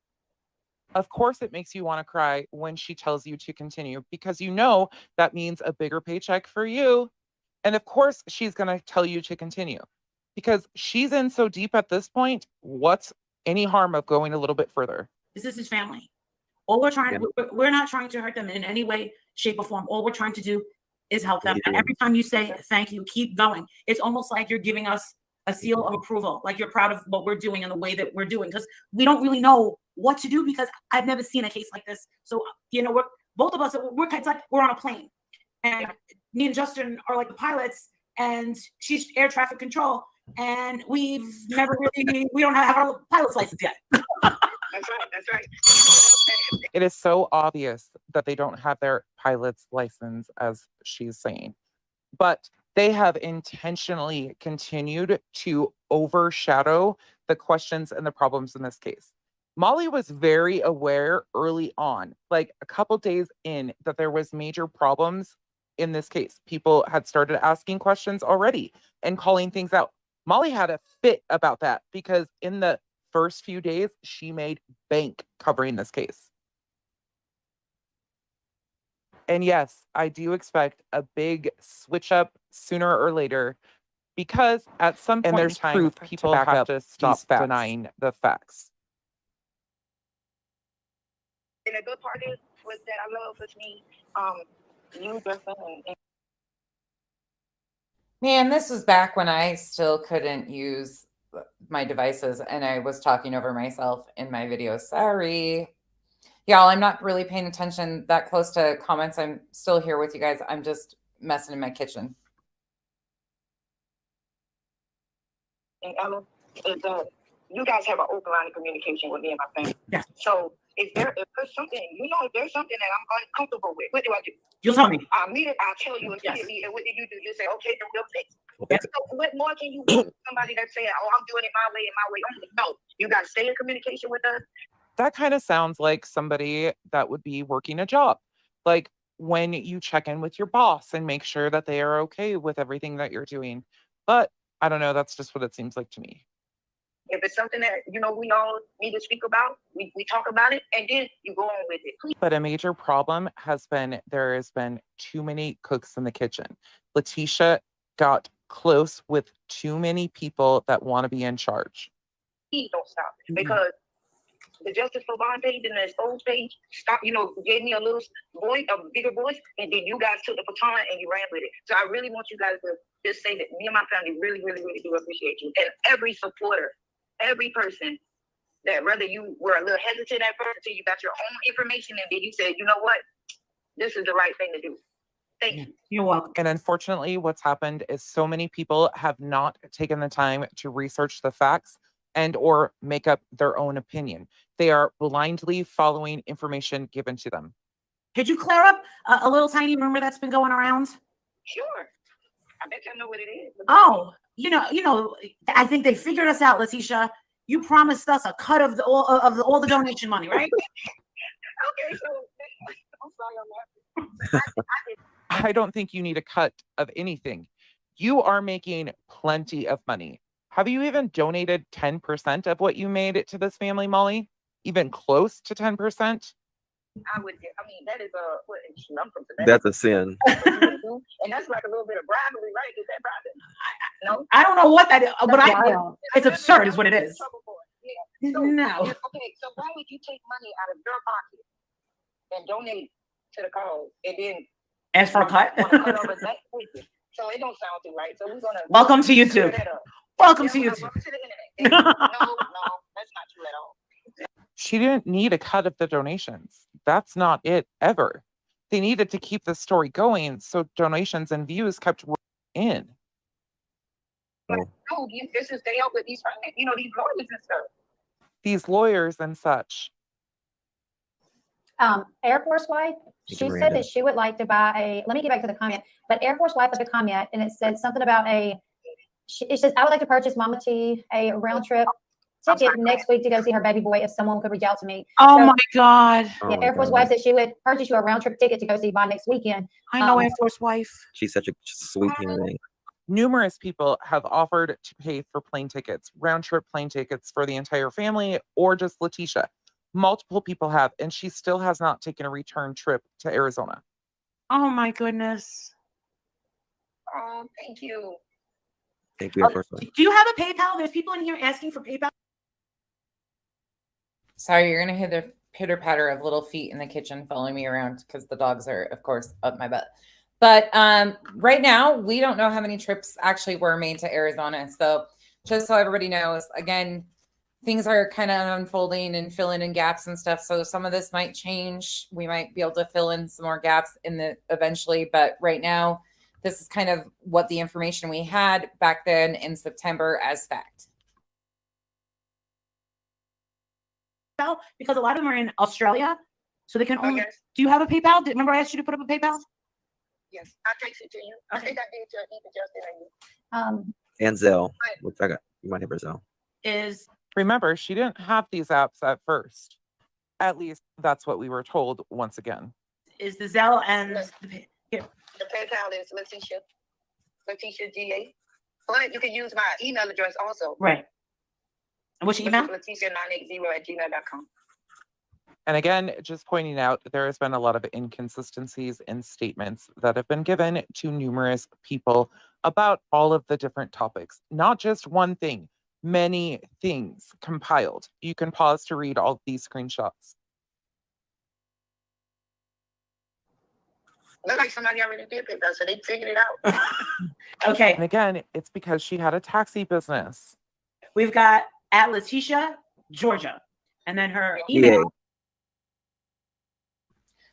[SPEAKER 3] Of course, it makes you want to cry when she tells you to continue because that means a bigger paycheck for you. And of course, she's going to tell you to continue because she's in so deep at this point. What's any harm of going a little bit further?
[SPEAKER 5] This is his family. All we're not trying to hurt them in any way, shape, or form. All we're trying to do is help them. And every time you say thank you, keep going. It's almost like you're giving us a seal of approval, like you're proud of what we're doing and the way that we're doing, because we don't really know what to do because I've never seen a case like this. So, we're both of us, it's like we're on a plane and me and Justin are like the pilots and she's air traffic control. And we don't have our pilot's license yet.
[SPEAKER 14] That's right.
[SPEAKER 3] It is so obvious that they don't have their pilot's license, as she's saying. But they have intentionally continued to overshadow the questions and the problems in this case. Molly was very aware early on, like a couple days in, that there was major problems in this case. People had started asking questions already and calling things out. Molly had a fit about that because in the first few days, she made bank covering this case. And yes, I do expect a big switch up sooner or later because at some point in time, proof, people have to stop denying the facts.
[SPEAKER 14] And the good part is that I love with me, you, Justin, and
[SPEAKER 1] Man, this was back when I still couldn't use my devices and I was talking over myself in my videos. Sorry. Y'all, I'm not really paying attention that close to comments. I'm still here with you guys. I'm just messing in my kitchen.
[SPEAKER 14] And Ella, is that you guys have an open line of communication with me and my family.
[SPEAKER 5] Yeah.
[SPEAKER 14] So if there's something, if there's something that I'm uncomfortable with, what do I do?
[SPEAKER 5] You'll tell me.
[SPEAKER 14] I'll tell you immediately. And what do? You say, okay, then we'll fix. So what more can you want from somebody that's saying, "Oh, I'm doing it my way and my way only"? No, you got to stay in communication with us.
[SPEAKER 3] That kind of sounds like somebody that would be working a job. Like when you check in with your boss and make sure that they are okay with everything that you're doing. But I don't know, that's just what it seems like to me.
[SPEAKER 14] If it's something that, we all need to speak about, we talk about it, and then you go on with it.
[SPEAKER 3] But a major problem has been there has been too many cooks in the kitchen. Letitia got close with too many people that want to be in charge.
[SPEAKER 14] Please don't stop, because the Justice for Bond page and the Exposed page gave me a bigger voice, and then you guys took the baton and you ran with it. So I really want you guys to just say that me and my family really, really, really do appreciate you. And every supporter, every person, that whether you were a little hesitant at first until you got your own information and then you said, you know what, this is the right thing to do. Thank you.
[SPEAKER 5] You're welcome.
[SPEAKER 3] And unfortunately, what's happened is so many people have not taken the time to research the facts and or make up their own opinion. They are blindly following information given to them.
[SPEAKER 5] Could you clear up a little tiny rumor that's been going around?
[SPEAKER 14] Sure. I bet you know what it is.
[SPEAKER 5] Oh, I think they figured us out, Letitia. You promised us a cut of all the donation money, right?
[SPEAKER 14] Okay, so I'm sorry on that.
[SPEAKER 3] I don't think you need a cut of anything. You are making plenty of money. Have you even donated 10% of what you made to this family, Molly? Even close to 10%?
[SPEAKER 14] That is a lump from that.
[SPEAKER 12] That's a sin.
[SPEAKER 14] And that's like a little bit of bribery, right? Is that bribery? No?
[SPEAKER 5] I don't know what that is, but it's absurd is what it is.
[SPEAKER 14] Yeah. So,
[SPEAKER 5] no.
[SPEAKER 14] Okay, so why would you take money out of your pocket and donate to the cause and then
[SPEAKER 5] ask for a cut?
[SPEAKER 14] So it don't sound too right. So we're gonna
[SPEAKER 5] welcome to YouTube. Welcome to YouTube.
[SPEAKER 14] Welcome to the internet. No, that's not true at all.
[SPEAKER 3] She didn't need a cut of the donations. That's not it ever. They needed to keep the story going, so donations and views kept in.
[SPEAKER 14] No, this is they help with these lawyers and stuff.
[SPEAKER 3] These lawyers and such.
[SPEAKER 15] Air Force wife, she said that she would like to buy let me get back to the comment, but Air Force wife left a comment and it said something about it says, I would like to purchase Mama T a round trip ticket next week to go see her baby boy if someone could reach out to me.
[SPEAKER 5] Oh my God.
[SPEAKER 15] Yeah, Air Force wife said she would purchase you a round trip ticket to go see Bond next weekend.
[SPEAKER 5] I know Air Force wife.
[SPEAKER 12] She's such a sweet human being.
[SPEAKER 3] Numerous people have offered to pay for plane tickets, round trip plane tickets for the entire family or just Letitia. Multiple people have, and she still has not taken a return trip to Arizona.
[SPEAKER 5] Oh my goodness.
[SPEAKER 14] Oh, thank you.
[SPEAKER 12] Thank you, Air Force One.
[SPEAKER 5] Do you have a PayPal? There's people in here asking for PayPal.
[SPEAKER 1] Sorry, you're gonna hear the pitter patter of little feet in the kitchen following me around because the dogs are, of course, up my butt. But right now, we don't know how many trips actually were made to Arizona. So just so everybody knows, again, things are kind of unfolding and filling in gaps and stuff. So some of this might change. We might be able to fill in some more gaps eventually. But right now, this is kind of what the information we had back then in September as fact.
[SPEAKER 5] Because a lot of them are in Australia, so they can only.
[SPEAKER 14] Yes.
[SPEAKER 5] Do you have a PayPal? Remember I asked you to put up a PayPal?
[SPEAKER 14] Yes, I'll text it to you. I think I did to Justin
[SPEAKER 12] And Zelle, which I got. You might have her Zelle.
[SPEAKER 3] Remember, she didn't have these apps at first. At least that's what we were told once again.
[SPEAKER 5] Is the Zelle and
[SPEAKER 14] the PayPal is Letitia GA. But you can use my email address also.
[SPEAKER 5] Right. And what's your email?
[SPEAKER 14] Letitia980@gmail.com.
[SPEAKER 3] And again, just pointing out, there has been a lot of inconsistencies in statements that have been given to numerous people about all of the different topics. Not just one thing, many things compiled. You can pause to read all these screenshots.
[SPEAKER 14] Looks like somebody already did PayPal, so they figured it out.
[SPEAKER 5] Okay.
[SPEAKER 3] And again, it's because she had a taxi business.
[SPEAKER 5] We've got at Letitia, Georgia. And then her email.
[SPEAKER 12] Yeah.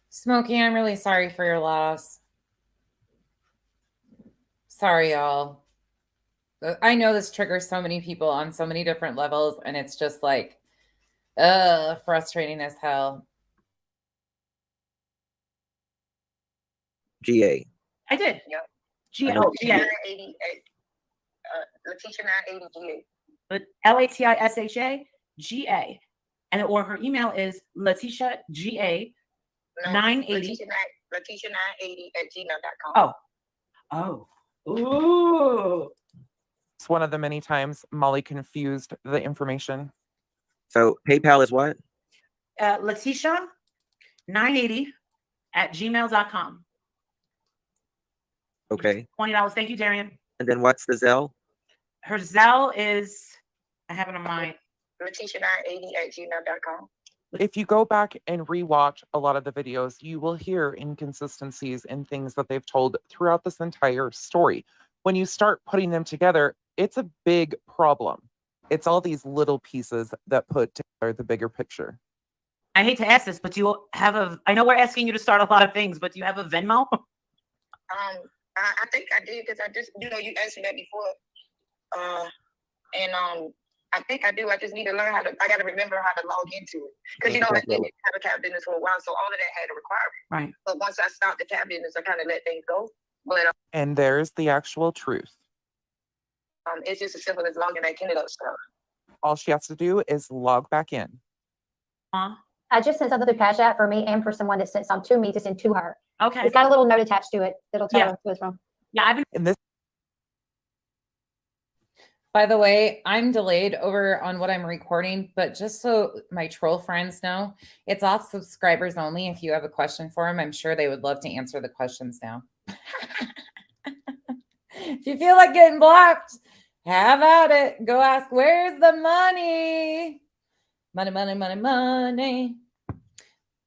[SPEAKER 1] Smokey, I'm really sorry for your loss. Sorry, y'all. I know this triggers so many people on so many different levels, and it's just like, frustrating as hell.
[SPEAKER 12] GA.
[SPEAKER 5] I did.
[SPEAKER 14] Yep.
[SPEAKER 5] GA.
[SPEAKER 14] Letitia 980
[SPEAKER 5] LATISHA GA, and or her email is Letitia GA 980.
[SPEAKER 14] Letitia 980@gmail.com.
[SPEAKER 5] Oh. Ooh.
[SPEAKER 3] It's one of the many times Molly confused the information.
[SPEAKER 12] So PayPal is what?
[SPEAKER 5] Letitia 980@gmail.com.
[SPEAKER 12] Okay.
[SPEAKER 5] $20. Thank you, Darian.
[SPEAKER 12] And then what's the Zelle?
[SPEAKER 5] Her Zelle is, I have it on mine.
[SPEAKER 14] Letitia 980@gmail.com.
[SPEAKER 3] If you go back and rewatch a lot of the videos, you will hear inconsistencies in things that they've told throughout this entire story. When you start putting them together, it's a big problem. It's all these little pieces that put together the bigger picture.
[SPEAKER 5] I hate to ask this, but do you have I know we're asking you to start a lot of things, but do you have a Venmo?
[SPEAKER 14] I think I did, because I just, you asked me that before. I think I do. I just need to learn I got to remember how to log into it. Because, I didn't have a cab business for a while, so all of that had a requirement.
[SPEAKER 5] Right.
[SPEAKER 14] But once I stopped the cab business, I kind of let things go. But
[SPEAKER 3] And there's the actual truth.
[SPEAKER 14] it's just as simple as logging back into those stuff.
[SPEAKER 3] All she has to do is log back in.
[SPEAKER 15] I just sent something through Cash App for me and for someone that sent some to me to send to her.
[SPEAKER 5] Okay.
[SPEAKER 15] It's got a little note attached to it that'll tell her who it's from.
[SPEAKER 5] Yeah, I've been.
[SPEAKER 3] And this.
[SPEAKER 1] By the way, I'm delayed over on what I'm recording, but just so my troll friends know, it's off subscribers only. If you have a question for them, I'm sure they would love to answer the questions now. If you feel like getting blocked, have at it. Go ask, where's the money? Money, money, money, money.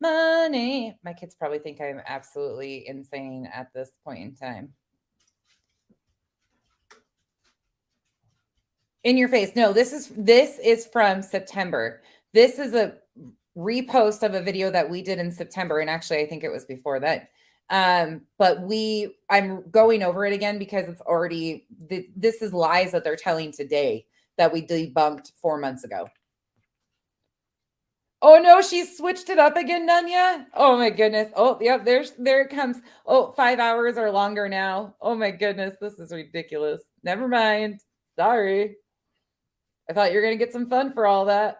[SPEAKER 1] Money. My kids probably think I'm absolutely insane at this point in time. In your face. No, this is from September. This is a repost of a video that we did in September. And actually, I think it was before that. But I'm going over it again because it's already, this is lies that they're telling today that we debunked 4 months ago. Oh no, she switched it up again, Nunya. Oh my goodness. Oh, yep, there it comes. Oh, 5 hours or longer now. Oh my goodness, this is ridiculous. Never mind. Sorry. I thought you were going to get some fun for all that.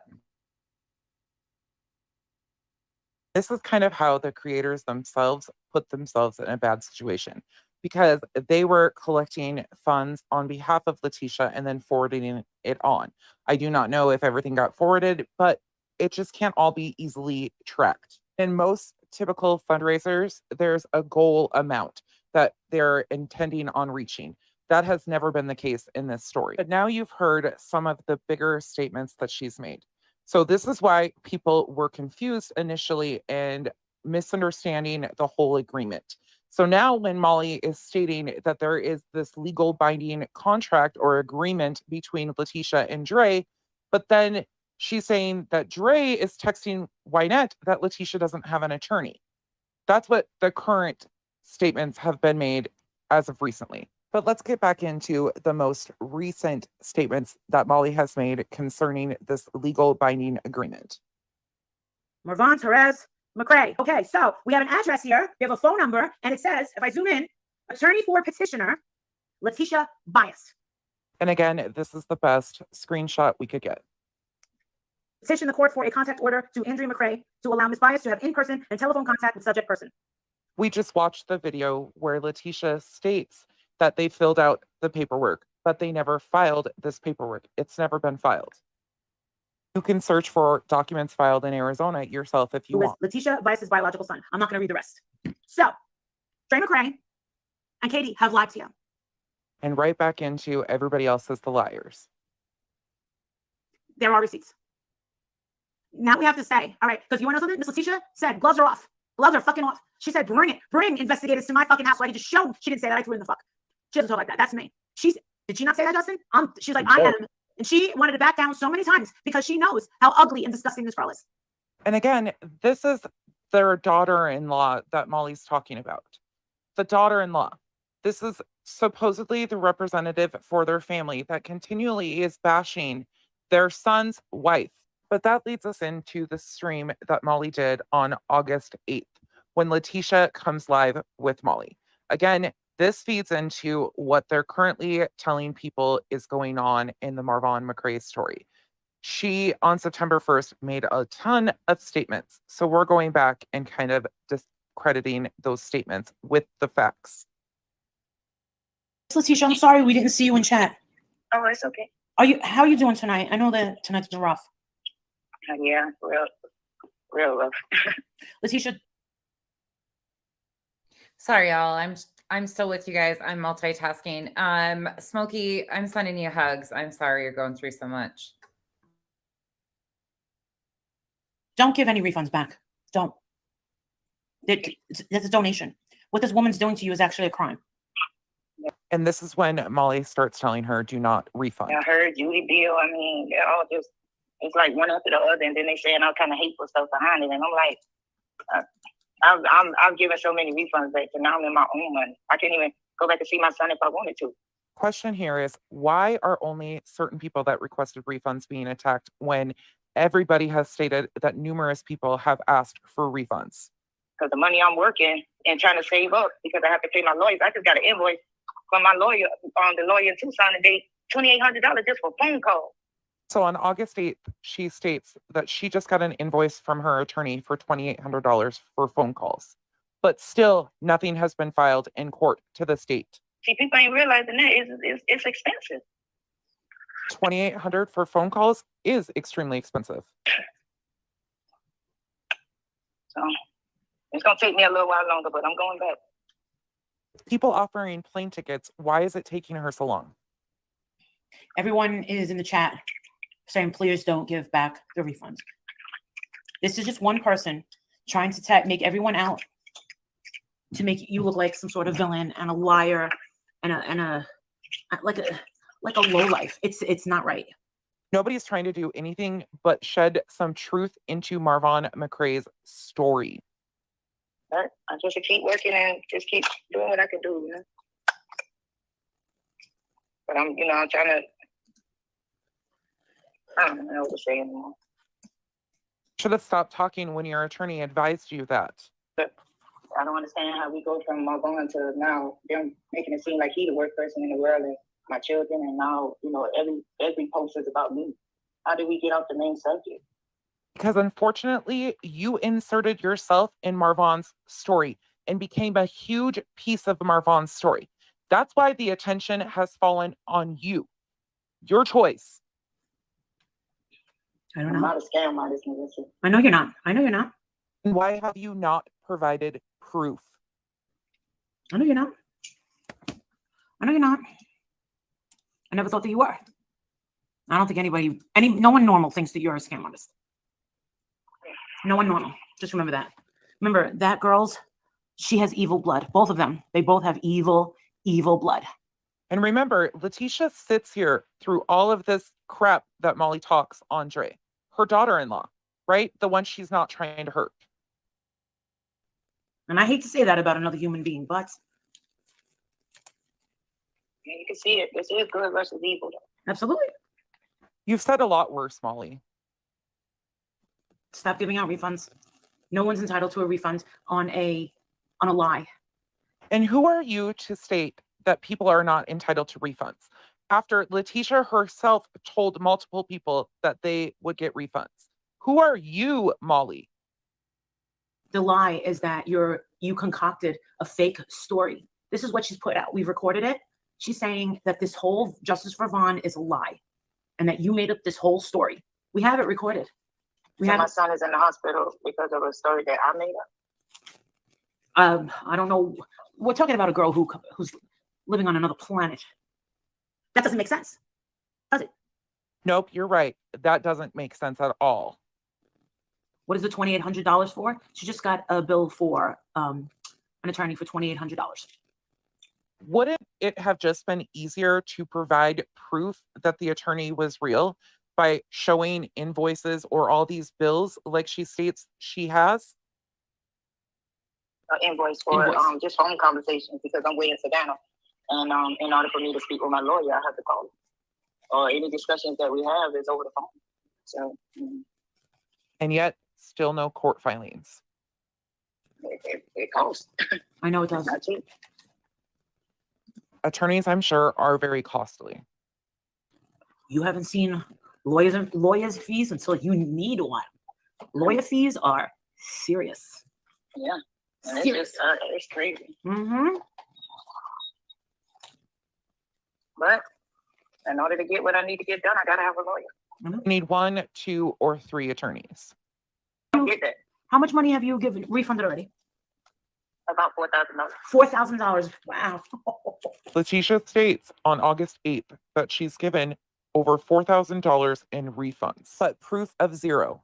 [SPEAKER 3] This is kind of how the creators themselves put themselves in a bad situation, because they were collecting funds on behalf of Letitia and then forwarding it on. I do not know if everything got forwarded, but it just can't all be easily tracked. In most typical fundraisers, there's a goal amount that they're intending on reaching. That has never been the case in this story. But now you've heard some of the bigger statements that she's made. So this is why people were confused initially and misunderstanding the whole agreement. So now when Molly is stating that there is this legal binding contract or agreement between Letitia and Dre, but then she's saying that Dre is texting Wynette that Letitia doesn't have an attorney. That's what the current statements have been made as of recently. But let's get back into the most recent statements that Molly has made concerning this legal binding agreement.
[SPEAKER 5] Marvon Perez McCray. Okay, so we have an address here. We have a phone number, and it says, if I zoom in, attorney for petitioner, Letitia Bias.
[SPEAKER 3] And again, this is the best screenshot we could get.
[SPEAKER 5] Petition the court for a contact order to Andrea McCray to allow Ms. Bias to have in-person and telephone contact with subject person.
[SPEAKER 3] We just watched the video where Letitia states that they filled out the paperwork, but they never filed this paperwork. It's never been filed. You can search for documents filed in Arizona yourself if you want.
[SPEAKER 5] Letitia Bias's biological son. I'm not going to read the rest. So, Dre McCray and Katie have lied to you.
[SPEAKER 3] And right back into everybody else as the liars.
[SPEAKER 5] There are receipts. Now we have to say, all right, because you want to know something? Miss Letitia said, gloves are off. Gloves are fucking off. She said, bring investigators to my fucking house so I can just show them. She didn't say that. I threw in the fuck. She doesn't talk like that. That's me. Did she not say that, Justin? She's like, I am. And she wanted to back down so many times because she knows how ugly and disgusting this girl is.
[SPEAKER 3] And again, this is their daughter-in-law that Molly's talking about. The daughter-in-law. This is supposedly the representative for their family that continually is bashing their son's wife. But that leads us into the stream that Molly did on August 8th when Letitia comes live with Molly. Again, This feeds into what they're currently telling people is going on in the Marvon McCray story. She, on September 1st, made a ton of statements. So we're going back and kind of discrediting those statements with the facts.
[SPEAKER 5] Letitia, I'm sorry we didn't see you in chat.
[SPEAKER 14] Oh, it's okay.
[SPEAKER 5] How are you doing tonight? I know that tonight's been rough.
[SPEAKER 14] Yeah, real rough.
[SPEAKER 5] Letitia.
[SPEAKER 1] Sorry, y'all. I'm still with you guys. I'm multitasking. Smokey, I'm sending you hugs. I'm sorry you're going through so much.
[SPEAKER 5] Don't give any refunds back. Don't. That's a donation. What this woman's doing to you is actually a crime.
[SPEAKER 3] And this is when Molly starts telling her, do not refund.
[SPEAKER 14] I heard Judy Bill. I mean, they're all just, it's like one after the other, and then they saying all kind of hateful stuff behind it. And I'm like, I've given so many refunds back, and now I'm in my own money. I can't even go back and see my son if I wanted to.
[SPEAKER 3] Question here is, why are only certain people that requested refunds being attacked when everybody has stated that numerous people have asked for refunds?
[SPEAKER 14] Because the money I'm working and trying to save up, because I have to pay my lawyers. I just got an invoice from my lawyer, the lawyer in Tucson today, $2,800 just for phone call.
[SPEAKER 3] So on August 8th, she states that she just got an invoice from her attorney for $2,800 for phone calls. But still, nothing has been filed in court to this date.
[SPEAKER 14] See, people ain't realizing that it's expensive.
[SPEAKER 3] $2,800 for phone calls is extremely expensive.
[SPEAKER 14] So it's going to take me a little while longer, but I'm going back.
[SPEAKER 3] People offering plane tickets, why is it taking her so long?
[SPEAKER 5] Everyone is in the chat saying, please don't give back the refunds. This is just one person trying to make everyone out to make you look like some sort of villain and a liar and a lowlife. It's not right.
[SPEAKER 3] Nobody's trying to do anything but shed some truth into Marvon McCray's story.
[SPEAKER 14] I just keep working and just keep doing what I can do, But I'm trying to. I don't know what to say anymore.
[SPEAKER 3] Should have stopped talking when your attorney advised you that.
[SPEAKER 14] But I don't understand how we go from Marvon to now them making it seem like he the worst person in the world and my children, and now every post is about me. How did we get off the main subject?
[SPEAKER 3] Because unfortunately, you inserted yourself in Marvon's story and became a huge piece of Marvon's story. That's why the attention has fallen on you. Your choice.
[SPEAKER 5] I don't know.
[SPEAKER 14] I'm not a scam artist, Melissa.
[SPEAKER 5] I know you're not.
[SPEAKER 3] Why have you not provided proof?
[SPEAKER 5] I know you're not. I never thought that you were. I don't think no one normal thinks that you're a scam artist. No one normal. Just remember that. Remember, that she has evil blood. Both of them. They both have evil blood.
[SPEAKER 3] And remember, Letitia sits here through all of this crap that Molly talks on Dre. Her daughter-in-law, right? The one she's not trying to hurt.
[SPEAKER 5] And I hate to say that about another human being, but
[SPEAKER 14] yeah, you can see it. This is good versus evil, though.
[SPEAKER 5] Absolutely.
[SPEAKER 3] You've said a lot worse, Molly.
[SPEAKER 5] Stop giving out refunds. No one's entitled to a refund on a lie.
[SPEAKER 3] And who are you to state that people are not entitled to refunds? After Letitia herself told multiple people that they would get refunds. Who are you, Molly?
[SPEAKER 5] The lie is that you concocted a fake story. This is what she's put out. We've recorded it. She's saying that this whole Justice for Vaughn is a lie and that you made up this whole story. We have it recorded.
[SPEAKER 14] My son is in the hospital because of a story that I made
[SPEAKER 5] up. I don't know. We're talking about a girl who's living on another planet. That doesn't make sense, does it?
[SPEAKER 3] Nope, you're right. That doesn't make sense at all.
[SPEAKER 5] What is the $2,800 for? She just got a bill for an attorney for $2,800.
[SPEAKER 3] Wouldn't it have just been easier to provide proof that the attorney was real by showing invoices or all these bills like she states she has?
[SPEAKER 14] An invoice for just phone conversations because I'm way in Savannah. And in order for me to speak with my lawyer, I have to call him. Or any discussions that we have is over the phone. So.
[SPEAKER 3] And yet, still no court filings.
[SPEAKER 14] It costs.
[SPEAKER 5] I know it does.
[SPEAKER 14] Not cheap.
[SPEAKER 3] attorneys, I'm sure, are very costly.
[SPEAKER 5] You haven't seen lawyers fees until you need one. Lawyer fees are serious.
[SPEAKER 14] Yeah. And
[SPEAKER 5] Serious.
[SPEAKER 14] it's crazy.
[SPEAKER 5] Mm-hmm.
[SPEAKER 14] But in order to get what I need to get done, I gotta have a lawyer.
[SPEAKER 3] I need 1, 2, or 3 attorneys.
[SPEAKER 14] I get that.
[SPEAKER 5] How much money have you refunded already?
[SPEAKER 14] About $4,000.
[SPEAKER 5] $4,000. Wow.
[SPEAKER 3] Letitia states on August 8th that she's given over $4,000 in refunds, but proof of zero.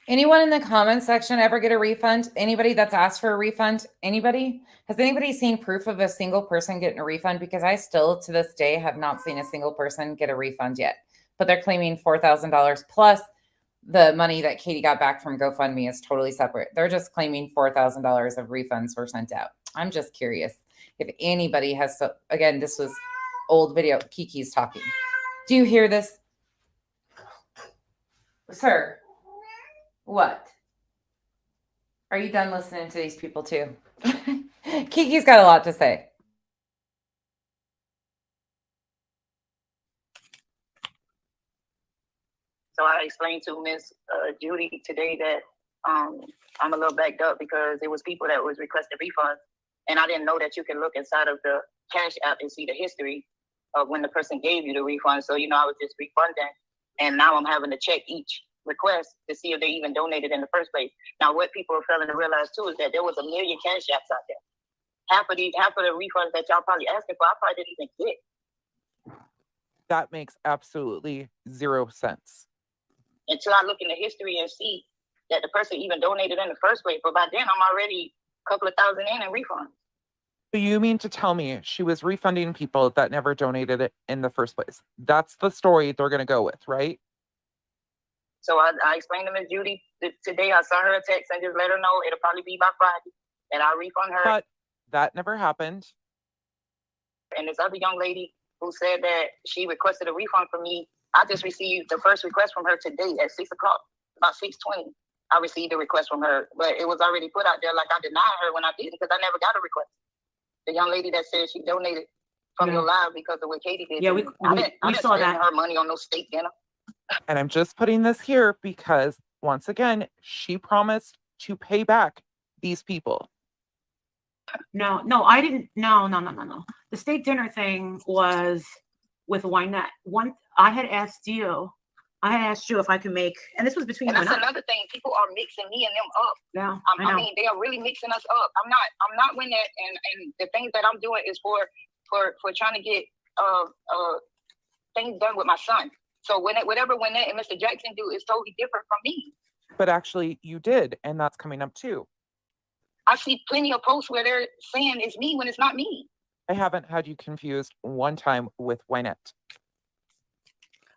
[SPEAKER 1] Anyone in the comment section ever get a refund? Anybody that's asked for a refund? Anybody? Has anybody seen proof of a single person getting a refund? Because I still, to this day, have not seen a single person get a refund yet. But they're claiming $4,000 plus the money that Katie got back from GoFundMe is totally separate. They're just claiming $4,000 of refunds were sent out. I'm just curious if anybody has. So, again, this was old video. Kiki's talking. Do you hear this? Sir? What? Are you done listening to these people too? Kiki's got a lot to say.
[SPEAKER 14] So I explained to Miss Judy today that I'm a little backed up because there was people that was requesting refunds, and I didn't know that you can look inside of the Cash App and see the history of when the person gave you the refund. So, I was just refunding, and now I'm having to check each request to see if they even donated in the first place. Now, what people are failing to realize too is that there was 1 million Cash Apps out there. Half of the refunds that y'all probably asking for, I probably didn't even get.
[SPEAKER 3] That makes absolutely zero sense.
[SPEAKER 14] Until I look in the history and see that the person even donated in the first place. But by then, I'm already a couple of thousand in refunds.
[SPEAKER 3] So you mean to tell me she was refunding people that never donated it in the first place? That's the story they're going to go with, right?
[SPEAKER 14] So I explained to Ms. Judy today. I sent her a text and just let her know it'll probably be by Friday, and I'll refund her.
[SPEAKER 3] But that never happened.
[SPEAKER 14] And this other young lady who said that she requested a refund from me, I just received the first request from her today at 6 o'clock, about 6:20. I received a request from her, but it was already put out there like I denied her when I didn't because I never got a request. The young lady that said she donated from your live because of what Katie did.
[SPEAKER 5] Yeah, we saw that.
[SPEAKER 14] Her money on no steak dinner.
[SPEAKER 3] And I'm just putting this here because, once again, she promised to pay back these people.
[SPEAKER 5] No, I didn't. No. The steak dinner thing was with Wynette. I had asked you if I could make, and this was between
[SPEAKER 14] and
[SPEAKER 5] you and
[SPEAKER 14] that's
[SPEAKER 5] I.
[SPEAKER 14] another thing. People are mixing me and them up.
[SPEAKER 5] Yeah,
[SPEAKER 14] I mean, they are really mixing us up. I'm not Wynette, and the things that I'm doing is for trying to get things done with my son. So whatever Wynette and Mr. Jackson do is totally different from me.
[SPEAKER 3] But actually, you did, and that's coming up too.
[SPEAKER 14] I see plenty of posts where they're saying it's me when it's not me.
[SPEAKER 3] I haven't had you confused one time with Wynette.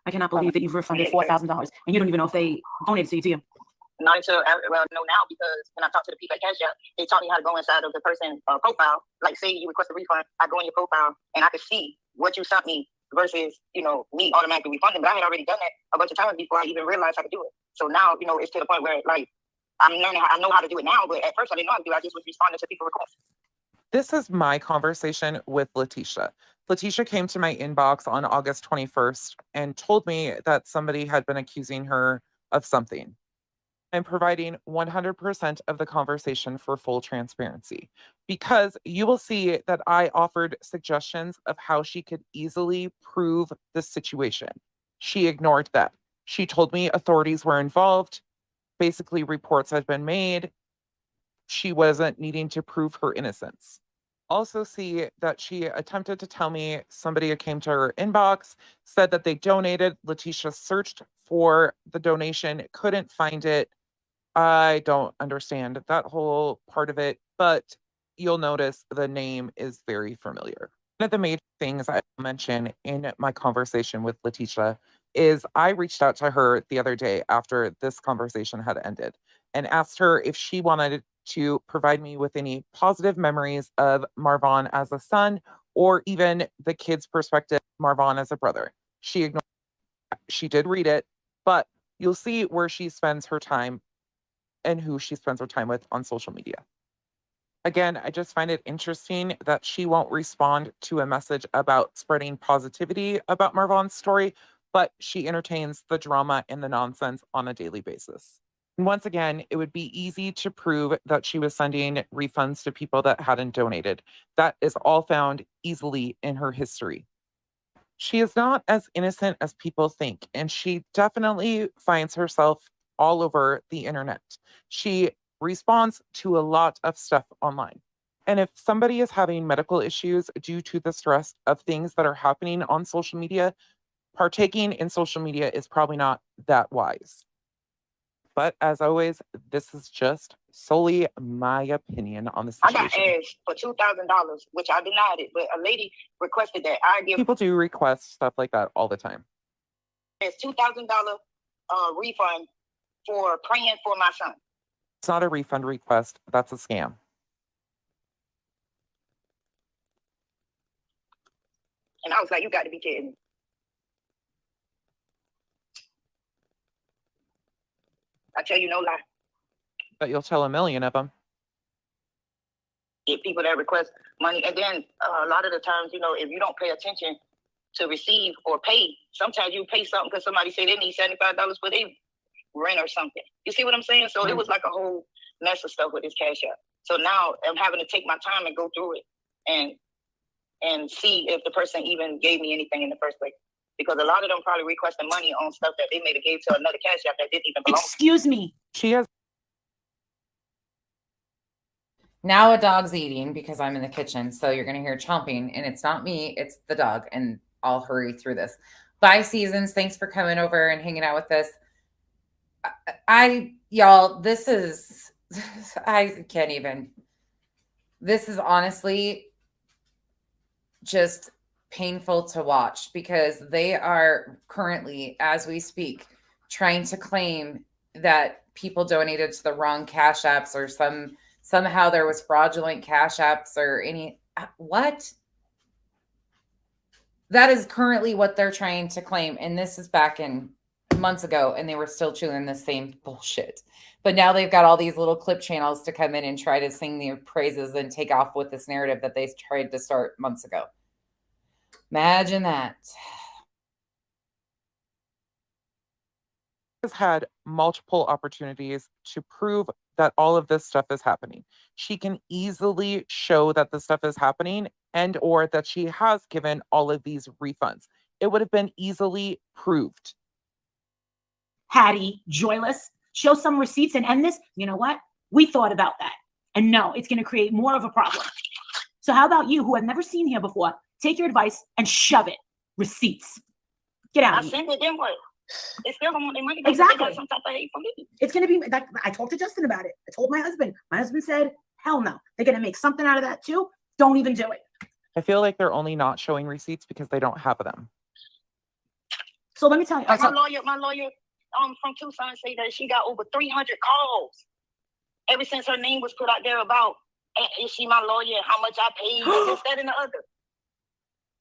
[SPEAKER 5] I cannot believe that you've refunded $4,000 and you don't even know if they donated to you, do you?
[SPEAKER 14] Not until, well, no, now, because when I talk to the people at Cash App, they taught me how to go inside of the person's profile. Like, say you request a refund, I go in your profile and I can see what you sent me versus, me automatically refunding. But I had already done that a bunch of times before I even realized how to do it. So now, it's to the point where, like, I'm learning I know how to do it now, but at first I didn't know how to do it. I just was responding to people requests.
[SPEAKER 3] This is my conversation with Letitia. Letitia came to my inbox on August 21st and told me that somebody had been accusing her of something. I'm providing 100% of the conversation for full transparency because you will see that I offered suggestions of how she could easily prove the situation. She ignored that. She told me authorities were involved. Basically, reports had been made. She wasn't needing to prove her innocence. Also see that she attempted to tell me somebody came to her inbox, said that they donated. Letitia searched for the donation, couldn't find it. I don't understand that whole part of it, but you'll notice the name is very familiar. One of the major things I mentioned in my conversation with Letitia is I reached out to her the other day after this conversation had ended and asked her if she wanted to provide me with any positive memories of Marvon as a son or even the kid's perspective, Marvon as a brother. She ignored it. She did read it, but you'll see where she spends her time and who she spends her time with on social media. Again, I just find it interesting that she won't respond to a message about spreading positivity about Marvan's story, but she entertains the drama and the nonsense on a daily basis. And once again, it would be easy to prove that she was sending refunds to people that hadn't donated. That is all found easily in her history. She is not as innocent as people think, and she definitely finds herself all over the internet. She responds to a lot of stuff online. And if somebody is having medical issues due to the stress of things that are happening on social media, partaking in social media is probably not that wise. But as always, this is just solely my opinion on the
[SPEAKER 14] I got
[SPEAKER 3] situation.
[SPEAKER 14] asked for $2,000, which I denied it, but a lady requested that I give
[SPEAKER 3] People do request stuff like that all the time.
[SPEAKER 14] this $2,000 refund for praying for my son.
[SPEAKER 3] It's not a refund request. That's a scam.
[SPEAKER 14] And I was like, you got to be kidding me. I tell you no lie.
[SPEAKER 3] But you'll tell a million of them.
[SPEAKER 14] Get people that request money. And then a lot of the times, you know, if you don't pay attention to receive or pay, sometimes you pay something because somebody say they need $75 for their rent or something. You see what I'm saying? So it was like a whole mess of stuff with this Cash App. So now I'm having to take my time and go through it and see if the person even gave me anything in the first place. Because a lot of them probably requesting money on stuff that they may have gave to another Cash App that didn't even belong.
[SPEAKER 5] Excuse me.
[SPEAKER 3] She has.
[SPEAKER 1] Now a dog's eating because I'm in the kitchen. So you're going to hear chomping, and it's not me, it's the dog. And I'll hurry through this. Bye, Seasons. Thanks for coming over and hanging out with us. Y'all, this is, I can't even. This is honestly just painful to watch because they are currently, as we speak, trying to claim that people donated to the wrong Cash Apps or somehow there was fraudulent Cash Apps or any what? That is currently what they're trying to claim, and this is back in months ago, and they were still chewing the same bullshit. But now they've got all these little clip channels to come in and try to sing their praises and take off with this narrative that they tried to start months ago. Imagine that.
[SPEAKER 3] Has had multiple opportunities to prove that all of this stuff is happening. She can easily show that the stuff is happening and or that she has given all of these refunds. It would have been easily proved.
[SPEAKER 5] Hattie, joyless, show some receipts and end this. You know what? We thought about that. And no, it's going to create more of a problem. So how about you, who have never seen here before, take your advice and shove it. Receipts. Get out.
[SPEAKER 14] I sent it, then what? They still don't want their money.
[SPEAKER 5] Exactly.
[SPEAKER 14] They got some type of hate from me.
[SPEAKER 5] It's going to be, like, I talked to Justin about it. I told my husband. My husband said, hell no. They're going to make something out of that too. Don't even do it.
[SPEAKER 3] I feel like they're only not showing receipts because they don't have them.
[SPEAKER 5] So let me tell you.
[SPEAKER 14] My lawyer from Tucson say that she got over 300 calls ever since her name was put out there about, is she my lawyer? How much I paid? This, that, and the other.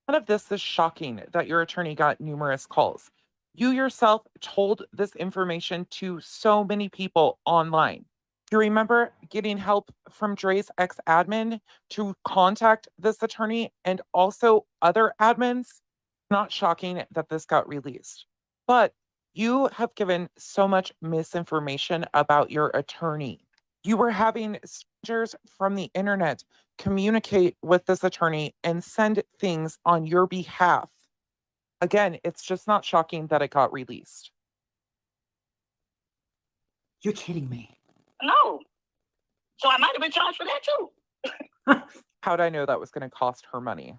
[SPEAKER 3] None of this is shocking that your attorney got numerous calls. You yourself told this information to so many people online. You remember getting help from Dre's ex-admin to contact this attorney and also other admins? Not shocking that this got released. But you have given so much misinformation about your attorney. You were having strangers from the internet communicate with this attorney and send things on your behalf. Again, it's just not shocking that it got released.
[SPEAKER 5] You're kidding me.
[SPEAKER 14] No. So I might have been charged for that too.
[SPEAKER 3] How'd I know that was going to cost her money?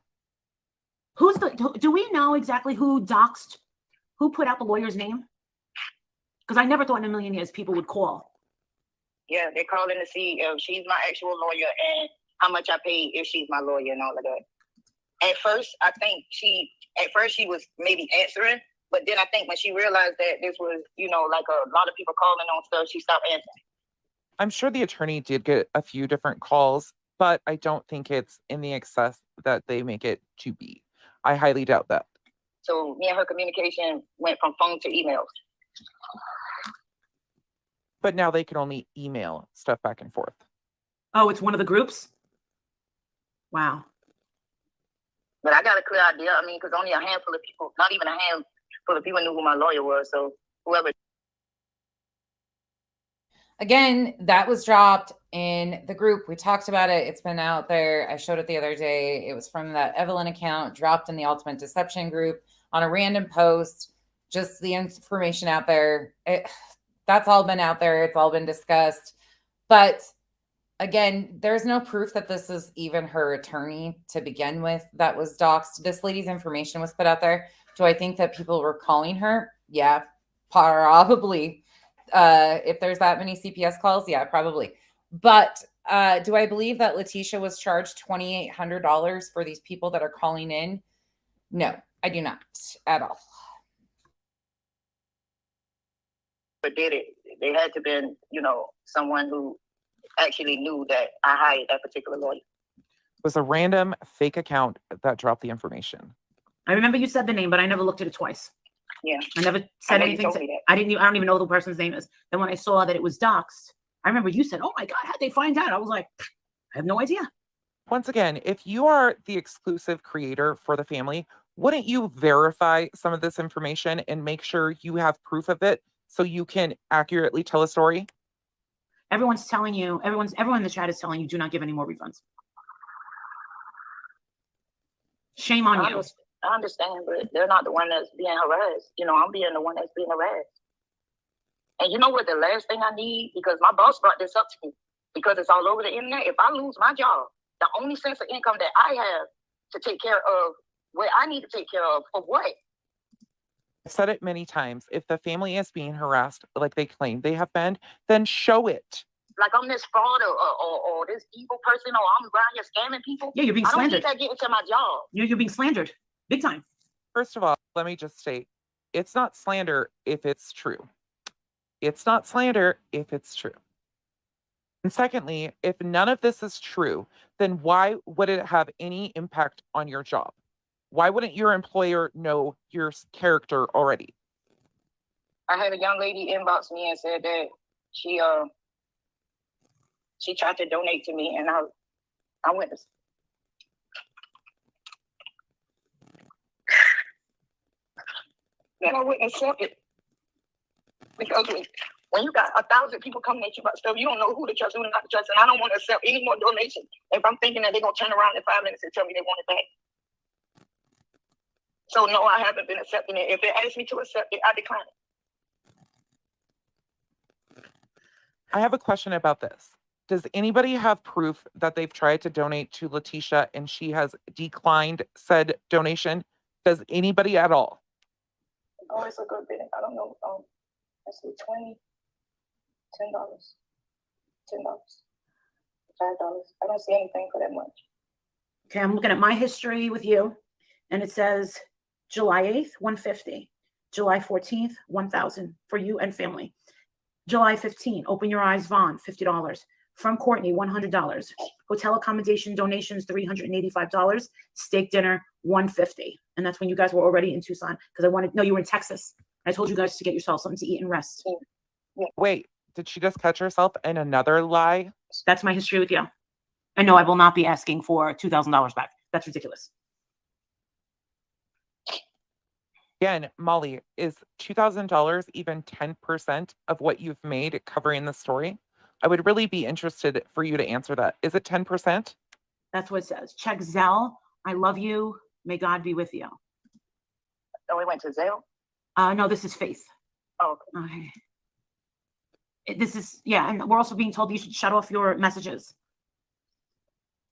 [SPEAKER 5] Do we know exactly who put out the lawyer's name? Because I never thought in a million years people would call.
[SPEAKER 14] Yeah, they're calling to see if she's my actual lawyer and how much I paid if she's my lawyer and all of that. At first, I think she was maybe answering, but then I think when she realized that this was, like a lot of people calling on stuff, she stopped answering.
[SPEAKER 3] I'm sure the attorney did get a few different calls, but I don't think it's in the excess that they make it to be. I highly doubt that.
[SPEAKER 14] So me and her communication went from phone to emails.
[SPEAKER 3] But now they can only email stuff back and forth.
[SPEAKER 5] Oh, it's one of the groups? Wow.
[SPEAKER 14] But I got a clear idea. I mean, because only a handful of people, not even a handful of people knew who my lawyer was. So whoever.
[SPEAKER 1] Again, that was dropped in the group. We talked about it. It's been out there. I showed it the other day. It was from that Evelyn account, dropped in the Ultimate Deception group on a random post. Just the information out there. That's all been out there. It's all been discussed. But again, there's no proof that this is even her attorney to begin with that was doxxed. This lady's information was put out there. Do I think that people were calling her? Yeah, probably. If there's that many CPS calls, yeah, probably. But do I believe that Letitia was charged $2,800 for these people that are calling in? No, I do not at all.
[SPEAKER 14] But did it? They had to been, someone who actually knew that I hired that particular lawyer.
[SPEAKER 3] It was a random fake account that dropped the information.
[SPEAKER 5] I remember you said the name, but I never looked at it twice.
[SPEAKER 14] Yeah.
[SPEAKER 5] I never said anything. I don't even know who the person's name is. Then when I saw that it was doxxed, I remember you said, "Oh my God, how'd they find out?" I was like, I have no idea.
[SPEAKER 3] Once again, if you are the exclusive creator for the family, wouldn't you verify some of this information and make sure you have proof of it so you can accurately tell a story?
[SPEAKER 5] Everyone's telling you, everyone in the chat is telling you, do not give any more refunds. Shame on you.
[SPEAKER 14] I understand, but they're not the one that's being harassed. I'm being the one that's being harassed. And you know what the last thing I need? Because my boss brought this up to me. Because it's all over the internet. If I lose my job, the only sense of income that I have to take care of what I need to take care of, for what?
[SPEAKER 3] I've said it many times. If the family is being harassed like they claim they have been, then show it.
[SPEAKER 14] Like I'm this fraud or this evil person, or I'm around here scamming people.
[SPEAKER 5] Yeah, you're being slandered.
[SPEAKER 14] I don't need that getting to my job.
[SPEAKER 5] You're being slandered. Big time.
[SPEAKER 3] First of all, let me just state, it's not slander if it's true. It's not slander if it's true. And secondly, if none of this is true, then why would it have any impact on your job? Why wouldn't your employer know your character already?
[SPEAKER 14] I had a young lady inbox me and said that she tried to donate to me, and I went to. And I wouldn't accept it because when you got 1,000 people coming at you about stuff, you don't know who to trust, who not to trust, and I don't want to accept any more donations if I'm thinking that they're gonna turn around in 5 minutes and tell me they want it back. So no, I haven't been accepting it. If they ask me to accept it, I decline it.
[SPEAKER 3] I have a question about this. Does anybody have proof that they've tried to donate to Letitia and she has declined said donation? Does anybody at all?
[SPEAKER 14] Oh, it's a good bit. I don't know. Let's see, $20, $10, $10, $5. I don't see anything for that much.
[SPEAKER 5] Okay, I'm looking at my history with you, and it says July 8th, $150. July 14th, $1,000 for you and family. July 15th, Open Your Eyes, Vaughn, $50. From Courtney, $100. Hotel accommodation donations, $385. Steak dinner, $150. And that's when you guys were already in Tucson, because you were in Texas. I told you guys to get yourself something to eat and rest.
[SPEAKER 3] Wait, did she just catch herself in another lie?
[SPEAKER 5] That's my history with you. And no, I will not be asking for $2,000 back. That's ridiculous.
[SPEAKER 3] Again, Molly, is $2,000 even 10% of what you've made covering the story? I would really be interested for you to answer that. Is it 10%?
[SPEAKER 5] That's what it says. Check Zelle. I love you. May God be with you.
[SPEAKER 14] Oh, we went to Zelle?
[SPEAKER 5] No, this is Faith.
[SPEAKER 14] Oh,
[SPEAKER 5] okay. This is, yeah, and we're also being told you should shut off your messages.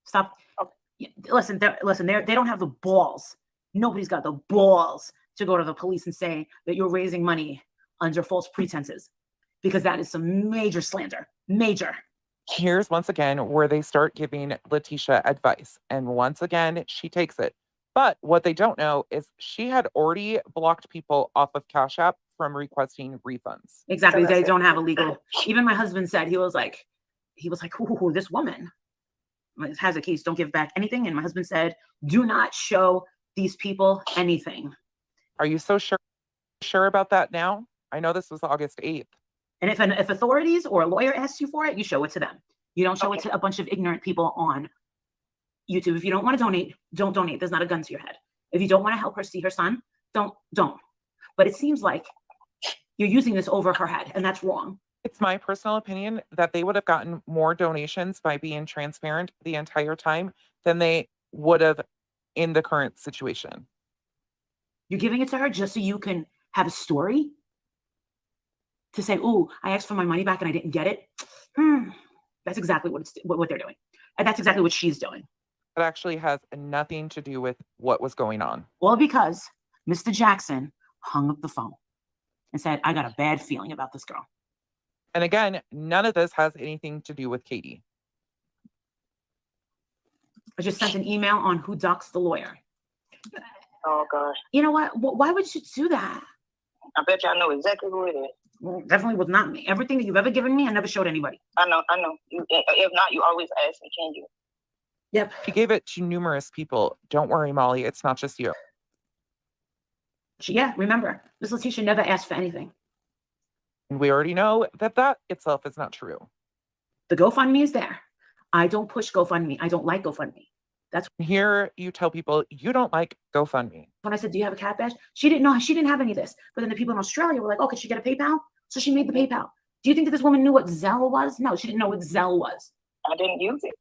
[SPEAKER 5] Stop.
[SPEAKER 14] Okay.
[SPEAKER 5] Listen, they don't have the balls. Nobody's got the balls to go to the police and say that you're raising money under false pretenses, because that is some major slander. Major.
[SPEAKER 3] Here's once again where they start giving Letitia advice. And once again, she takes it. But what they don't know is she had already blocked people off of Cash App from requesting refunds.
[SPEAKER 5] Exactly. They don't have a legal. Even my husband said, he was like, ooh, this woman has a case. Don't give back anything. And my husband said, do not show these people anything.
[SPEAKER 3] Are you so sure about that now? I know this was August 8th.
[SPEAKER 5] And if authorities or a lawyer asks you for it, you show it to them. You don't show it to a bunch of ignorant people on YouTube, if you don't want to donate, don't donate. There's not a gun to your head. If you don't want to help her see her son, don't. But it seems like you're using this over her head, and that's wrong.
[SPEAKER 3] It's my personal opinion that they would have gotten more donations by being transparent the entire time than they would have in the current situation.
[SPEAKER 5] You're giving it to her just so you can have a story to say, "Oh, I asked for my money back and I didn't get it." That's exactly what they're doing, and that's exactly what she's doing.
[SPEAKER 3] It actually has nothing to do with what was going on.
[SPEAKER 5] Well, because Mr. Jackson hung up the phone and said, "I got a bad feeling about this girl."
[SPEAKER 3] And again, none of this has anything to do with Katie.
[SPEAKER 5] I just sent an email on who doxed the lawyer.
[SPEAKER 14] Oh gosh.
[SPEAKER 5] You know what? Why would you do that?
[SPEAKER 14] I bet y'all know exactly who it is.
[SPEAKER 5] Well, definitely was not me. Everything that you've ever given me, I never showed anybody.
[SPEAKER 14] I know. If not, you always ask me, can you?
[SPEAKER 5] Yep.
[SPEAKER 3] She gave it to numerous people. Don't worry, Molly. It's not just you.
[SPEAKER 5] Remember, Miss Letitia never asked for anything.
[SPEAKER 3] And we already know that that itself is not true.
[SPEAKER 5] The GoFundMe is there. I don't push GoFundMe. I don't like GoFundMe. That's
[SPEAKER 3] here you tell people you don't like GoFundMe.
[SPEAKER 5] When I said, "Do you have a cat badge?" She didn't know. She didn't have any of this. But then the people in Australia were like, "Oh, could she get a PayPal?" So she made the PayPal. Do you think that this woman knew what Zelle was? No, she didn't know what Zelle was.
[SPEAKER 14] I didn't use it.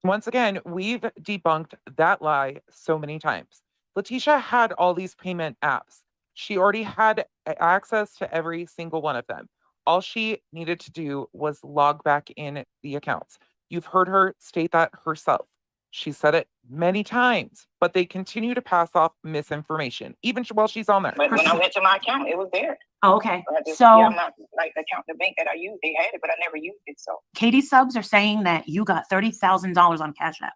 [SPEAKER 3] Once again, we've debunked that lie so many times. Letitia had all these payment apps. She already had access to every single one of them. All she needed to do was log back in the accounts. You've heard her state that herself. She said it many times, but they continue to pass off misinformation, even while she's on there.
[SPEAKER 14] But when I went to my account, it was there.
[SPEAKER 5] Oh, okay.
[SPEAKER 14] Yeah, my account, the bank that I used, they had it, but I never used it. So
[SPEAKER 5] Katie subs are saying that you got $30,000 on Cash App.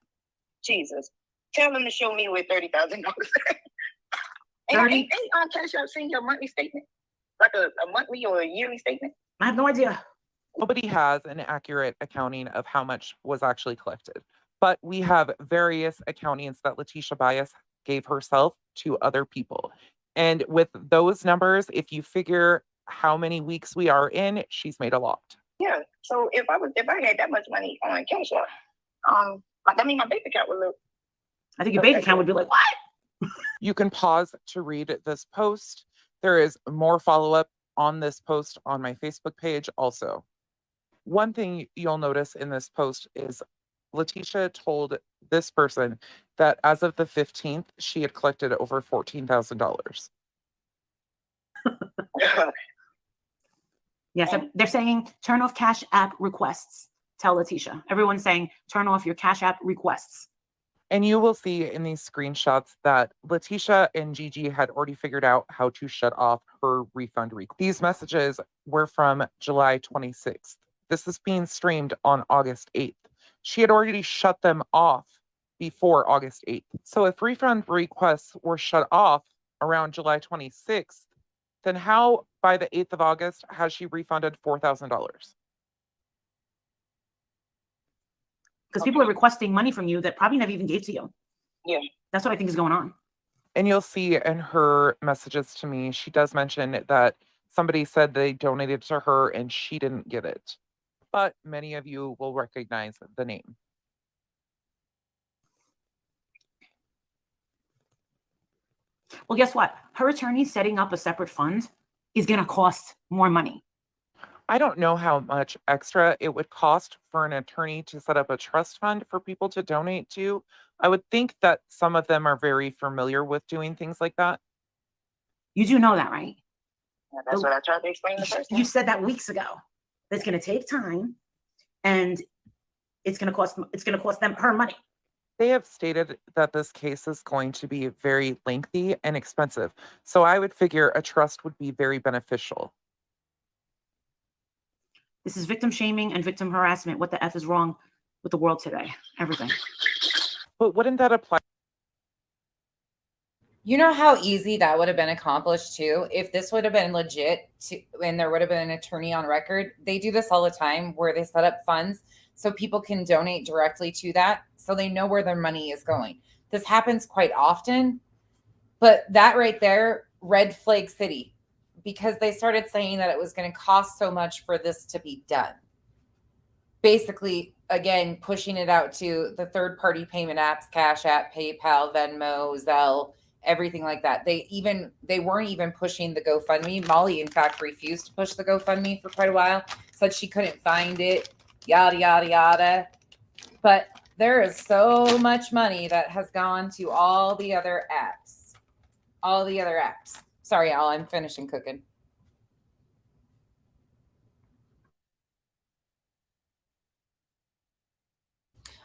[SPEAKER 14] Jesus, tell them to show me where $30,000. Ain't on Cash App seeing your monthly statement, like a monthly or a yearly statement?
[SPEAKER 5] I have no idea.
[SPEAKER 3] Nobody has an accurate accounting of how much was actually collected, but we have various accountings that Letitia Bias gave herself to other people. And with those numbers, if you figure how many weeks we are in, she's made a lot.
[SPEAKER 14] Yeah. So if I had that much money on Cash App, that means my bank account would look.
[SPEAKER 5] I think your bank account would be like, what?
[SPEAKER 3] You can pause to read this post. There is more follow-up on this post on my Facebook page also. One thing you'll notice in this post is Letitia told this person that as of the 15th, she had collected over $14,000.
[SPEAKER 5] Yes, they're saying turn off Cash App requests. Tell Letitia. Everyone's saying turn off your Cash App requests.
[SPEAKER 3] And you will see in these screenshots that Letitia and Gigi had already figured out how to shut off her refund request. These messages were from July 26th. This is being streamed on August 8th. She had already shut them off before August 8th. So if refund requests were shut off around July 26th, then how by the 8th of August has she refunded $4,000?
[SPEAKER 5] Because people are requesting money from you that probably never even gave to you.
[SPEAKER 14] Yeah.
[SPEAKER 5] That's what I think is going on.
[SPEAKER 3] And you'll see in her messages to me, she does mention that somebody said they donated to her and she didn't get it. But many of you will recognize the name.
[SPEAKER 5] Well, guess what? Her attorney setting up a separate fund is going to cost more money.
[SPEAKER 3] I don't know how much extra it would cost for an attorney to set up a trust fund for people to donate to. I would think that some of them are very familiar with doing things like that.
[SPEAKER 5] You do know that, right?
[SPEAKER 14] Yeah, that's what I tried to explain the first time.
[SPEAKER 5] You said that weeks ago. It's going to take time, and it's going to cost them her money.
[SPEAKER 3] They have stated that this case is going to be very lengthy and expensive. So I would figure a trust would be very beneficial.
[SPEAKER 5] This is victim shaming and victim harassment. What the F is wrong with the world today? Everything.
[SPEAKER 3] But wouldn't that apply?
[SPEAKER 1] You know how easy that would have been accomplished too? If this would have been legit and there would have been an attorney on record. They do this all the time where they set up funds so people can donate directly to that so they know where their money is going. This happens quite often, but that right there, red flag city, because they started saying that it was going to cost so much for this to be done. Basically, again, pushing it out to the third-party payment apps, Cash App, PayPal, Venmo, Zelle, everything like that. They weren't even pushing the GoFundMe. Molly, in fact, refused to push the GoFundMe for quite a while, said she couldn't find it, yada, yada, yada. But there is so much money that has gone to all the other apps. All the other apps. Sorry, y'all, I'm finishing cooking.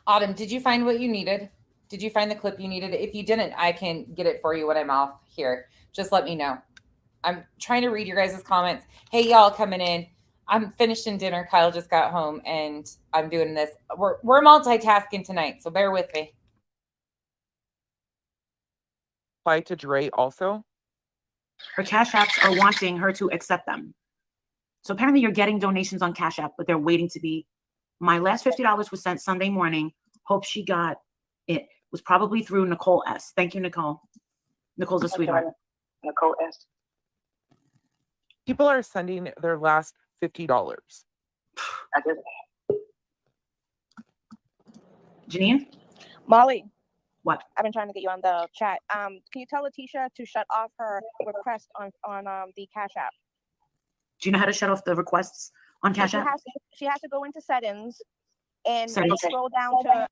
[SPEAKER 1] Autumn, did you find what you needed? Did you find the clip you needed? If you didn't, I can get it for you when I'm off here. Just let me know. I'm trying to read your guys' comments. Hey, y'all coming in. I'm finishing dinner. Kyle just got home, and I'm doing this. We're multitasking tonight, so bear with me.
[SPEAKER 3] Apply to Dre also?
[SPEAKER 5] Her Cash Apps are wanting her to accept them. So apparently you're getting donations on Cash App, but they're waiting to be. My last $50 was sent Sunday morning. Hope she got it. Was probably through Nicole S. Thank you, Nicole. Nicole's a sweetheart.
[SPEAKER 14] Nicole S.
[SPEAKER 3] People are sending their last $50.
[SPEAKER 5] Janine?
[SPEAKER 16] Molly.
[SPEAKER 5] What?
[SPEAKER 16] I've been trying to get you on the chat. Can you tell Letitia to shut off her request on the Cash App?
[SPEAKER 5] Do you know how to shut off the requests on Cash App?
[SPEAKER 16] She has to go into settings and
[SPEAKER 5] Settings.
[SPEAKER 16] scroll down to.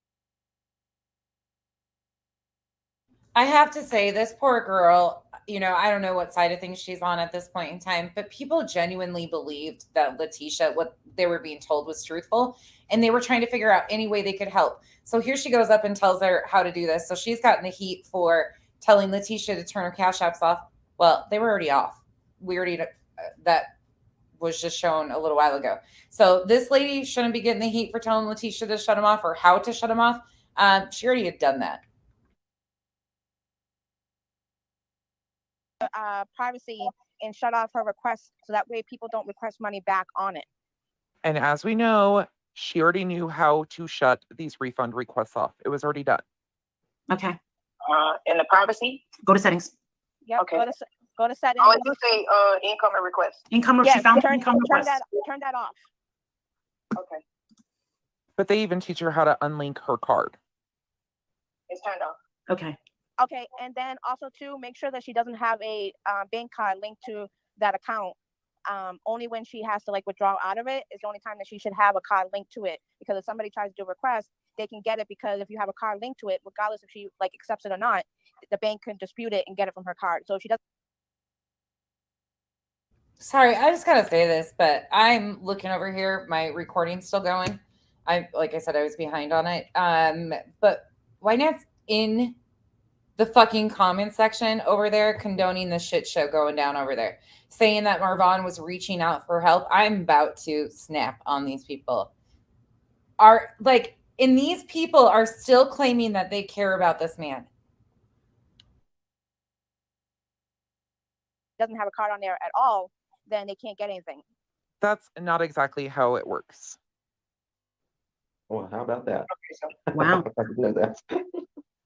[SPEAKER 1] I have to say, this poor girl, I don't know what side of things she's on at this point in time, but people genuinely believed that Letitia, what they were being told was truthful, and they were trying to figure out any way they could help. So here she goes up and tells her how to do this. So she's gotten the heat for telling Letitia to turn her Cash Apps off. Well, they were already off. That was just shown a little while ago. So this lady shouldn't be getting the heat for telling Letitia to shut them off or how to shut them off. She already had done that.
[SPEAKER 16] Privacy and shut off her request so that way people don't request money back on it.
[SPEAKER 3] And as we know, she already knew how to shut these refund requests off. It was already done.
[SPEAKER 5] Okay.
[SPEAKER 14] In the privacy?
[SPEAKER 16] Go to settings.
[SPEAKER 14] Yep. Okay.
[SPEAKER 16] Go to settings.
[SPEAKER 14] Oh, you say incoming request.
[SPEAKER 5] She found
[SPEAKER 16] turn
[SPEAKER 5] request.
[SPEAKER 16] Turn that off.
[SPEAKER 14] Okay.
[SPEAKER 3] But they even teach her how to unlink her card.
[SPEAKER 14] It's turned off.
[SPEAKER 5] Okay.
[SPEAKER 16] Okay, and then also too, make sure that she doesn't have a bank card linked to that account. Only when she has to withdraw out of it is the only time that she should have a card linked to it. Because if somebody tries to do a request, they can get it because if you have a card linked to it, regardless if she accepts it or not, the bank can dispute it and get it from her card. So if she doesn't.
[SPEAKER 1] Sorry, I just gotta say this, but I'm looking over here. My recording's still going. Like I said, I was behind on it. But Wynette's in the fucking comment section over there condoning the shit show going down over there, saying that Marvon was reaching out for help. I'm about to snap on these people. And these people are still claiming that they care about this man.
[SPEAKER 16] Doesn't have a card on there at all, then they can't get anything.
[SPEAKER 3] That's not exactly how it works.
[SPEAKER 6] Well, how about that?
[SPEAKER 5] Wow.
[SPEAKER 6] I didn't know that.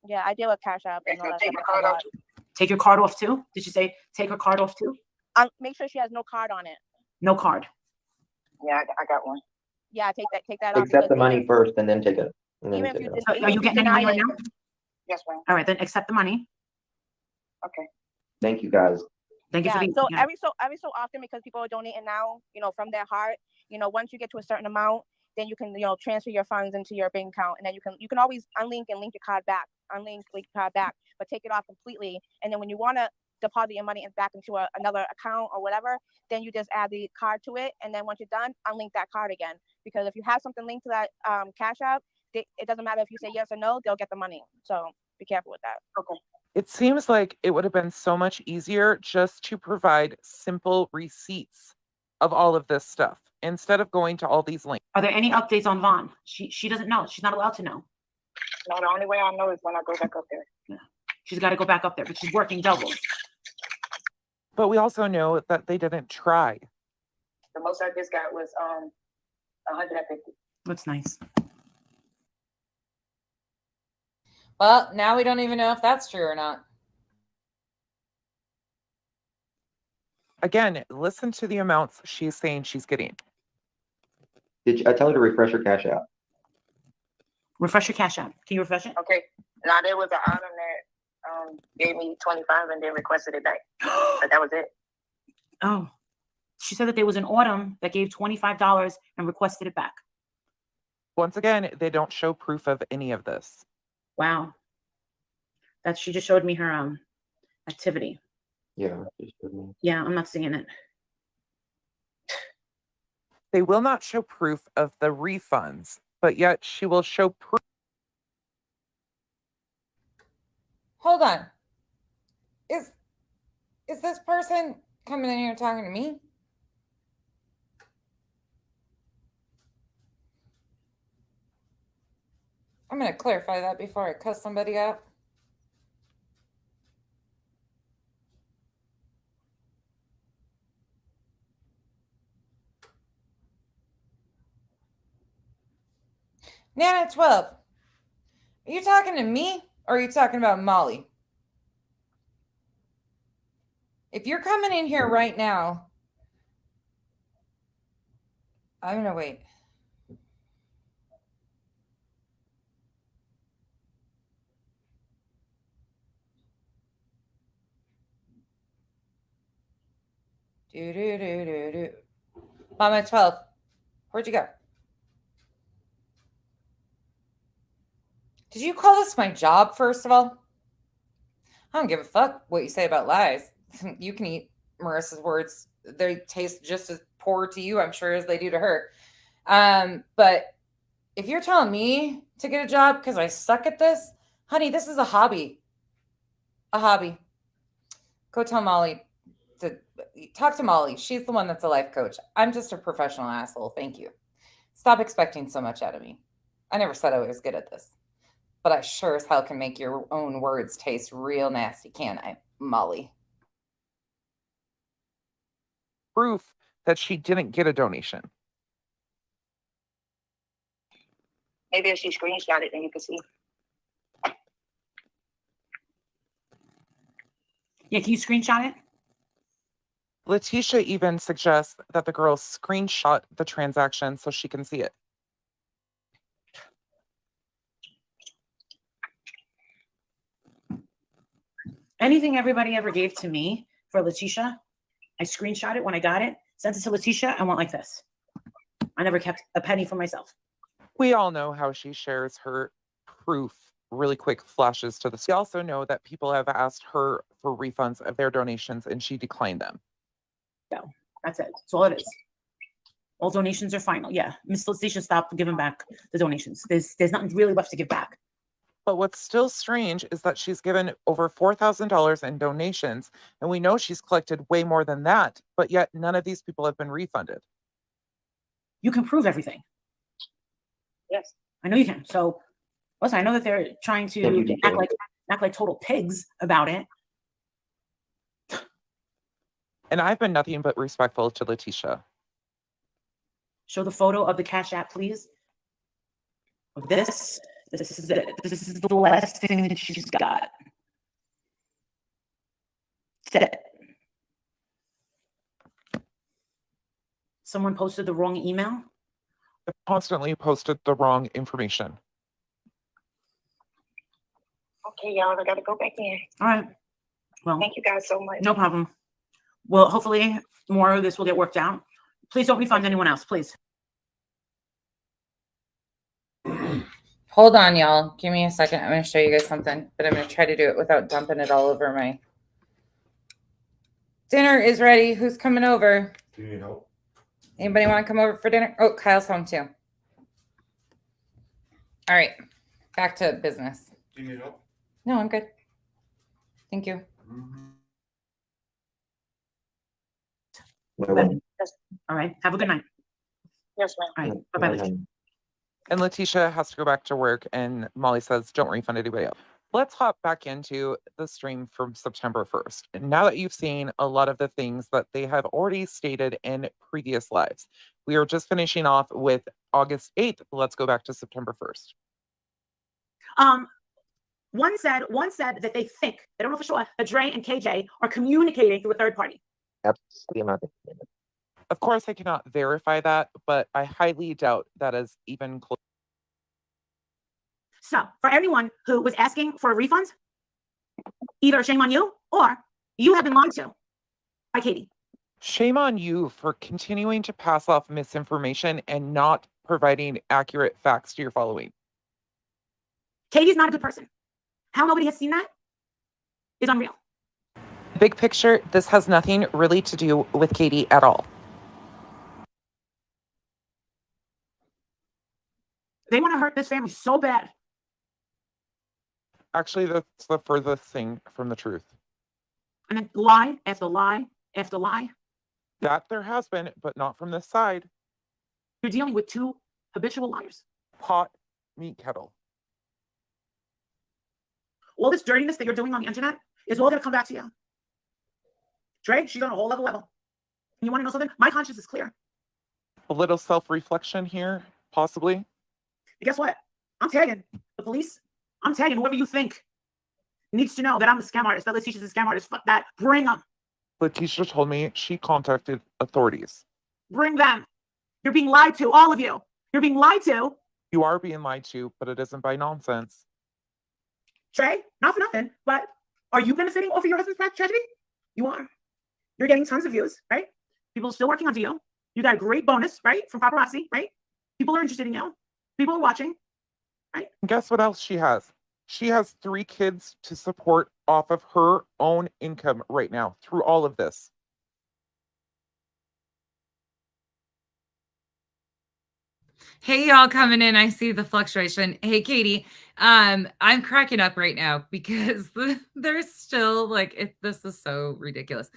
[SPEAKER 16] Yeah, I deal with Cash App and all that
[SPEAKER 14] Take
[SPEAKER 16] stuff.
[SPEAKER 14] your card out.
[SPEAKER 5] Take your card off too? Did you say take her card off too?
[SPEAKER 16] Make sure she has no card on it.
[SPEAKER 5] No card.
[SPEAKER 14] Yeah, I got one.
[SPEAKER 16] Yeah, take that off.
[SPEAKER 6] Accept the money first and then take it. And then
[SPEAKER 16] Even if
[SPEAKER 6] take
[SPEAKER 16] you
[SPEAKER 6] it.
[SPEAKER 5] Are you getting any money right now?
[SPEAKER 14] Yes, ma'am.
[SPEAKER 5] All right, then accept the money.
[SPEAKER 14] Okay.
[SPEAKER 6] Thank you guys.
[SPEAKER 5] Thank you for being.
[SPEAKER 16] So every so often, because people are donating now, from their heart, once you get to a certain amount, then you can, transfer your funds into your bank account, and then you can always unlink and link your card back, link your card back, but take it off completely. And then when you want to deposit your money back into another account or whatever, then you just add the card to it, and then once you're done, unlink that card again. Because if you have something linked to that Cash App, it doesn't matter if you say yes or no, they'll get the money. So be careful with that.
[SPEAKER 14] Okay.
[SPEAKER 3] It seems like it would have been so much easier just to provide simple receipts of all of this stuff instead of going to all these links.
[SPEAKER 5] Are there any updates on Vaughn? She doesn't know. She's not allowed to know.
[SPEAKER 14] No, the only way I know is when I go back up there.
[SPEAKER 5] Yeah. She's got to go back up there, but she's working doubles.
[SPEAKER 3] But we also know that they didn't try.
[SPEAKER 14] The most I just got was 150.
[SPEAKER 5] That's nice.
[SPEAKER 1] Well, now we don't even know if that's true or not.
[SPEAKER 3] Again, listen to the amounts she's saying she's getting.
[SPEAKER 6] I tell her to refresh her Cash App?
[SPEAKER 5] Refresh your Cash App. Can you refresh it?
[SPEAKER 14] Okay. Now there was an item that gave me 25 and then requested it back. But that was it.
[SPEAKER 5] Oh. She said that there was an Autumn that gave $25 and requested it back.
[SPEAKER 3] Once again, they don't show proof of any of this.
[SPEAKER 5] Wow. She just showed me her activity.
[SPEAKER 6] Yeah.
[SPEAKER 5] Yeah, I'm not seeing it.
[SPEAKER 3] They will not show proof of the refunds, but yet she will show proof.
[SPEAKER 1] Hold on. Is this person coming in here talking to me? I'm going to clarify that before I cuss somebody out. Nana 12. Are you talking to me or are you talking about Molly? If you're coming in here right now, I'm going to wait. Mama 12. Where'd you go? Did you call this my job, first of all? I don't give a fuck what you say about lies. You can eat Marissa's words. They taste just as poor to you, I'm sure, as they do to her. But if you're telling me to get a job because I suck at this, honey, this is a hobby. A hobby. Go tell Molly to talk to Molly. She's the one that's a life coach. I'm just a professional asshole. Thank you. Stop expecting so much out of me. I never said I was good at this. But I sure as hell can make your own words taste real nasty, can I, Molly?
[SPEAKER 3] Proof that she didn't get a donation.
[SPEAKER 14] Maybe if she screenshot it, then you can see.
[SPEAKER 5] Yeah, can you screenshot it?
[SPEAKER 3] Letitia even suggests that the girl screenshot the transaction so she can see it.
[SPEAKER 5] Anything everybody ever gave to me for Letitia, I screenshot it when I got it, sent it to Letitia, and went like this. I never kept a penny for myself.
[SPEAKER 3] We all know how she shares her proof really quick flashes to the. We also know that people have asked her for refunds of their donations and she declined them.
[SPEAKER 5] No, that's it. That's all it is. All donations are final. Yeah, Miss Letitia stopped giving back the donations. There's nothing really left to give back.
[SPEAKER 3] But what's still strange is that she's given over $4,000 in donations, and we know she's collected way more than that, but yet none of these people have been refunded.
[SPEAKER 5] You can prove everything.
[SPEAKER 14] Yes.
[SPEAKER 5] I know you can. So, listen, I know that they're trying to act like total pigs about it.
[SPEAKER 3] And I've been nothing but respectful to Letitia.
[SPEAKER 5] Show the photo of the Cash App, please. Of this. This is it. This is the last thing that she's got. That's it. Someone posted the wrong email.
[SPEAKER 3] They constantly posted the wrong information.
[SPEAKER 14] Okay, y'all, I gotta go back in.
[SPEAKER 5] All right. Well,
[SPEAKER 14] thank you guys so much.
[SPEAKER 5] No problem. Well, hopefully more of this will get worked out. Please don't refund anyone else, please.
[SPEAKER 1] Hold on, y'all. Give me a second. I'm going to show you guys something, but I'm going to try to do it without dumping it all over my... Dinner is ready. Who's coming over?
[SPEAKER 17] Do you need help?
[SPEAKER 1] Anybody want to come over for dinner? Oh, Kyle's home too. All right. Back to business.
[SPEAKER 17] Do you need help?
[SPEAKER 1] No, I'm good. Thank you.
[SPEAKER 5] All right. Have a good night.
[SPEAKER 14] Yes, ma'am.
[SPEAKER 5] All right. Bye-bye, Letitia.
[SPEAKER 3] And Letitia has to go back to work, and Molly says, don't refund anybody else. Let's hop back into the stream from September 1st. And now that you've seen a lot of the things that they have already stated in previous lives, we are just finishing off with August 8th. Let's go back to September 1st.
[SPEAKER 5] One said that they think, they don't know for sure, that Dre and KJ are communicating through a third party.
[SPEAKER 6] Absolutely not.
[SPEAKER 3] Of course, I cannot verify that, but I highly doubt that is even close.
[SPEAKER 5] So for everyone who was asking for refunds, either shame on you or you have been lied to by Katie.
[SPEAKER 3] Shame on you for continuing to pass off misinformation and not providing accurate facts to your following.
[SPEAKER 5] Katie's not a good person. How nobody has seen that is unreal.
[SPEAKER 3] Big picture, this has nothing really to do with Katie at all.
[SPEAKER 5] They want to hurt this family so bad.
[SPEAKER 3] Actually, that's the furthest thing from the truth.
[SPEAKER 5] And then lie after lie after lie.
[SPEAKER 3] That there has been, but not from this side.
[SPEAKER 5] You're dealing with two habitual liars.
[SPEAKER 3] Pot, meat kettle.
[SPEAKER 5] All this dirtiness that you're doing on the internet is all going to come back to you. Dre, she's on a whole other level. And you want to know something? My conscience is clear.
[SPEAKER 3] A little self-reflection here, possibly.
[SPEAKER 5] And guess what? I'm tagging the police. I'm tagging whoever you think needs to know that I'm a scam artist, that Letitia's a scam artist. Fuck that. Bring them.
[SPEAKER 3] Letitia told me she contacted authorities.
[SPEAKER 5] Bring them. You're being lied to, all of you. You're being lied to.
[SPEAKER 3] You are being lied to, but it isn't by nonsense.
[SPEAKER 5] Trey, not for nothing, but are you benefiting off of your husband's tragedy? You are. You're getting tons of views, right? People are still working onto you. You got a great bonus, right? From paparazzi, right? People are interested in you. People are watching, right?
[SPEAKER 3] And guess what else she has? She has 3 kids to support off of her own income right now through all of this.
[SPEAKER 1] Hey, y'all coming in. I see the fluctuation. Hey, Katie, I'm cracking up right now because there's still like, this is so ridiculous.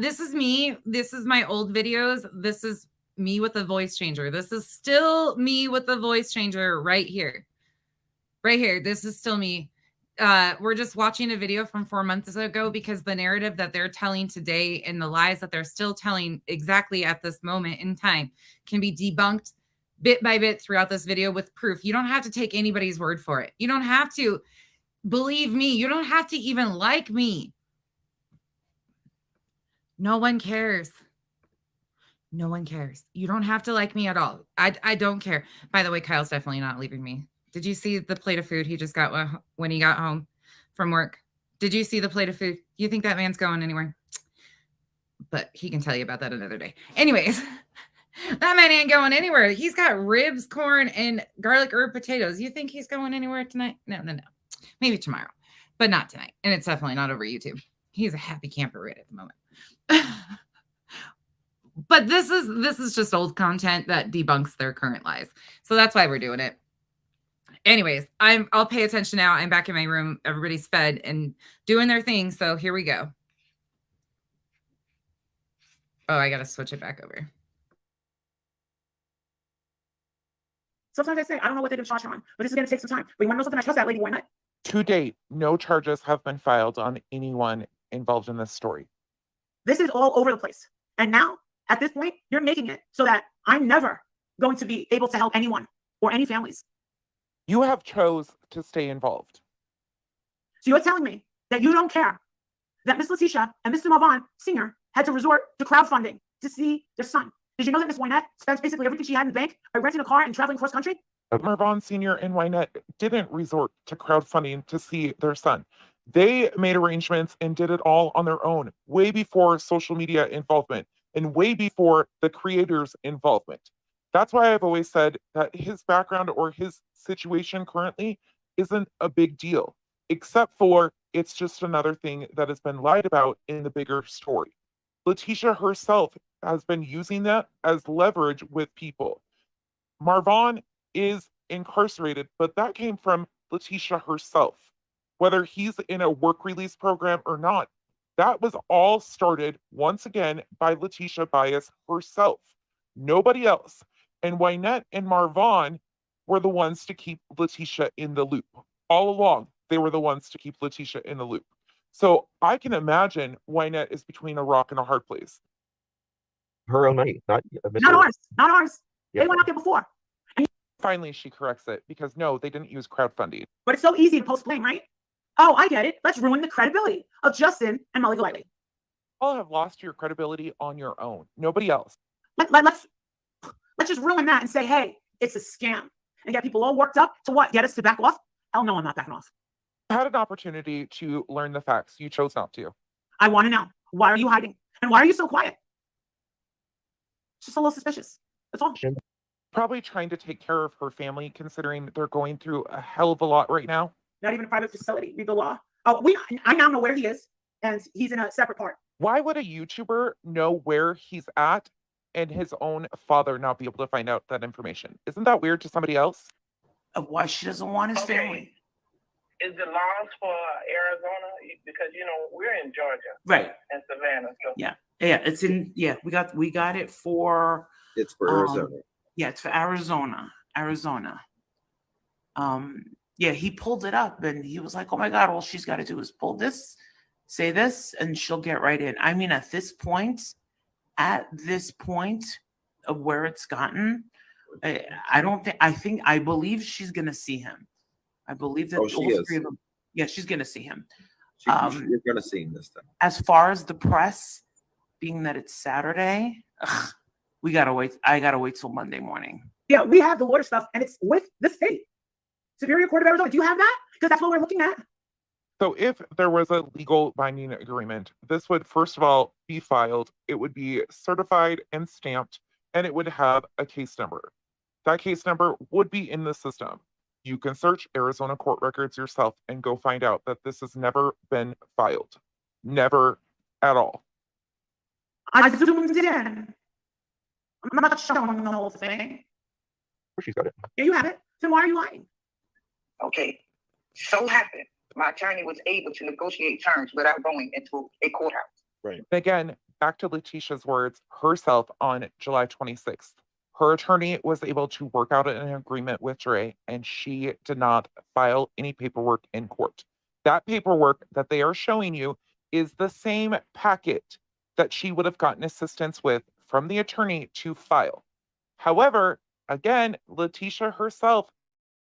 [SPEAKER 1] This is me. This is my old videos. This is me with a voice changer. This is still me with the voice changer right here. Right here. This is still me. We're just watching a video from 4 months ago because the narrative that they're telling today and the lies that they're still telling exactly at this moment in time can be debunked bit by bit throughout this video with proof. You don't have to take anybody's word for it. You don't have to believe me. You don't have to even like me. No one cares. No one cares. You don't have to like me at all. I don't care. By the way, Kyle's definitely not leaving me. Did you see the plate of food he just got when he got home from work? Did you see the plate of food? You think that man's going anywhere? But he can tell you about that another day. Anyways, that man ain't going anywhere. He's got ribs, corn, and garlic herb potatoes. You think he's going anywhere tonight? No. Maybe tomorrow, but not tonight. And it's definitely not over YouTube. He's a happy camper right at the moment. But this is just old content that debunks their current lies. So that's why we're doing it. Anyways, I'll pay attention now. I'm back in my room. Everybody's fed and doing their thing. So here we go. Oh, I got to switch it back over.
[SPEAKER 5] Sometimes I say, I don't know what they're going to charge her on, but this is going to take some time. But you want to know something? I trust that lady. Why not?
[SPEAKER 3] To date, no charges have been filed on anyone involved in this story.
[SPEAKER 5] This is all over the place. And now, at this point, you're making it so that I'm never going to be able to help anyone or any families.
[SPEAKER 3] You have chose to stay involved.
[SPEAKER 5] So you're telling me that you don't care that Miss Letitia and Mr. Marvon Sr. had to resort to crowdfunding to see their son. Did you know that Miss Wynette spends basically everything she had in the bank by renting a car and traveling cross country?
[SPEAKER 3] Marvon Sr. and Wynette didn't resort to crowdfunding to see their son. They made arrangements and did it all on their own, way before social media involvement and way before the creators' involvement. That's why I've always said that his background or his situation currently isn't a big deal, except for it's just another thing that has been lied about in the bigger story. Letitia herself has been using that as leverage with people. Marvon is incarcerated, but that came from Letitia herself. Whether he's in a work release program or not, that was all started once again by Letitia Bias herself. Nobody else. And Wynette and Marvon were the ones to keep Letitia in the loop. All along, they were the ones to keep Letitia in the loop. So I can imagine Wynette is between a rock and a hard place.
[SPEAKER 6] Her own money, not
[SPEAKER 5] ours. Not ours.
[SPEAKER 6] Yeah.
[SPEAKER 5] They went out there before.
[SPEAKER 3] Finally, she corrects it because no, they didn't use crowdfunding.
[SPEAKER 5] But it's so easy to post blame, right? Oh, I get it. Let's ruin the credibility of Justin and Molly Golightly.
[SPEAKER 3] You all have lost your credibility on your own. Nobody else.
[SPEAKER 5] Let's just ruin that and say, hey, it's a scam. And get people all worked up to what? Get us to back off? Hell no, I'm not backing off.
[SPEAKER 3] Had an opportunity to learn the facts. You chose not to.
[SPEAKER 5] I want to know. Why are you hiding? And why are you so quiet? It's just a little suspicious. That's all.
[SPEAKER 3] Probably trying to take care of her family, considering they're going through a hell of a lot right now.
[SPEAKER 5] Not even a private facility. Read the law. Oh, I now know where he is, and he's in a separate part.
[SPEAKER 3] Why would a YouTuber know where he's at and his own father not be able to find out that information? Isn't that weird to somebody else?
[SPEAKER 17] Why she doesn't want his family.
[SPEAKER 18] Is the laws for Arizona, because we're in Georgia,
[SPEAKER 17] Right?
[SPEAKER 18] And Savannah. So.
[SPEAKER 17] Yeah, it's in. Yeah, we got it for.
[SPEAKER 12] It's for Arizona.
[SPEAKER 17] Yeah, it's for Arizona. Yeah, he pulled it up and he was like, "Oh my God, all she's got to do is pull this, say this, and she'll get right in." I mean, at this point of where it's gotten, I believe she's gonna see him. I believe that
[SPEAKER 12] she is.
[SPEAKER 17] three of them. Yeah, she's gonna see him.
[SPEAKER 12] You're gonna see him this time.
[SPEAKER 17] As far as the press, being that it's Saturday, we gotta wait. I gotta wait till Monday morning.
[SPEAKER 5] Yeah, we have the water stuff, and it's with the state. Superior Court of Arizona. Do you have that? Because that's what we're looking at.
[SPEAKER 3] So if there was a legal binding agreement, this would first of all be filed. It would be certified and stamped, and it would have a case number. That case number would be in the system. You can search Arizona court records yourself and go find out that this has never been filed. Never at all.
[SPEAKER 5] I zoomed it in. I'm not showing the whole thing.
[SPEAKER 6] She's got it.
[SPEAKER 5] Yeah, you have it. Then why are you lying?
[SPEAKER 14] Okay. So happened, my attorney was able to negotiate terms without going into a courthouse.
[SPEAKER 6] Right.
[SPEAKER 3] Again, back to Letitia's words herself on July 26th. Her attorney was able to work out an agreement with Dre, and she did not file any paperwork in court. That paperwork that they are showing you is the same packet that she would have gotten assistance with from the attorney to file. However, again, Letitia herself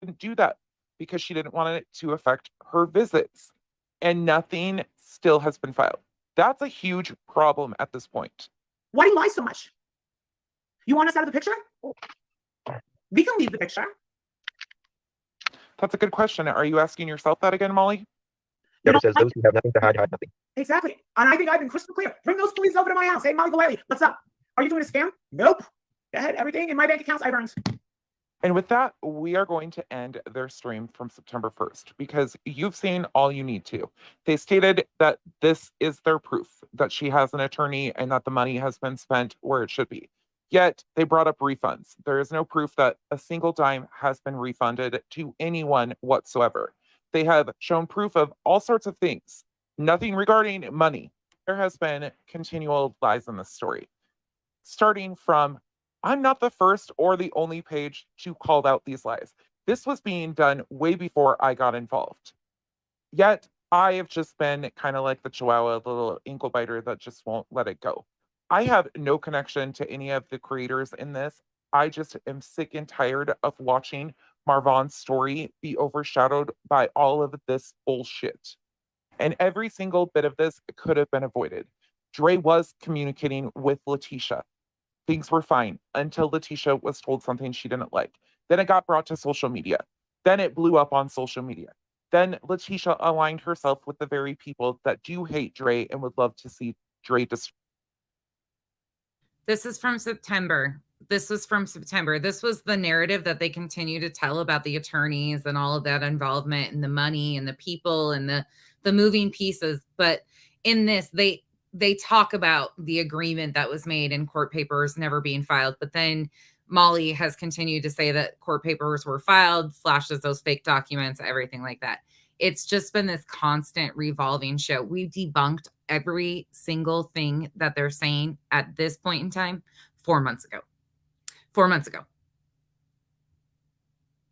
[SPEAKER 3] didn't do that because she didn't want it to affect her visits, and nothing still has been filed. That's a huge problem at this point.
[SPEAKER 5] Why do you lie so much? You want us out of the picture? We can leave the picture.
[SPEAKER 3] That's a good question. Are you asking yourself that again, Molly?
[SPEAKER 6] Yeah, it says those who have nothing to hide nothing.
[SPEAKER 5] Exactly. And I think I've been crystal clear. Bring those police over to my house. Hey, Molly Valeri, what's up? Are you doing a scam? Nope. Go ahead. Everything in my bank accounts I've earned.
[SPEAKER 3] And with that, we are going to end their stream from September 1st because you've seen all you need to. They stated that this is their proof that she has an attorney and that the money has been spent where it should be. Yet they brought up refunds. There is no proof that a single dime has been refunded to anyone whatsoever. They have shown proof of all sorts of things, nothing regarding money. There has been continual lies in this story, starting from I'm not the first or the only page to call out these lies. This was being done way before I got involved. Yet I have just been kind of like the Chihuahua, the little ankle biter that just won't let it go. I have no connection to any of the creators in this. I just am sick and tired of watching Marvon's story be overshadowed by all of this bullshit. And every single bit of this could have been avoided. Dre was communicating with Letitia. Things were fine until Letitia was told something she didn't like. Then it got brought to social media. Then it blew up on social media. Then Letitia aligned herself with the very people that do hate Dre and would love to see Dre destroyed.
[SPEAKER 1] This is from September. This was from September. This was the narrative that they continue to tell about the attorneys and all of that involvement and the money and the people and the moving pieces. But in this, they talk about the agreement that was made in court papers never being filed. But then Molly has continued to say that court papers were filed, flashes those fake documents, everything like that. It's just been this constant revolving show. We debunked every single thing that they're saying at this point in time 4 months ago. 4 months ago.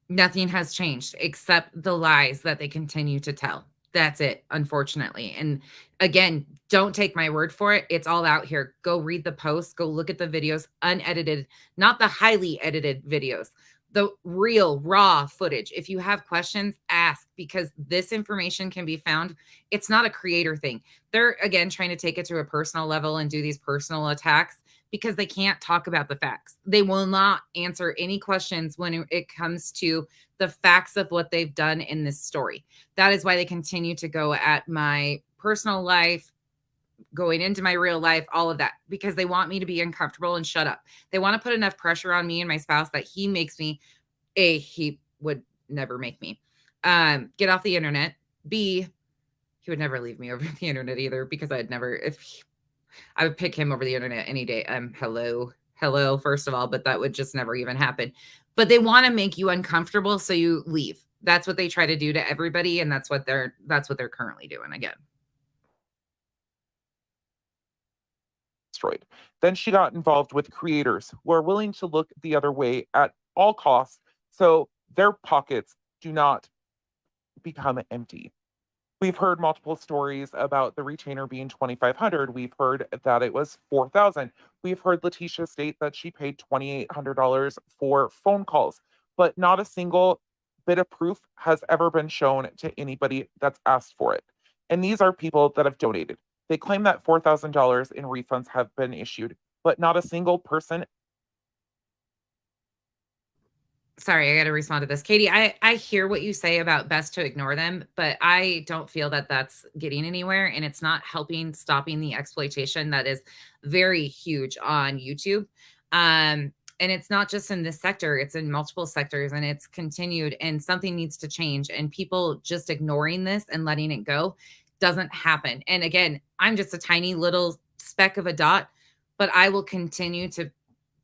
[SPEAKER 1] Nothing has changed except the lies that they continue to tell. That's it, unfortunately. And again, don't take my word for it. It's all out here. Go read the posts. Go look at the videos, unedited, not the highly edited videos, the real raw footage. If you have questions, ask, because this information can be found. It's not a creator thing. They're, again, trying to take it to a personal level and do these personal attacks. because they can't talk about the facts. They will not answer any questions when it comes to the facts of what they've done in this story. That is why they continue to go at my personal life, going into my real life, all of that, because they want me to be uncomfortable and shut up. They want to put enough pressure on me and my spouse that he makes me, A, he would never make me get off the internet. B, he would never leave me over the internet either, because I would pick him over the internet any day. Hello, first of all, but that would just never even happen. But they want to make you uncomfortable, so you leave. That's what they try to do to everybody, and that's what they're currently doing again.
[SPEAKER 3] Destroyed. Then she got involved with creators who are willing to look the other way at all costs, so their pockets do not become empty. We've heard multiple stories about the retainer being $2,500. We've heard that it was $4,000. We've heard Letitia state that she paid $2,800 for phone calls, but not a single bit of proof has ever been shown to anybody that's asked for it. And these are people that have donated. They claim that $4,000 in refunds have been issued, but not a single person.
[SPEAKER 1] Sorry, I got to respond to this. Katie, I hear what you say about best to ignore them, but I don't feel that that's getting anywhere, and it's not stopping the exploitation that is very huge on YouTube. And it's not just in this sector, it's in multiple sectors, and it's continued, and something needs to change. And people just ignoring this and letting it go doesn't happen. And again, I'm just a tiny little speck of a dot, but I will continue to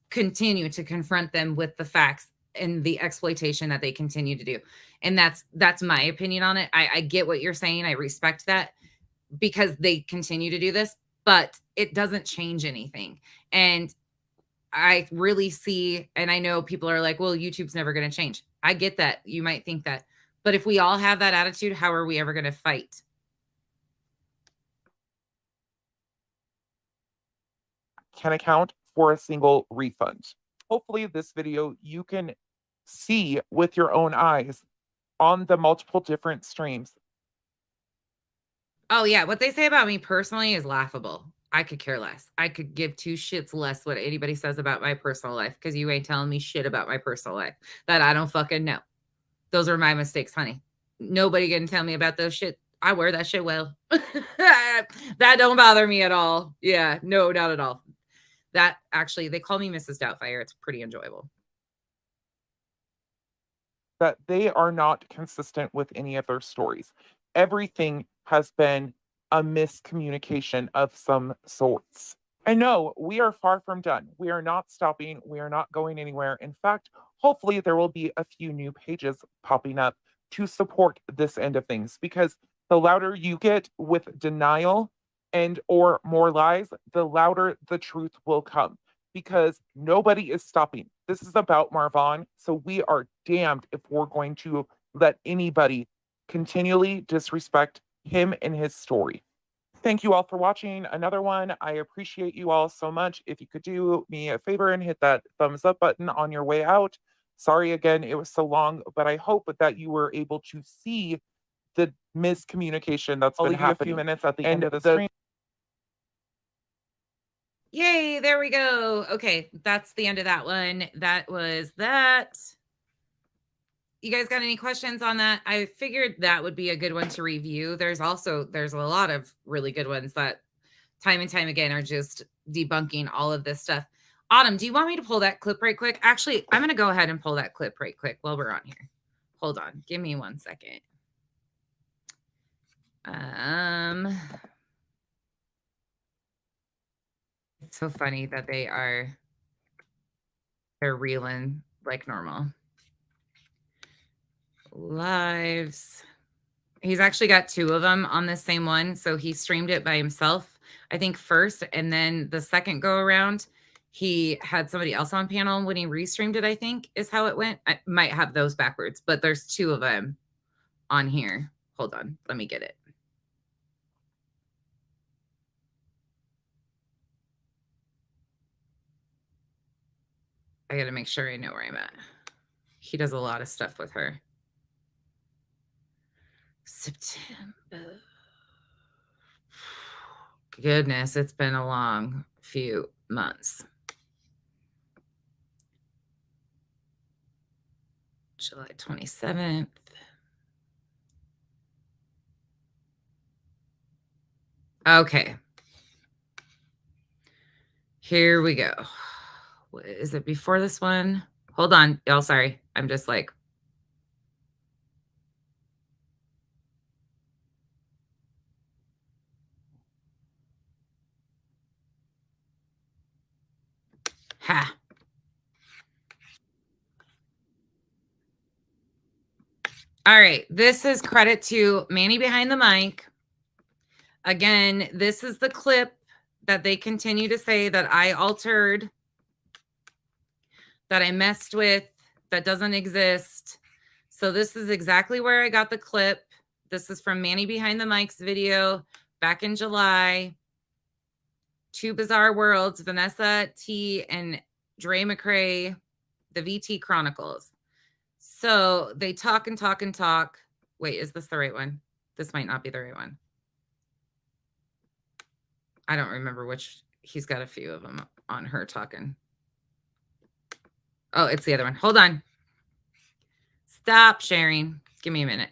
[SPEAKER 1] confront them with the facts and the exploitation that they continue to do. And that's my opinion on it. I get what you're saying. I respect that, because they continue to do this, but it doesn't change anything. And I really see, and I know people are like, well, YouTube's never going to change. I get that. You might think that. But if we all have that attitude, how are we ever going to fight?
[SPEAKER 3] Can account for a single refund. Hopefully this video you can see with your own eyes on the multiple different streams.
[SPEAKER 1] Oh yeah, what they say about me personally is laughable. I could care less. I could give two shits less what anybody says about my personal life, because you ain't telling me shit about my personal life that I don't fucking know. Those are my mistakes, honey. Nobody can tell me about those shit. I wear that shit well. That don't bother me at all. Yeah, no, not at all. That actually, they call me Mrs. Doubtfire. It's pretty enjoyable.
[SPEAKER 3] That they are not consistent with any of their stories. Everything has been a miscommunication of some sorts. I know we are far from done. We are not stopping. We are not going anywhere. In fact, hopefully there will be a few new pages popping up to support this end of things, because the louder you get with denial and or more lies, the louder the truth will come, because nobody is stopping. This is about Marvon, so we are damned if we're going to let anybody continually disrespect him and his story. Thank you all for watching another one. I appreciate you all so much. If you could do me a favor and hit that thumbs up button on your way out. Sorry again, it was so long, but I hope that you were able to see the miscommunication that's been happening. A few minutes at the end of the stream.
[SPEAKER 1] Yay, there we go. Okay, that's the end of that one. That was that. You guys got any questions on that? I figured that would be a good one to review. There's a lot of really good ones that time and time again are just debunking all of this stuff. Autumn, do you want me to pull that clip right quick? Actually, I'm going to go ahead and pull that clip right quick while we're on here. Hold on. Give me 1 second. It's so funny that they're reeling like normal. Lives. He's actually got 2 of them on the same one. So he streamed it by himself, I think, first. And then the second go around, he had somebody else on panel when he restreamed it, I think, is how it went. I might have those backwards, but there's 2 of them on here. Hold on. Let me get it. I got to make sure I know where I'm at. He does a lot of stuff with her. September. Goodness, it's been a long few months. July 27th. Okay. Here we go. Is it before this one? Hold on, y'all. Sorry. I'm just like. Ha. All right. This is credit to Manny behind the mic. Again, this is the clip that they continue to say that I altered, that I messed with, that doesn't exist. So this is exactly where I got the clip. This is from Manny Behind the Mic's video back in July. Two Bizarre Worlds, Vanessa T and Dre McCrae, the VT Chronicles. So they talk and talk and talk. Wait, is this the right one? This might not be the right one. I don't remember which. He's got a few of them on her talking. Oh, it's the other one. Hold on. Stop sharing. Give me a minute.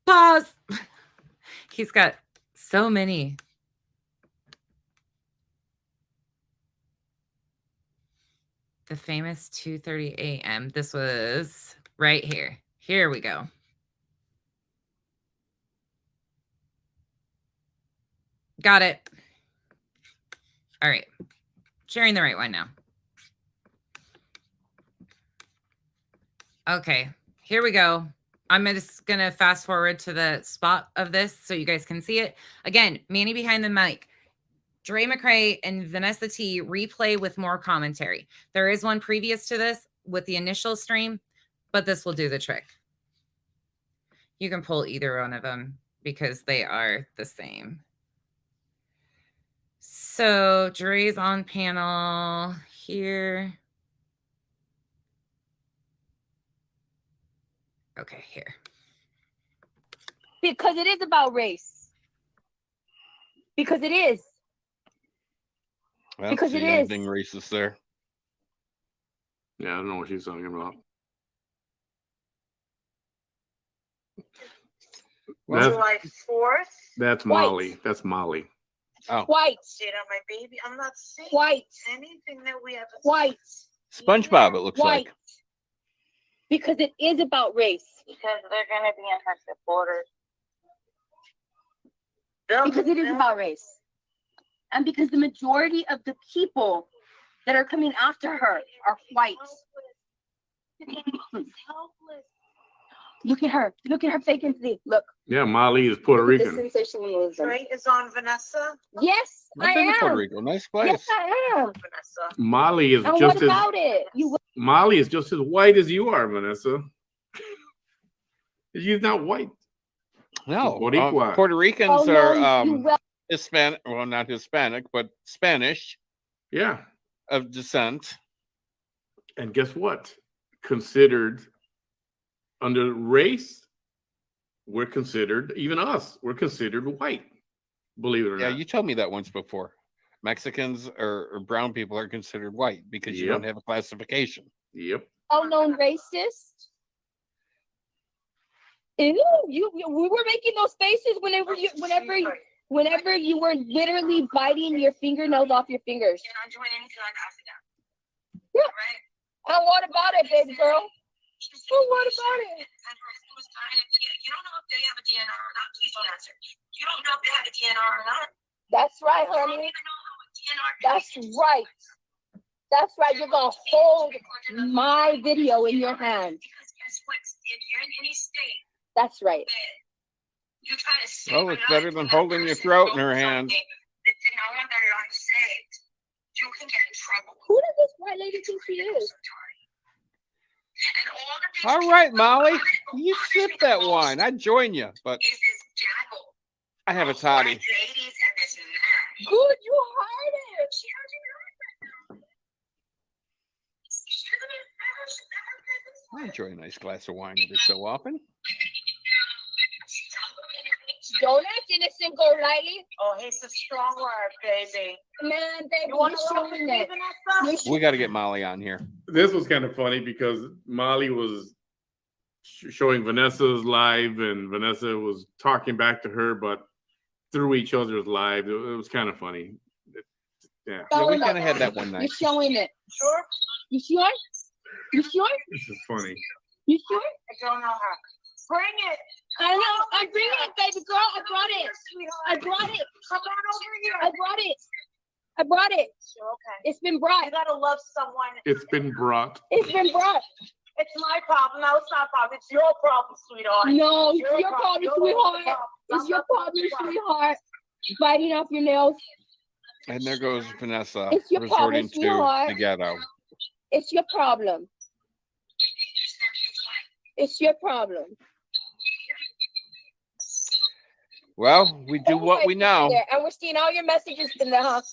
[SPEAKER 1] Pause. He's got so many. The famous 2:30 a.m. This was right here. Here we go. Got it. All right. Sharing the right one now. Okay. Here we go. I'm just going to fast forward to the spot of this so you guys can see it. Again, Manny Behind the Mic. Dre McCrae and Vanessa T replay with more commentary. There is one previous to this with the initial stream, but this will do the trick. You can pull either one of them because they are the same. So Dre's on panel here. Okay, here.
[SPEAKER 19] Because it is about race. Because it is.
[SPEAKER 20] I don't
[SPEAKER 19] Because
[SPEAKER 20] see
[SPEAKER 19] it is.
[SPEAKER 20] anything racist there.
[SPEAKER 21] Yeah, I don't know what she's talking about.
[SPEAKER 4] Well, July 4th.
[SPEAKER 21] That's Molly. That's Molly.
[SPEAKER 20] Oh.
[SPEAKER 19] White.
[SPEAKER 4] Shit on my baby. I'm not saying
[SPEAKER 19] White.
[SPEAKER 4] anything that we have.
[SPEAKER 19] White.
[SPEAKER 20] SpongeBob, it looks
[SPEAKER 19] White.
[SPEAKER 20] like.
[SPEAKER 19] Because it is about race.
[SPEAKER 14] Because they're gonna be in her supporters.
[SPEAKER 19] Because it is about race. And because the majority of the people that are coming after her are white. Look at her. Look at her vacancy. Look.
[SPEAKER 21] Yeah, Molly is Puerto
[SPEAKER 19] Look at
[SPEAKER 21] Rican.
[SPEAKER 19] the sensationalism.
[SPEAKER 4] Right is on Vanessa.
[SPEAKER 19] Yes,
[SPEAKER 20] I've been to Puerto Rico. Nice place.
[SPEAKER 19] Yes, I am.
[SPEAKER 4] Vanessa.
[SPEAKER 21] Molly is
[SPEAKER 19] And
[SPEAKER 21] just
[SPEAKER 19] what
[SPEAKER 21] as
[SPEAKER 19] about it?
[SPEAKER 21] Molly is just as white as you are, Vanessa. She's not white.
[SPEAKER 20] No,
[SPEAKER 21] Boricua.
[SPEAKER 20] Puerto Ricans
[SPEAKER 19] Oh, no,
[SPEAKER 20] are
[SPEAKER 19] you will.
[SPEAKER 20] Hispanic. Well, not Hispanic, but Spanish.
[SPEAKER 21] Yeah.
[SPEAKER 20] Of descent.
[SPEAKER 21] And guess what? Considered under race, we're considered, even us, we're considered white. Believe it or
[SPEAKER 20] Yeah,
[SPEAKER 21] not.
[SPEAKER 20] you told me that once before. Mexicans or brown people are considered white because you don't have a classification.
[SPEAKER 21] Yep.
[SPEAKER 19] Well-known racist. Ew, we were making those faces whenever you were literally biting your fingernails off your fingers.
[SPEAKER 4] You're not doing anything like Africa.
[SPEAKER 19] Yeah.
[SPEAKER 4] Right?
[SPEAKER 19] And what about it, baby girl? Well, what about it?
[SPEAKER 4] You don't know if they have a DNR or not. Please don't answer. You don't know if they have a DNR or not.
[SPEAKER 19] That's right, honey. That's right. That's right. You're gonna hold my video in your hand.
[SPEAKER 4] Because guess what? If you're in any state,
[SPEAKER 19] that's right.
[SPEAKER 4] You try to save
[SPEAKER 20] Well, it's better than holding your throat in her hands.
[SPEAKER 4] That you know what their life saved. You can get in trouble.
[SPEAKER 19] Who does this white lady think she is?
[SPEAKER 20] All right, Molly, you sip that wine. I'd join you, but I have a toddy.
[SPEAKER 19] Good, you heard it.
[SPEAKER 20] I enjoy a nice glass of wine every so often.
[SPEAKER 19] Don't act innocent, go lightly.
[SPEAKER 4] Oh, he's a strong word, baby.
[SPEAKER 19] Man, baby,
[SPEAKER 4] You want
[SPEAKER 19] you're
[SPEAKER 4] to roll
[SPEAKER 19] showing
[SPEAKER 4] with me,
[SPEAKER 19] it.
[SPEAKER 4] Vanessa?
[SPEAKER 20] We got to get Molly on here.
[SPEAKER 21] This was kind of funny because Molly was showing Vanessa's live and Vanessa was talking back to her, but through each other's live. It was kind of funny. Yeah.
[SPEAKER 20] Yeah, we kind of had that one night.
[SPEAKER 19] You're showing it.
[SPEAKER 4] Sure?
[SPEAKER 19] You sure? You sure?
[SPEAKER 21] This is funny.
[SPEAKER 19] You sure?
[SPEAKER 4] I don't know how. Bring it.
[SPEAKER 19] I know. I'm bringing it, baby girl. I brought it. I brought it.
[SPEAKER 4] Come on over here.
[SPEAKER 19] I brought it. I brought it.
[SPEAKER 4] Okay.
[SPEAKER 19] It's been brought.
[SPEAKER 4] You gotta love someone.
[SPEAKER 21] It's been brought.
[SPEAKER 19] It's been brought.
[SPEAKER 4] It's my problem. No, it's not a problem. It's your problem, sweetheart.
[SPEAKER 19] No, it's your problem, sweetheart. It's your problem, sweetheart. Biting off your nails.
[SPEAKER 20] And there goes Vanessa
[SPEAKER 19] It's your problem,
[SPEAKER 20] resorting to
[SPEAKER 19] sweetheart.
[SPEAKER 20] the ghetto.
[SPEAKER 19] It's your problem. It's your problem.
[SPEAKER 20] Well, we do what we know.
[SPEAKER 19] There. And we're seeing all your messages in the house.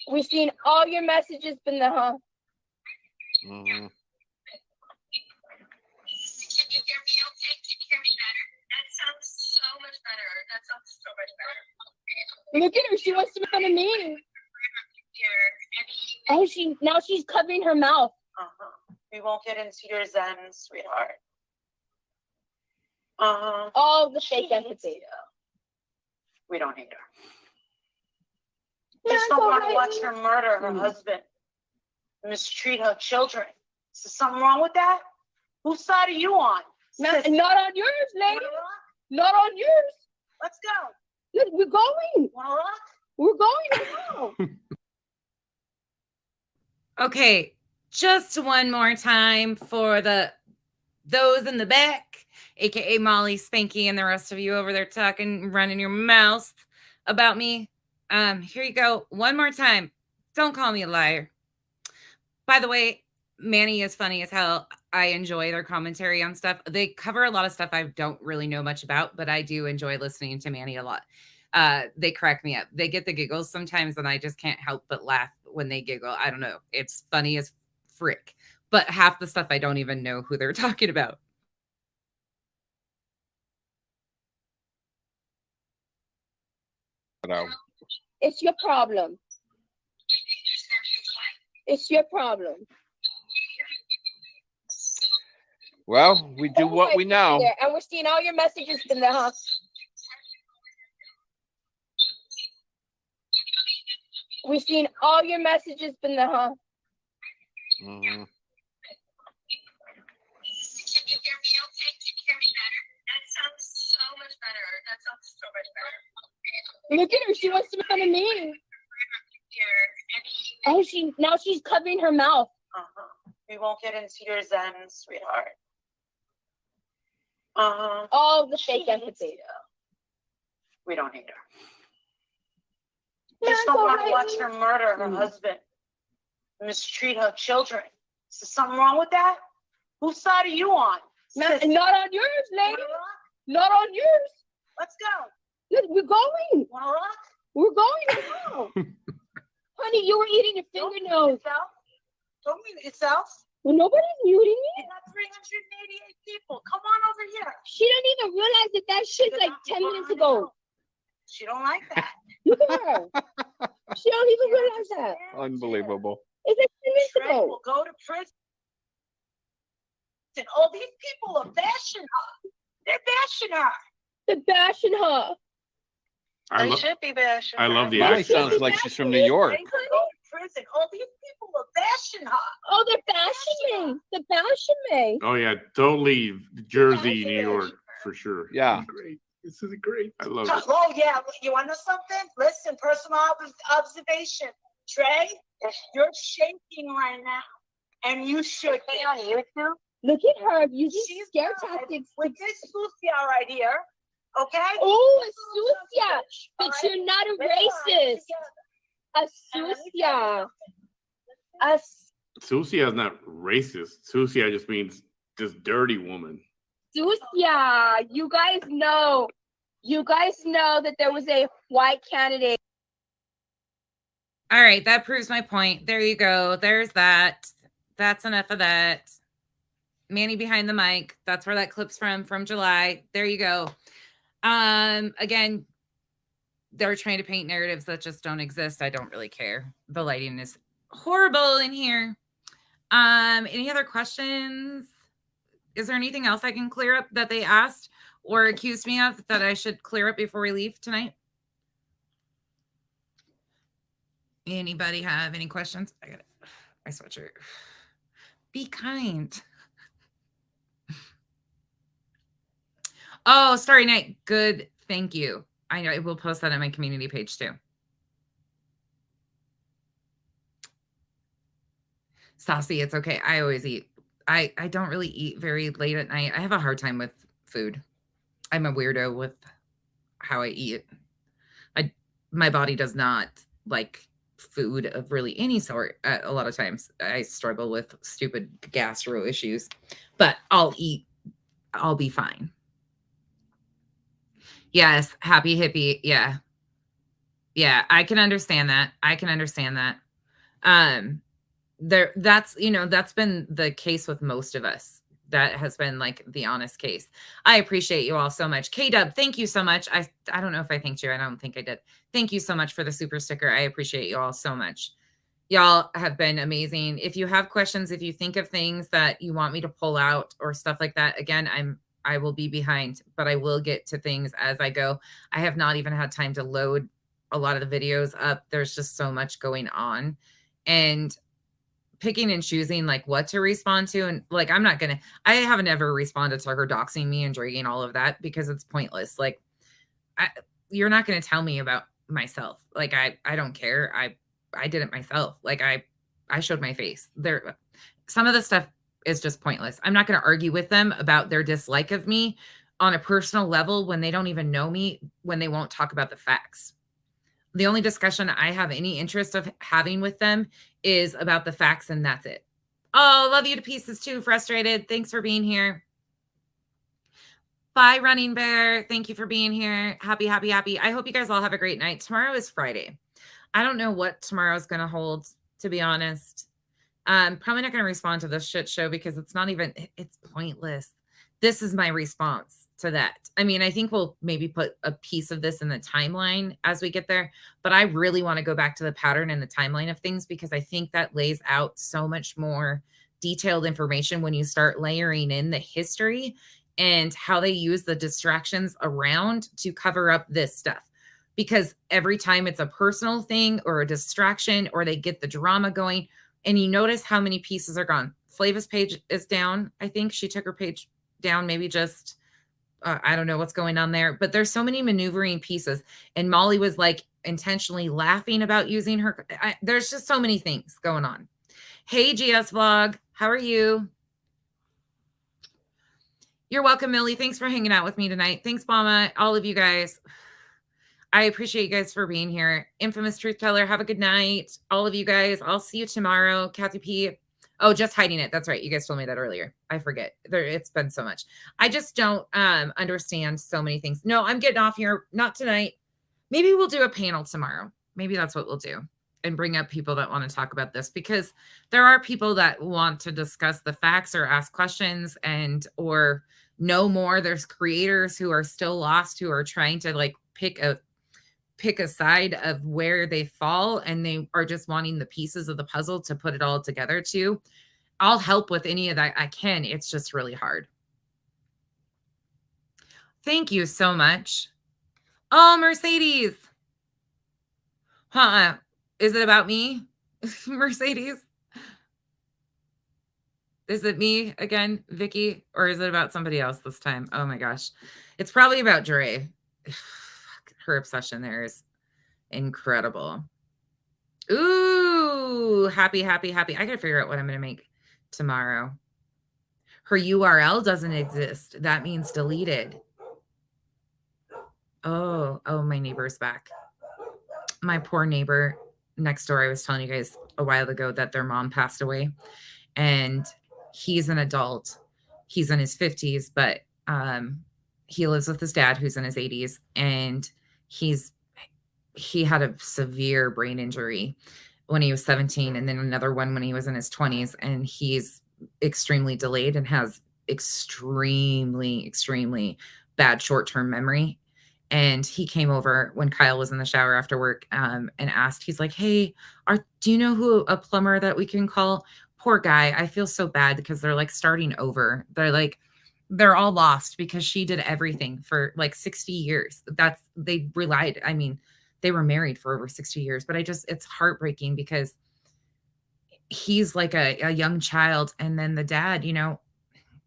[SPEAKER 19] We've seen all your messages in the house.
[SPEAKER 20] Mhm.
[SPEAKER 19] Look at her. She wants to make fun of me. Oh, now she's covering her mouth.
[SPEAKER 4] We won't get into your zen, sweetheart.
[SPEAKER 19] Oh, the fake empathy.
[SPEAKER 4] We don't need her. Just don't want to watch her murder her husband, mistreat her children. Is there something wrong with that? Whose side are you on?
[SPEAKER 19] Not on yours, lady. Not on yours.
[SPEAKER 4] Let's go.
[SPEAKER 19] Look, we're going.
[SPEAKER 4] Wanna rock?
[SPEAKER 19] We're going now.
[SPEAKER 1] Okay, just one more time for those in the back, aka Molly, Spanky, and the rest of you over there talking, running your mouth about me. Here you go. One more time. Don't call me a liar. By the way, Manny is funny as hell. I enjoy their commentary on stuff. They cover a lot of stuff I don't really know much about, but I do enjoy listening to Manny a lot. They crack me up. They get the giggles sometimes, and I just can't help but laugh when they giggle. I don't know. It's funny as frick. But half the stuff I don't even know who they're talking about.
[SPEAKER 19] It's your problem. It's your problem.
[SPEAKER 20] Well, we do what we know.
[SPEAKER 19] There. And we're seeing all your messages in the house. We've seen all your messages in the house.
[SPEAKER 20] Mhm.
[SPEAKER 19] Look at her. She wants to make fun of me. Oh, now she's covering her mouth.
[SPEAKER 4] We won't get into your zen, sweetheart.
[SPEAKER 19] Oh, the fake empathy.
[SPEAKER 4] We don't need her. Just don't want to watch her murder her husband, mistreat her children. Is there something wrong with that? Whose side are you on?
[SPEAKER 19] Not on yours, lady. Not on yours.
[SPEAKER 4] Let's go.
[SPEAKER 19] Look, we're going.
[SPEAKER 4] Wanna rock?
[SPEAKER 19] We're going now. Honey, you were eating your fingernails.
[SPEAKER 4] Don't mute yourself.
[SPEAKER 19] Well, nobody's muting me.
[SPEAKER 4] You got 388 people. Come on over here.
[SPEAKER 19] She didn't even realize that shit's like 10 minutes ago.
[SPEAKER 4] She don't like that.
[SPEAKER 19] Look at her. She don't even realize that.
[SPEAKER 20] Unbelievable.
[SPEAKER 19] It's like 10 minutes
[SPEAKER 4] Trey
[SPEAKER 19] ago.
[SPEAKER 4] will go to prison. All these people are bashing her. They're bashing her.
[SPEAKER 19] They're bashing her.
[SPEAKER 4] They should be bashing her.
[SPEAKER 21] I love the
[SPEAKER 20] Molly
[SPEAKER 21] accent.
[SPEAKER 20] sounds like she's from New York.
[SPEAKER 4] They could go to prison. All these people are bashing her.
[SPEAKER 19] Oh, they're bashing me. They're bashing me.
[SPEAKER 21] Oh yeah, totally Jersey, New York for sure.
[SPEAKER 20] Yeah.
[SPEAKER 21] Great. This is great. I love it.
[SPEAKER 4] Oh yeah, you want to know something? Listen, personal observation. Trey, you're shaking right now, and you should be on YouTube.
[SPEAKER 19] Look at her using scare tactics.
[SPEAKER 4] With this Susia right here, okay?
[SPEAKER 19] Oh, a Susia, but you're not a racist. A Susia.
[SPEAKER 21] Susia is not racist. Susia just means this dirty woman.
[SPEAKER 19] Susia, you guys know that there was a white candidate.
[SPEAKER 1] All right, that proves my point. There you go. There's that. That's enough of that. Manny behind the mic. That's where that clip's from July. There you go. Again, they're trying to paint narratives that just don't exist. I don't really care. The lighting is horrible in here. Any other questions? Is there anything else I can clear up that they asked or accused me of that I should clear up before we leave tonight? Anybody have any questions? I got it. My sweatshirt. Be kind. Oh, Starry Night. Good. Thank you. I will post that on my community page too. Saucy, it's okay. I always eat. I don't really eat very late at night. I have a hard time with food. I'm a weirdo with how I eat. My body does not like food of really any sort. A lot of times I struggle with stupid gastro issues, but I'll eat. I'll be fine. Yes, happy hippie. Yeah. Yeah, I can understand that. That's been the case with most of us. That has been like the honest case. I appreciate you all so much. K-Dub, thank you so much. I don't know if I thanked you. I don't think I did. Thank you so much for the super sticker. I appreciate you all so much. Y'all have been amazing. If you have questions, if you think of things that you want me to pull out or stuff like that, again, I will be behind, but I will get to things as I go. I have not even had time to load a lot of the videos up. There's just so much going on, and picking and choosing like what to respond to. And like, I haven't ever responded to her doxing me and dragging all of that because it's pointless. Like, you're not going to tell me about myself. Like, I don't care. I did it myself. Like I showed my face there. Some of the stuff is just pointless. I'm not going to argue with them about their dislike of me on a personal level when they don't even know me, when they won't talk about the facts. The only discussion I have any interest of having with them is about the facts, and that's it. Oh, love you to pieces too, Frustrated. Thanks for being here. Bye, Running Bear. Thank you for being here. Happy. I hope you guys all have a great night. Tomorrow is Friday. I don't know what tomorrow's going to hold, to be honest. I'm probably not going to respond to this shit show because it's pointless. This is my response to that. I mean, I think we'll maybe put a piece of this in the timeline as we get there, but I really want to go back to the pattern and the timeline of things because I think that lays out so much more detailed information when you start layering in the history and how they use the distractions around to cover up this stuff. Because every time it's a personal thing or a distraction or they get the drama going, and you notice how many pieces are gone. Flava's page is down. I think she took her page down, maybe just, I don't know what's going on there, but there's so many maneuvering pieces. And Molly was like intentionally laughing about using her. There's just so many things going on. Hey, GS Vlog, how are you? You're welcome, Millie. Thanks for hanging out with me tonight. Thanks, Mama. All of you guys. I appreciate you guys for being here. Infamous Truth Teller, have a good night. All of you guys, I'll see you tomorrow. Kathy P. Oh, just hiding it. That's right. You guys told me that earlier. I forget. It's been so much. I just don't understand so many things. No, I'm getting off here. Not tonight. Maybe we'll do a panel tomorrow. Maybe that's what we'll do. And bring up people that want to talk about this because there are people that want to discuss the facts or ask questions or know more. There's creators who are still lost, who are trying to like pick a side of where they fall, and they are just wanting the pieces of the puzzle to put it all together too. I'll help with any of that I can. It's just really hard. Thank you so much. Oh, Mercedes. Is it about me? Mercedes? Is it me again, Vicky? Or is it about somebody else this time? Oh my gosh. It's probably about Dre. Her obsession there is incredible. Ooh, happy. I gotta figure out what I'm gonna make tomorrow. Her URL doesn't exist. That means deleted. Oh, my neighbor's back. My poor neighbor next door. I was telling you guys a while ago that their mom passed away, and he's an adult. He's in his 50s, but he lives with his dad who's in his 80s, and he had a severe brain injury when he was 17 and then another one when he was in his 20s, and he's extremely delayed and has extremely bad short-term memory. And he came over when Kyle was in the shower after work, and asked, he's like, hey, do you know who a plumber that we can call? Poor guy. I feel so bad because they're like starting over. They're all lost because she did everything for like 60 years. They relied. I mean, they were married for over 60 years, but it's heartbreaking because he's like a young child. And then the dad,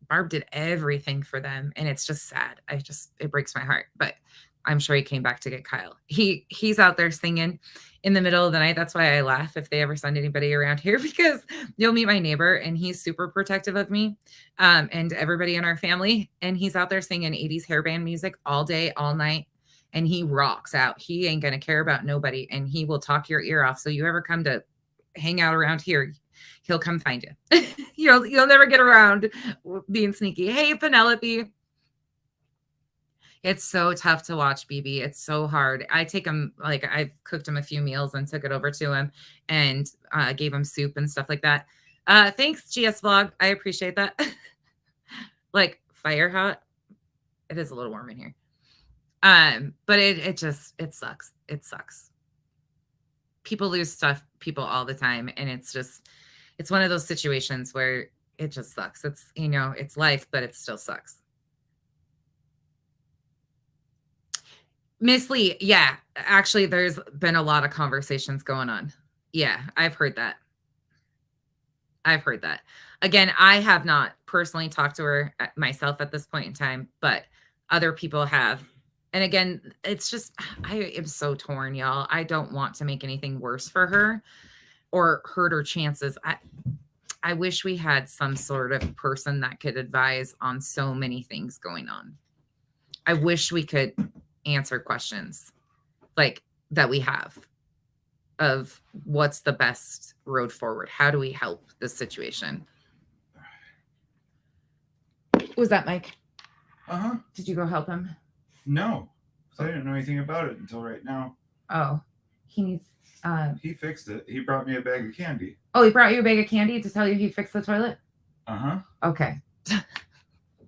[SPEAKER 1] Barb did everything for them. And it's just sad. It breaks my heart, but I'm sure he came back to get Kyle. He's out there singing in the middle of the night. That's why I laugh if they ever send anybody around here, because you'll meet my neighbor and he's super protective of me, and everybody in our family. And he's out there singing 80s hairband music all day, all night. And he rocks out. He ain't going to care about nobody. And he will talk your ear off. So you ever come to hang out around here, he'll come find you. You'll never get around being sneaky. Hey, Penelope. It's so tough to watch, BB. It's so hard. I take him, like, I've cooked him a few meals and took it over to him and gave him soup and stuff like that. Thanks, GS Vlog. I appreciate that. Like, fire hot. It is a little warm in here. But it sucks. It sucks. People lose people all the time. And it's one of those situations where it just sucks. It's, it's life, but it still sucks. Miss Lee, yeah, actually, there's been a lot of conversations going on. Yeah, I've heard that. Again, I have not personally talked to her myself at this point in time, but other people have. And again, it's just, I am so torn, y'all. I don't want to make anything worse for her or hurt her chances. I wish we had some sort of person that could advise on so many things going on. I wish we could answer questions like that we have of what's the best road forward. How do we help this situation? Was that Mike?
[SPEAKER 2] Uh-huh.
[SPEAKER 1] Did you go help him?
[SPEAKER 2] No, I didn't know anything about it until right now.
[SPEAKER 1] Oh, he needs...
[SPEAKER 2] he fixed it. He brought me a bag of candy.
[SPEAKER 1] Oh, he brought you a bag of candy to tell you he fixed the toilet?
[SPEAKER 2] Uh-huh.
[SPEAKER 1] Okay.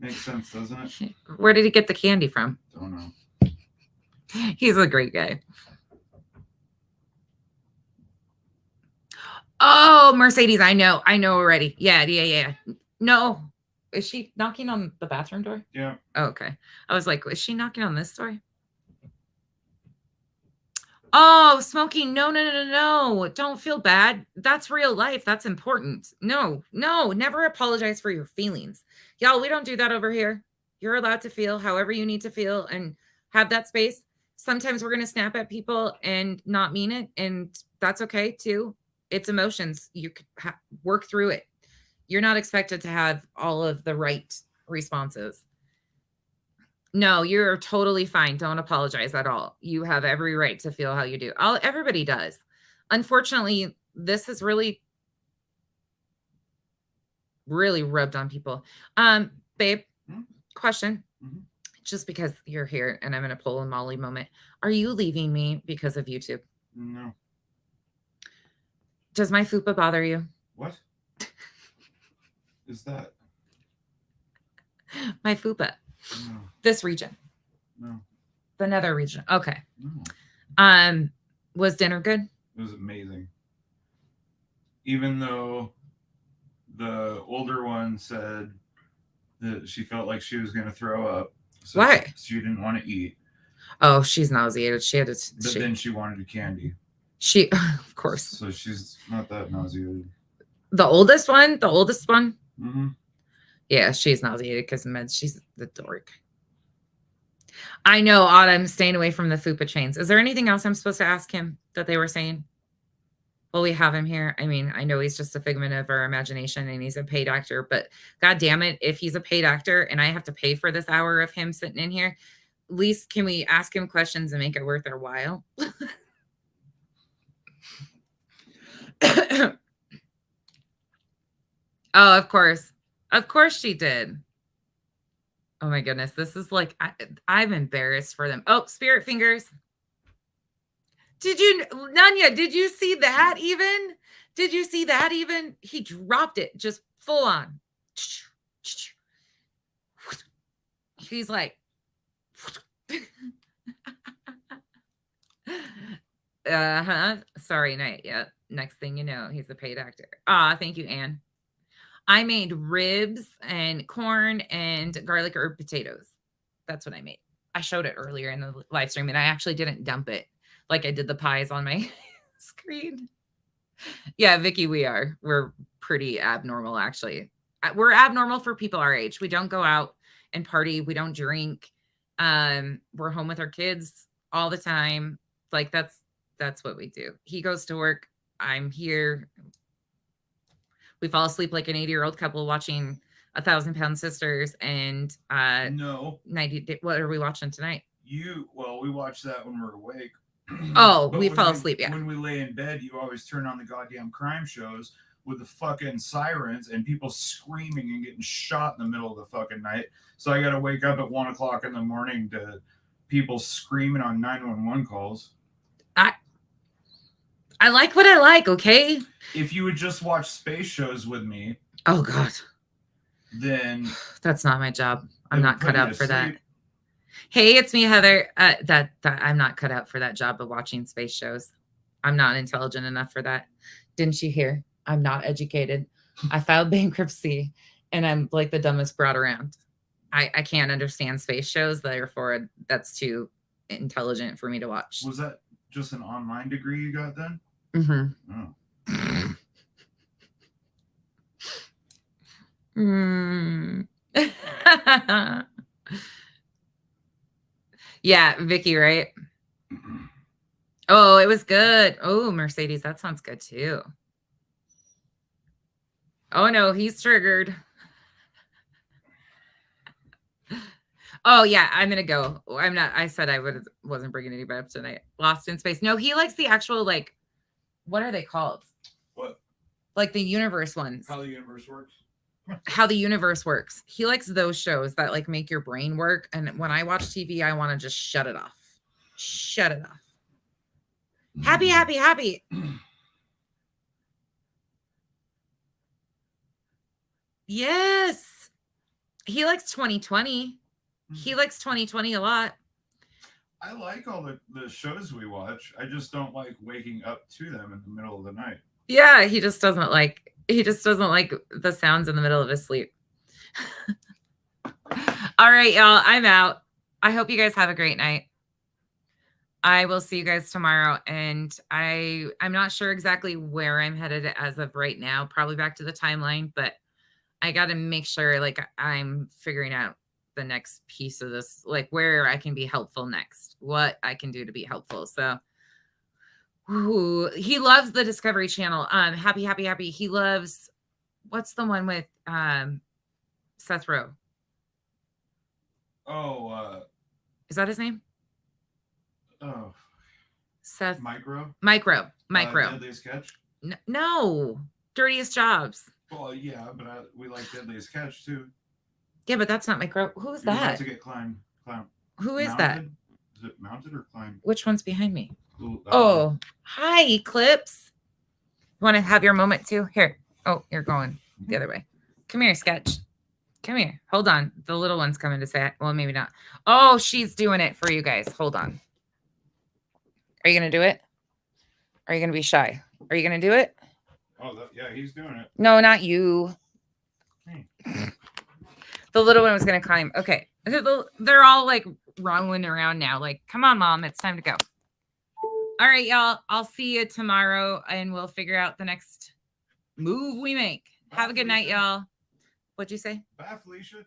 [SPEAKER 2] Makes sense, doesn't it?
[SPEAKER 1] Where did he get the candy from?
[SPEAKER 2] Don't know.
[SPEAKER 1] He's a great guy. Oh, Mercedes, I know already. Yeah. No. Is she knocking on the bathroom door?
[SPEAKER 2] Yeah.
[SPEAKER 1] Oh, okay. I was like, is she knocking on this door? Oh, smoking. No. Don't feel bad. That's real life. That's important. No. Never apologize for your feelings. Y'all, we don't do that over here. You're allowed to feel however you need to feel and have that space. Sometimes we're going to snap at people and not mean it. And that's okay too. It's emotions. You can work through it. You're not expected to have all of the right responses. No, you're totally fine. Don't apologize at all. You have every right to feel how you do. Everybody does. Unfortunately, this has really rubbed on people. Babe, question.
[SPEAKER 2] Mm-hmm.
[SPEAKER 1] Just because you're here and I'm in a Pole and Molly moment. Are you leaving me because of YouTube?
[SPEAKER 2] No.
[SPEAKER 1] Does my fupa bother you?
[SPEAKER 2] What is that?
[SPEAKER 1] My fupa.
[SPEAKER 2] No.
[SPEAKER 1] This region.
[SPEAKER 2] No.
[SPEAKER 1] The nether region. Okay.
[SPEAKER 2] No.
[SPEAKER 1] Was dinner good?
[SPEAKER 2] It was amazing. Even though the older one said that she felt like she was going to throw up. So
[SPEAKER 1] why?
[SPEAKER 2] She didn't want to eat.
[SPEAKER 1] Oh, she's nauseated. She had to.
[SPEAKER 2] But then she wanted a candy.
[SPEAKER 1] Of course.
[SPEAKER 2] So she's not that nauseated.
[SPEAKER 1] The oldest one?
[SPEAKER 2] Mm-hmm.
[SPEAKER 1] Yeah, she's nauseated because of meds. She's the dork. I know, Autumn, staying away from the fupa chains. Is there anything else I'm supposed to ask him that they were saying? Well, we have him here. I mean, I know he's just a figment of our imagination and he's a paid actor, but God damn it, if he's a paid actor and I have to pay for this hour of him sitting in here, at least can we ask him questions and make it worth their while? Oh, of course. Of course she did. Oh my goodness. This is like, I'm embarrassed for them. Oh, spirit fingers. Nanya, did you see that even? Did you see that even? He dropped it just full on. He's like, sorry, night. Yeah. Next thing you know, he's a paid actor. Thank you, Anne. I made ribs and corn and garlic herb potatoes. That's what I made. I showed it earlier in the live stream, and I actually didn't dump it like I did the pies on my screen. Yeah, Vicky, we're pretty abnormal, actually. We're abnormal for people our age. We don't go out and party. We don't drink. We're home with our kids all the time. Like that's what we do. He goes to work. I'm here. We fall asleep like an 80-year-old couple watching 1,000-Pound Sisters and
[SPEAKER 2] no
[SPEAKER 1] 90. What are we watching tonight?
[SPEAKER 2] Well, we watch that when we're awake.
[SPEAKER 1] Oh,
[SPEAKER 2] But
[SPEAKER 1] we
[SPEAKER 2] when
[SPEAKER 1] fall asleep. Yeah.
[SPEAKER 2] When we lay in bed, you always turn on the goddamn crime shows with the fucking sirens and people screaming and getting shot in the middle of the fucking night. So I got to wake up at 1 o'clock in the morning to people screaming on 911 calls.
[SPEAKER 1] I like what I like, okay?
[SPEAKER 2] If you would just watch space shows with me.
[SPEAKER 1] Oh, God.
[SPEAKER 2] Then.
[SPEAKER 1] That's not my job. I'm
[SPEAKER 2] it
[SPEAKER 1] not
[SPEAKER 2] would
[SPEAKER 1] cut
[SPEAKER 2] put you
[SPEAKER 1] out
[SPEAKER 2] to
[SPEAKER 1] for that.
[SPEAKER 2] sleep.
[SPEAKER 1] Hey, it's me, Heather. That I'm not cut out for that job of watching space shows. I'm not intelligent enough for that. Didn't you hear? I'm not educated. I filed bankruptcy and I'm like the dumbest brat around. I can't understand space shows. Therefore, that's too intelligent for me to watch.
[SPEAKER 2] Was that just an online degree you got then?
[SPEAKER 1] Mm-hmm.
[SPEAKER 2] Oh.
[SPEAKER 1] Yeah, Vicky, right? Oh, it was good. Oh, Mercedes, that sounds good too. Oh no, he's triggered. Oh yeah, I'm gonna go. I'm not. I said I wasn't bringing anybody up tonight. Lost in Space. No, he likes the actual like. What are they called?
[SPEAKER 2] What?
[SPEAKER 1] Like the universe ones.
[SPEAKER 2] How the universe works.
[SPEAKER 1] How the universe works. He likes those shows that like make your brain work. And when I watch TV, I want to just shut it off. Shut it off. Happy, happy, happy. Yes. He likes 2020. He likes 2020 a lot.
[SPEAKER 2] I like all the shows we watch. I just don't like waking up to them in the middle of the night.
[SPEAKER 1] Yeah, he just doesn't like the sounds in the middle of his sleep. All right, y'all, I'm out. I hope you guys have a great night. I will see you guys tomorrow. And I'm not sure exactly where I'm headed as of right now, probably back to the timeline, but I got to make sure like I'm figuring out the next piece of this, like where I can be helpful next, what I can do to be helpful. So ooh, he loves the Discovery Channel. Happy, happy, happy. He loves, what's the one with Seth Rowe?
[SPEAKER 2] Oh,
[SPEAKER 1] is that his name?
[SPEAKER 2] Oh,
[SPEAKER 1] Seth
[SPEAKER 2] Micro.
[SPEAKER 1] Deadliest
[SPEAKER 2] Catch.
[SPEAKER 1] No, Dirtiest Jobs.
[SPEAKER 2] Well, yeah, but we like Deadliest Catch too.
[SPEAKER 1] Yeah, but that's not Micro. Who is that?
[SPEAKER 2] To get climb.
[SPEAKER 1] Who is that?
[SPEAKER 2] Is it mounted or climb?
[SPEAKER 1] Which one's behind me?
[SPEAKER 2] Ooh,
[SPEAKER 1] Oh, hi, Eclipse. You want to have your moment too? Here. Oh, you're going the other way. Come here, Sketch. Come here. Hold on. The little one's coming to say it. Well, maybe not. Oh, she's doing it for you guys. Hold on. Are you going to do it? Are you going to be shy? Are you going to do it?
[SPEAKER 2] Oh, yeah, he's doing it.
[SPEAKER 1] No, not you. The little one was going to climb. Okay. They're all like rolling around now. Like, come on, Mom. It's time to go. All right, y'all. I'll see you tomorrow and we'll figure out the next move we make. Have a good night, y'all. What'd you say?
[SPEAKER 2] Bye, Felicia.